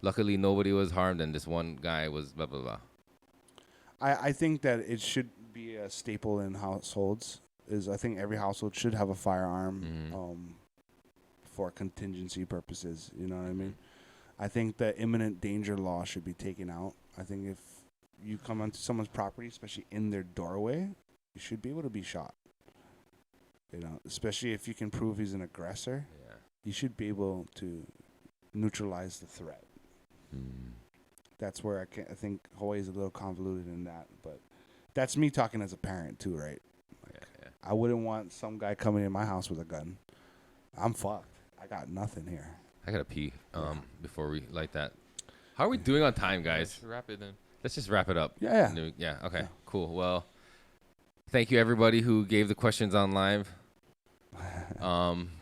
luckily nobody was harmed and this one guy was blah, blah, blah. I think that it should be a staple in households. I think every household should have a firearm Mhm. for contingency purposes. You know what I mean? I think the imminent danger law should be taken out. I think if you come onto someone's property, especially in their doorway, you should be able to be shot. You know, especially if you can prove he's an aggressor, Yeah. you should be able to neutralize the threat. Mm. That's where I think Hawaii is a little convoluted in that, but that's me talking as a parent too, right? Yeah. I wouldn't want some guy coming in my house with a gun. I'm fucked. I got nothing here. I gotta pee before we light that. How are we doing on time, guys? Wrap it then. Let's just wrap it up. Yeah. Yeah. Okay. Yeah. Cool. Well, thank you everybody who gave the questions on live.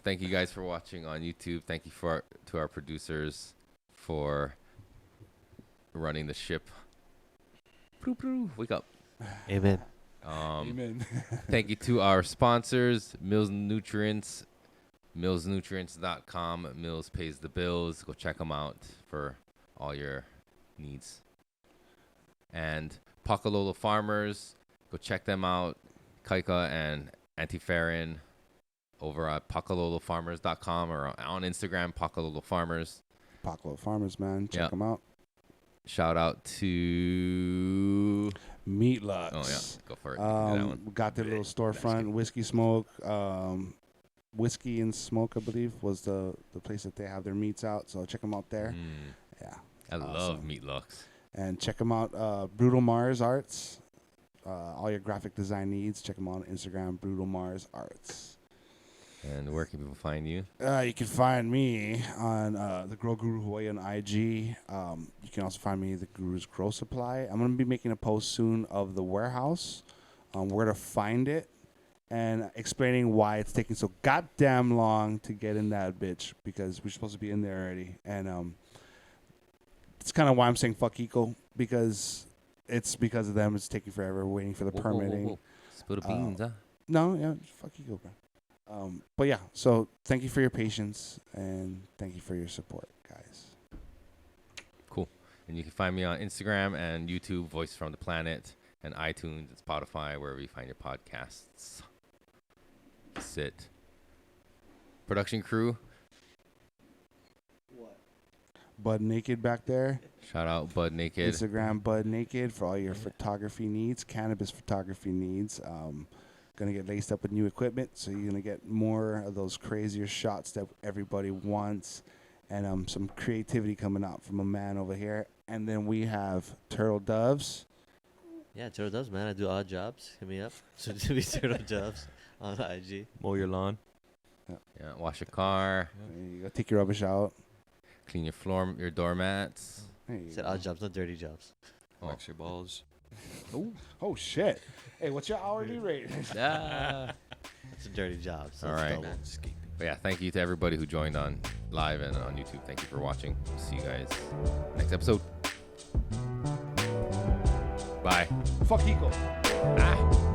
Thank you guys for watching on YouTube. Thank you to our producers for running the ship. Wake up. Amen. Amen. Thank you to our sponsors, Mills Nutrients, millsnutrients.com. Mills pays the bills. Go check them out for all your needs. And Pakalolo Farmers, go check them out. Kaika and Antiferin over at pakalolofarmers.com or on Instagram, Pakalolo Farmers. Pakalolo Farmers, man. Check Yeah. them out. Shout out to Meat Lux. Oh yeah, go for it. Do that one. We got their little storefront, Whiskey Smoke. Whiskey and Smoke, I believe, was the place that they have their meats out. So check them out there. Yeah. I love awesome. Meat Lux. And check them out, Brutal Mars Arts. All your graphic design needs, check them out on Instagram, Brutal Mars Arts. And where can people find you? You can find me on the Grow Guru Hawaii on IG. You can also find me at the Guru's Grow Supply. I'm going to be making a post soon of the warehouse, where to find it, and explaining why it's taking so goddamn long to get in that bitch, because we're supposed to be in there already. And it's kind of why I'm saying fuck Eco, because it's because of them. It's taking forever waiting for the permitting. Whoa. Spill the beans, huh? No, yeah, fuck Eco, bro. But yeah, so thank you for your patience and thank you for your support, guys. Cool. And you can find me on Instagram and YouTube, Voice from the Planet, and iTunes and Spotify, wherever you find your podcasts. Sit. Production crew. Bud Naked back there. Shout out Bud Naked. Instagram Bud Naked for all your photography needs, cannabis photography needs. Gonna get laced up with new equipment, so you're gonna get more of those crazier shots that everybody wants, and some creativity coming out from a man over here. And then we have Turtle Doves. Yeah, Turtle Doves, man. I do odd jobs. Hit me up. So do be Turtle Doves on IG. Mow your lawn. Yeah, wash your car, You gotta take your rubbish out. clean your floor, your doormats. There you Said go. odd jobs, not dirty jobs. Wax your balls. Oh shit! Hey, what's your hourly rate? Ah. It's a dirty job. So All it's right. double. But yeah, thank you to everybody who joined on live and on YouTube. Thank you for watching. See you guys next episode. Bye. Fuck Eco. Ah.